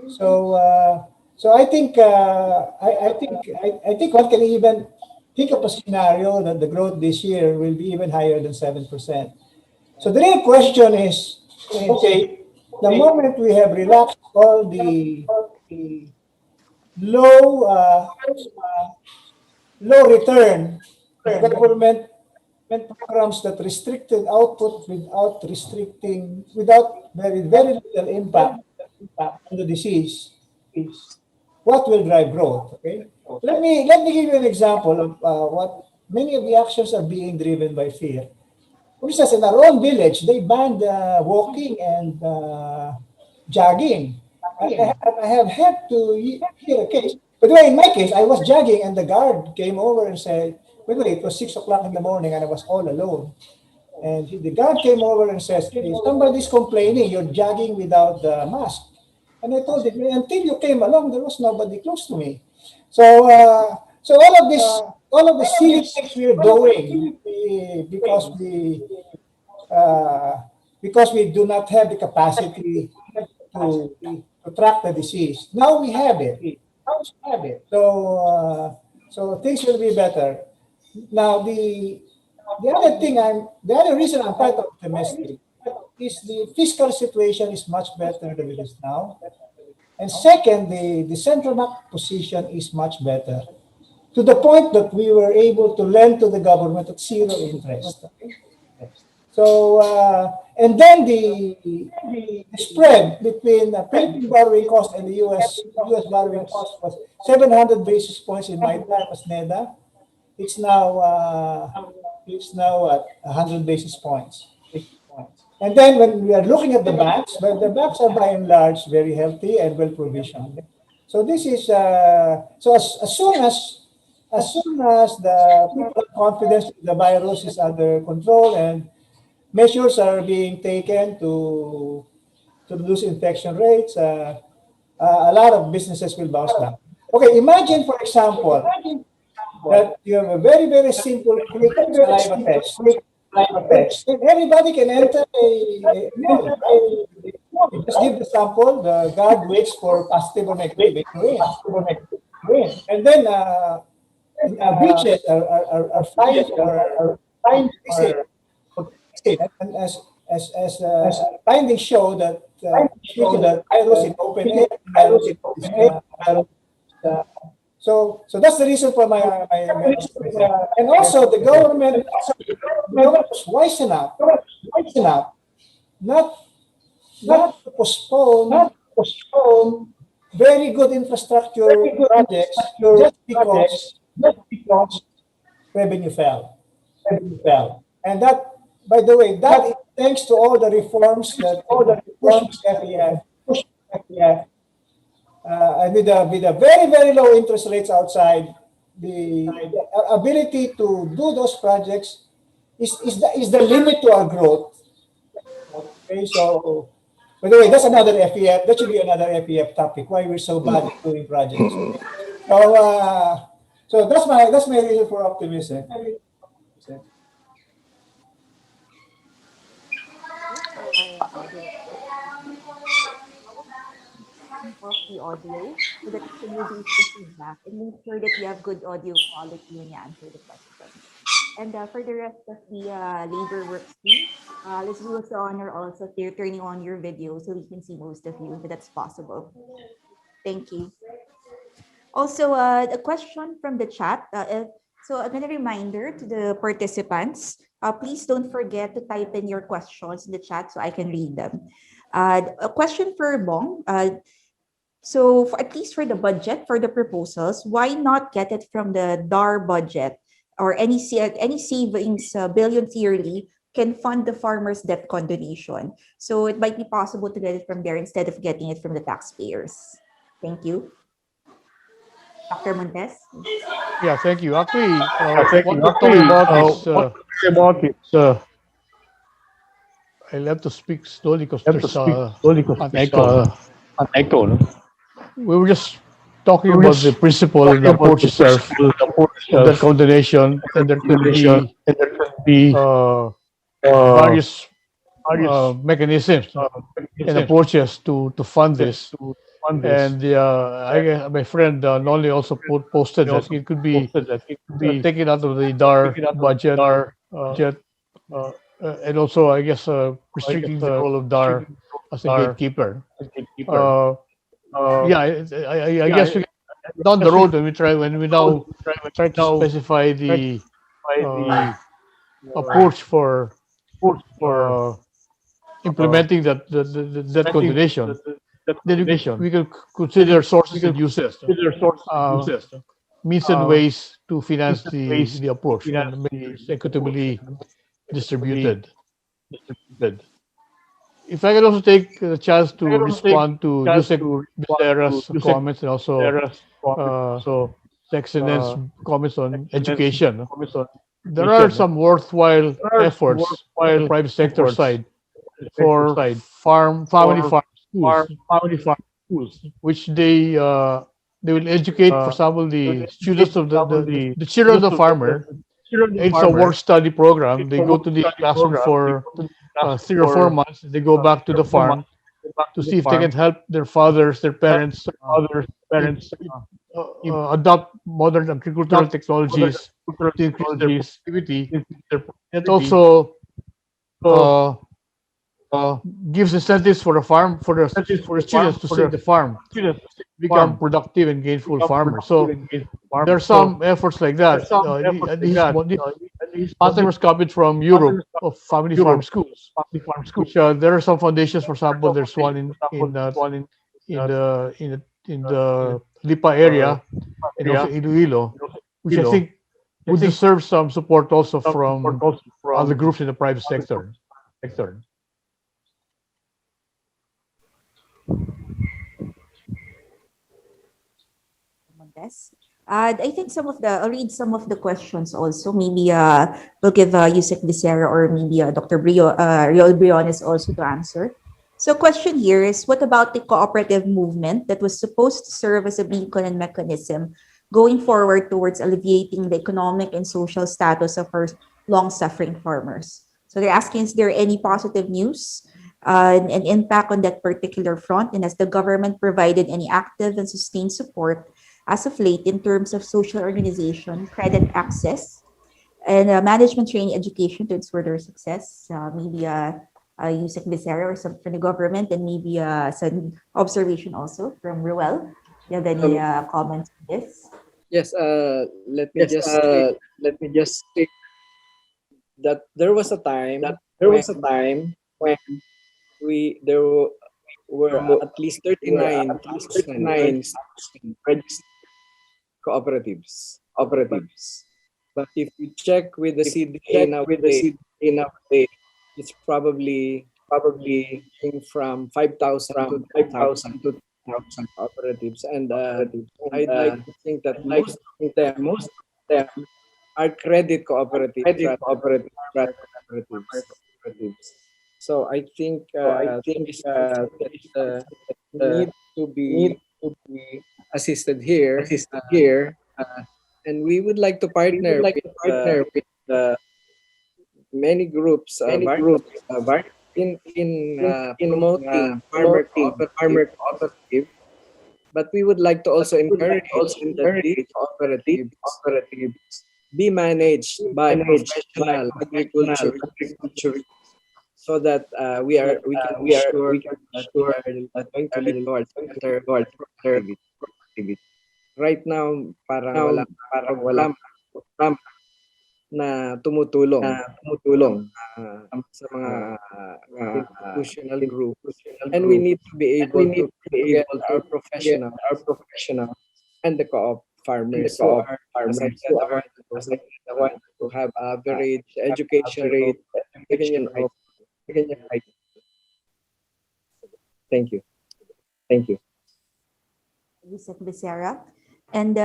So I think I think one can even think of a scenario that the growth this year will be even higher than 7%. So the real question is, okay, the moment we have relaxed all the low return government programs that restricted output without very little impact on the disease, what will drive growth? Okay, let me give you an example of what many of the actions are being driven by fear. For instance, in our own village, they banned walking and jogging. I have had to hear a case. By the way, in my case, I was jogging and the guard came over and said, by the way, it was 6 o'clock in the morning and I was all alone. And the guard came over and says, hey, somebody's complaining, you're jogging without the mask. And I told him, until you came along, there was nobody close to me. So all of the silly things we're doing because we do not have the capacity to track the disease. Now we have it. So things will be better. Now, the other reason I'm quite optimistic is the fiscal situation is much better than it is now. And second, the central bank position is much better, to the point that we were able to lend to the government at zero interest. So, and then the spread between Philippine borrowing cost and the US borrowing cost was 700 basis points in my time as NEDA. It's now at 100 basis points. And then when we are looking at the banks, well, the banks are by and large very healthy and well provisioned. So this is so as soon as the people have confidence that the virus is under control and measures are being taken to reduce infection rates, a lot of businesses will bounce back. Okay, imagine for example that you have a very, very simple quick saliva test. And everybody can enter a mall, right? You just give the sample, the guard waits for positive or negative, they go in. And then breaches are fined for visit. And as findings show that virus in open air, so that's the reason for my and also the government was wise enough not to postpone very good infrastructure projects just because revenue fell. And that, by the way, that is thanks to all the reforms that pushed FEF. And with a very, very low interest rates outside, the ability to do those projects is the limit to our growth. Okay, so by the way, that's another FEF. That should be another FEF topic. Why we're so bad at doing projects. So that's my reason for optimism. Off the audio so that you can reduce the feedback and make sure that you have good audio quality when you answer the question. And for the rest of the labor work stream, let's do us the honor also of turning on your video so we can see most of you, if that's possible. Thank you. Also, a question from the chat. So another reminder to the participants, please don't forget to type in your questions in the chat so I can read them. A question for Bong. So at least for the budget, for the proposals, why not get it from the DAR budget or any savings billions yearly can fund the farmers' debt condonation? So it might be possible to get it from there instead of getting it from the taxpayers. Thank you. Dr. Montes? Yeah, thank you. Actually, what we're talking about is, I'll have to speak slowly because there's an echo. No? We were just talking about the principle and the approach itself of that condemnation, and there could be various mechanisms and approaches to fund this. And my friend Noli also posted that it could be taken out of the DAR budget, and also I guess restricting the role of DAR as a gatekeeper. I guess down the road when we now try to specify the approach for implementing that condemnation, then we can consider sources and uses, means and ways to finance the approach and make it equitably distributed. If I can also take the chance to respond to Yusek Bisera's comments and also Excellence comments on education. There are some worthwhile efforts on the private sector side for family farm schools, which they will educate, for example, the students of the children of the farmer. It's a work study program. They go to the classroom for 3 or 4 months. They go back to the farm to see if they can help their parents adopt modern agricultural technologies to increase their productivity. It also uh, gives incentives for the students to stay in the farm, become productive and gainful farmers. So there are some efforts like that. This pattern was copied from Europe of family farm schools, which there are some foundations. For example, there's one in the Lipa area and also Iloilo, which I think would deserve some support also from other groups in the private sector. Montes. I think I'll read some of the questions also. Maybe we'll give Yusek Becerra or maybe Dr. Riol Briones also to answer. So question here is, what about the cooperative movement that was supposed to serve as a beacon and mechanism going forward towards alleviating the economic and social status of our long-suffering farmers? So they're asking, is there any positive news and impact on that particular front? And has the government provided any active and sustained support as of late in terms of social organization, credit access, and management training education to its further success? Maybe Yusek Becerra or some from the government, and maybe some observation also from Ruel. Do you have any comments on this? Yes, let me just say that there was a time when there were at least 39,000 registered cooperatives. But if you check with the CDA nowadays, it's probably from 5,000 to 10,000 cooperatives, and I'd like to think that most of them are credit cooperatives rather than cooperatives. So I think need to be assisted here, and we would like to partner with many groups in promoting farmer cooperative. But we would like to also encourage that these cooperatives be managed by professional agriculture, so that we can be sure that we are going to lead towards better productivity. Right now, parang wala na tumutulong sa mga institutional group, and we need to be able to get our professional and the co-op farmers who are, as I said, the one to have average education rate. Thank you. Yusek Becerra. And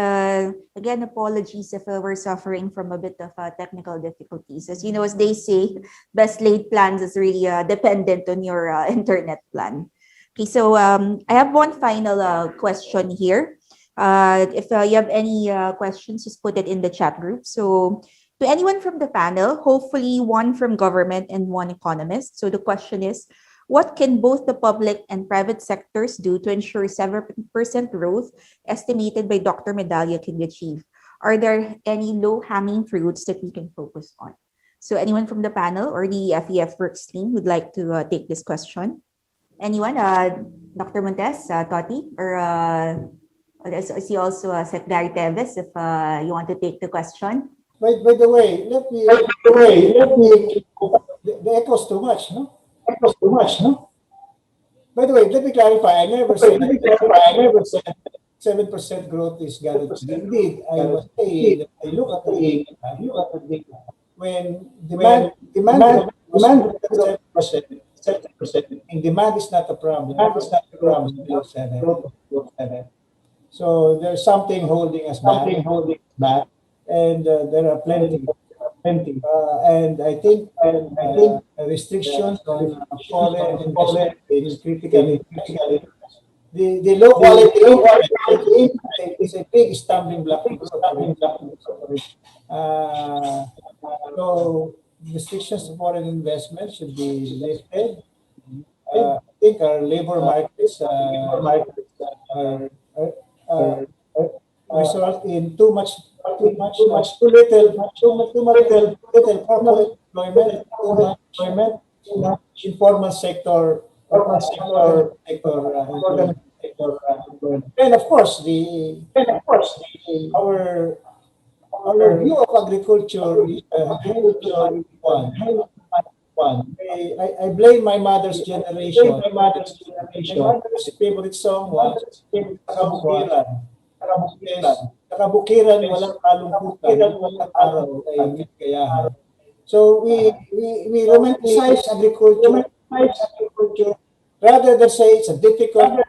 again, apologies if we're suffering from a bit of technical difficulties. As you know, as they say, best laid plans is really dependent on your internet plan. Okay, so I have one final question here. If you have any questions, just put it in the chat group. So to anyone from the panel, hopefully one from government and one economist. So the question is, what can both the public and private sectors do to ensure 7% growth estimated by Dr. Medalla can be achieved? Are there any low-hanging fruits that we can focus on? So anyone from the panel or the FEF works team would like to take this question? Anyone? Dr. Montes, Toti, or I see also Secretary Teves, if you want to take the question. By the way, let me the echo's too much, no? By the way, let me clarify. I never said 7% growth is guaranteed. Indeed, I must say that I look at the data. When demand was 7%, and demand is not a problem. Below 7. So there's something holding us back, and there are plenty. And I think restrictions on foreign investment is critical. The low quality is a big stumbling block. So restrictions to foreign investment should be lifted. I think our labor markets result in too much too little corporate employment, too much informal sector employment. And of course, our our view of agriculture is a highly pragmatic one. I blame my mother's generation. My mother's favorite song was Kabukiran. Yes, Kabukiran, walang kalungkutan, walang araw ay may kayahan. So we romanticize agriculture rather than say it's a difficult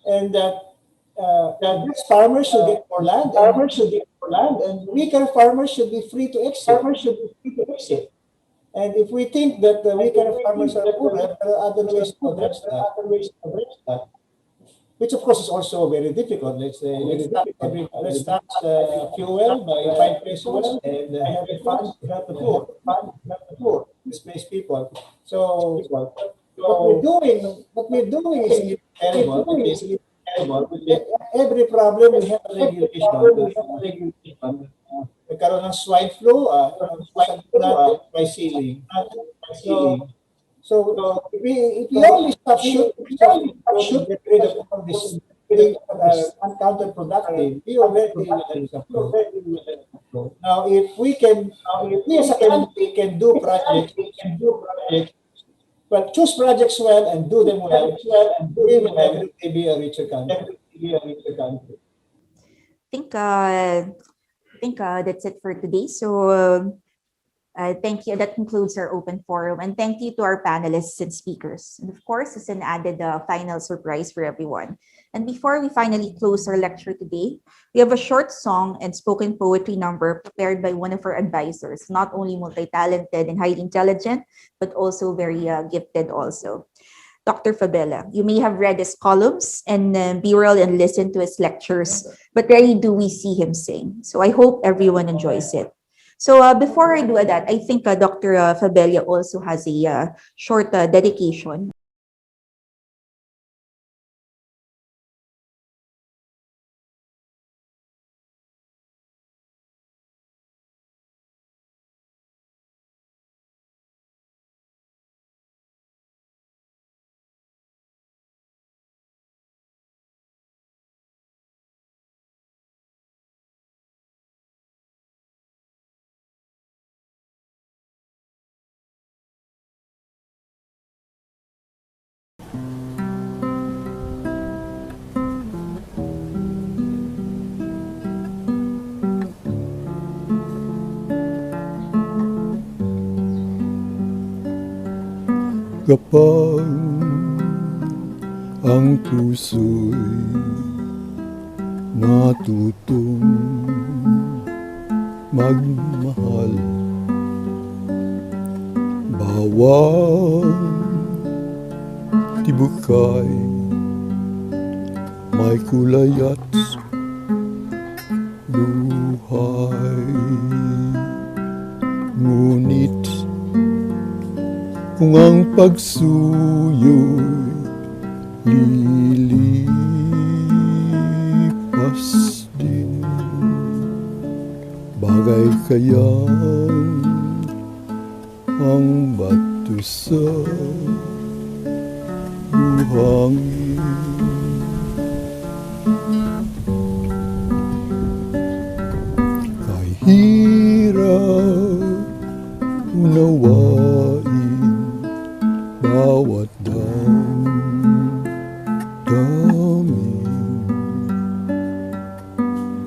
and that these farmers should get more land and weaker farmers should be free to exit. And if we think that the weaker farmers are poorer, there are other ways to address that, which of course is also very difficult. Let's say let's tax fuel by 5 pesos and have a fund to help the poor, displaced people. So what we're doing is terrible. Every problem we have a regulation. Nagkaroon ng swine flu, by ceiling. So if we only stop shooting, get rid of all this things that are uncounterproductive, we already will control. Now, if we as a country can do projects, well, choose projects well and do them well, we will definitely be a richer country. I think that's it for today. So thank you. That concludes our open forum. And thank you to our panelists and speakers. And of course, it's an added final surprise for everyone. And before we finally close our lecture today, we have a short song and spoken poetry number prepared by one of our advisors, not only multi-talented and highly intelligent, but also very gifted also. Dr. Fabella. You may have read his columns and B-roll and listened to his lectures, but rarely do we see him sing. So I hope everyone enjoys it. So before I do that, I think Dr. Fabella also has a short dedication. Kapag ang puso'y natutong magmahal, bawat tibukay may kulay at buhay. Ngunit kung ang pagsuyo'y lilipas din, bagay kaya ang bato sa buhangin. Kahirap unawain bawat damdamin,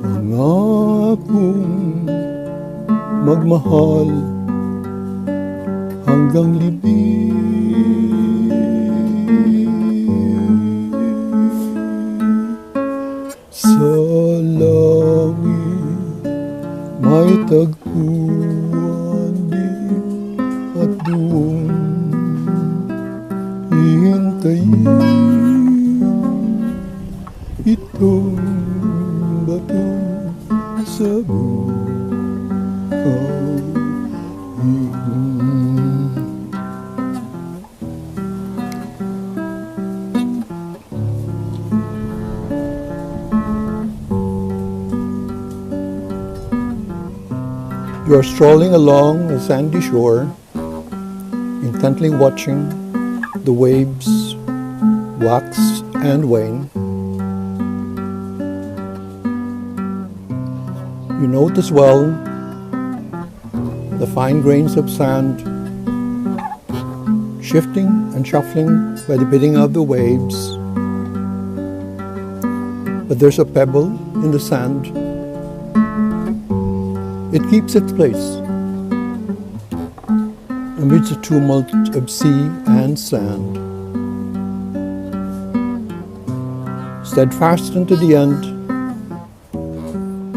pangakong magmahal hanggang libing. Sa langit may tagpuan din at doon hihintayin itong bato sa buhangin. You are strolling along a sandy shore, intently watching the waves wax and wane. You notice well the fine grains of sand shifting and shuffling by the bidding of the waves. But there's a pebble in the sand. It keeps its place amidst the tumult of sea and sand. Steadfast unto the end,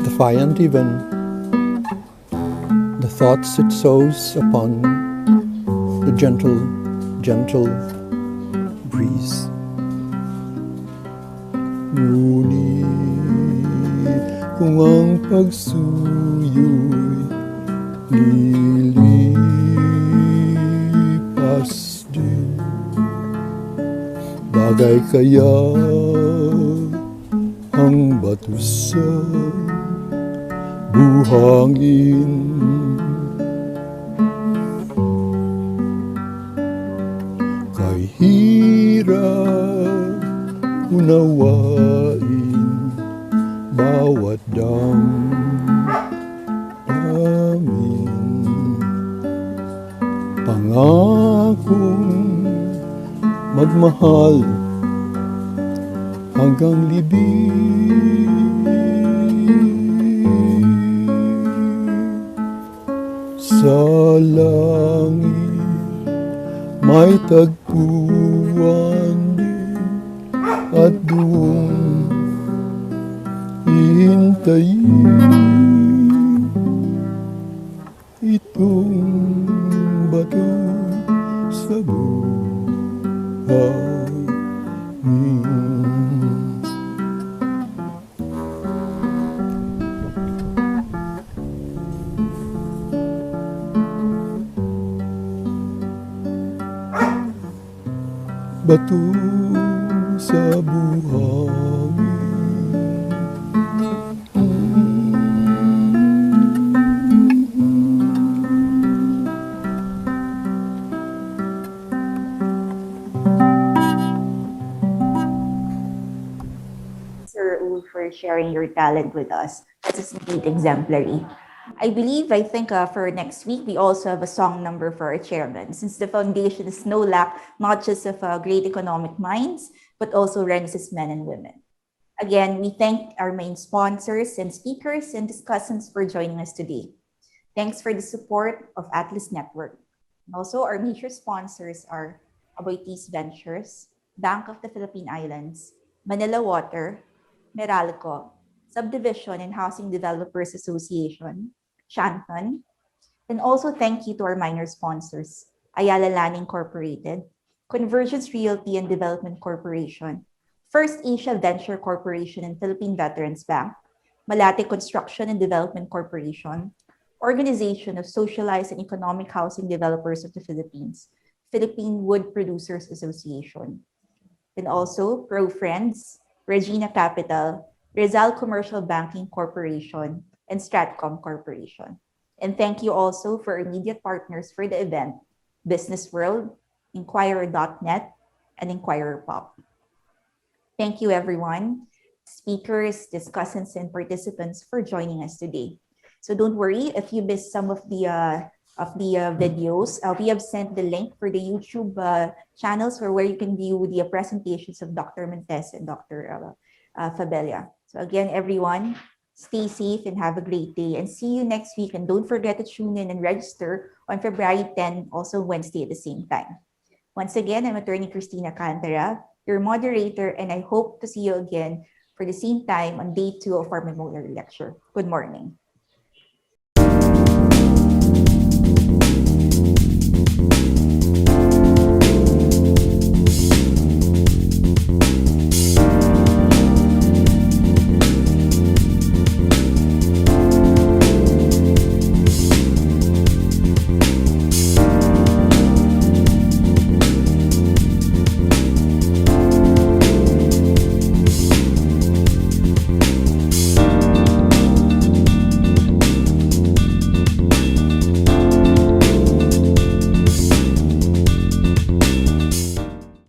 defiant even, the thoughts it sows upon the gentle, gentle breeze. Ngunit kung ang pagsuyo'y lilipas din, bagay kaya ang bato sa buhangin. Kay hirap unawain bawat damdamin. Pangakong magmahal hanggang libing. Sa langit may tagpuan din at doon hihintayin itong bato sa buhangin. Bato sa buhangin. Sir Ul, for sharing your talent with us. This is indeed exemplary. I think for next week, we also have a song number for our chairman, since the foundation is no lack, not just of great economic minds, but also Renaissance men and women. Again, we thank our main sponsors and speakers and discussants for joining us today. Thanks for the support of Atlas Network. And also, our major sponsors are Aboitiz Ventures, Bank of the Philippine Islands, Manila Water, Meralco, Subdivision and Housing Developers Association, Shanton, and also thank you to our minor sponsors, Ayala Land Incorporated, Convergence Realty and Development Corporation, First Asia Venture Corporation and Philippine Veterans Bank, Malate Construction and Development Corporation, Organization of Socialized and Economic Housing Developers of the Philippines, Philippine Wood Producers Association, and also Pro Friends, Regina Capital, Rizal Commercial Banking Corporation, and Stratcom Corporation. And thank you also for immediate partners for the event, Business World, Inquirer.net, and Inquirer Pop. Thank you, everyone, speakers, discussants, and participants for joining us today. So don't worry if you missed some of the videos. We have sent the link for the YouTube channels where you can view the presentations of Dr. Montes and Dr. Fabella. So again, everyone, stay safe and have a great day. And see you next week. And don't forget to tune in and register on February 10, also Wednesday at the same time. Once again, I'm Attorney Christina Cantara, your moderator, and I hope to see you again for the same time on day 2 of our memorial lecture. Good morning.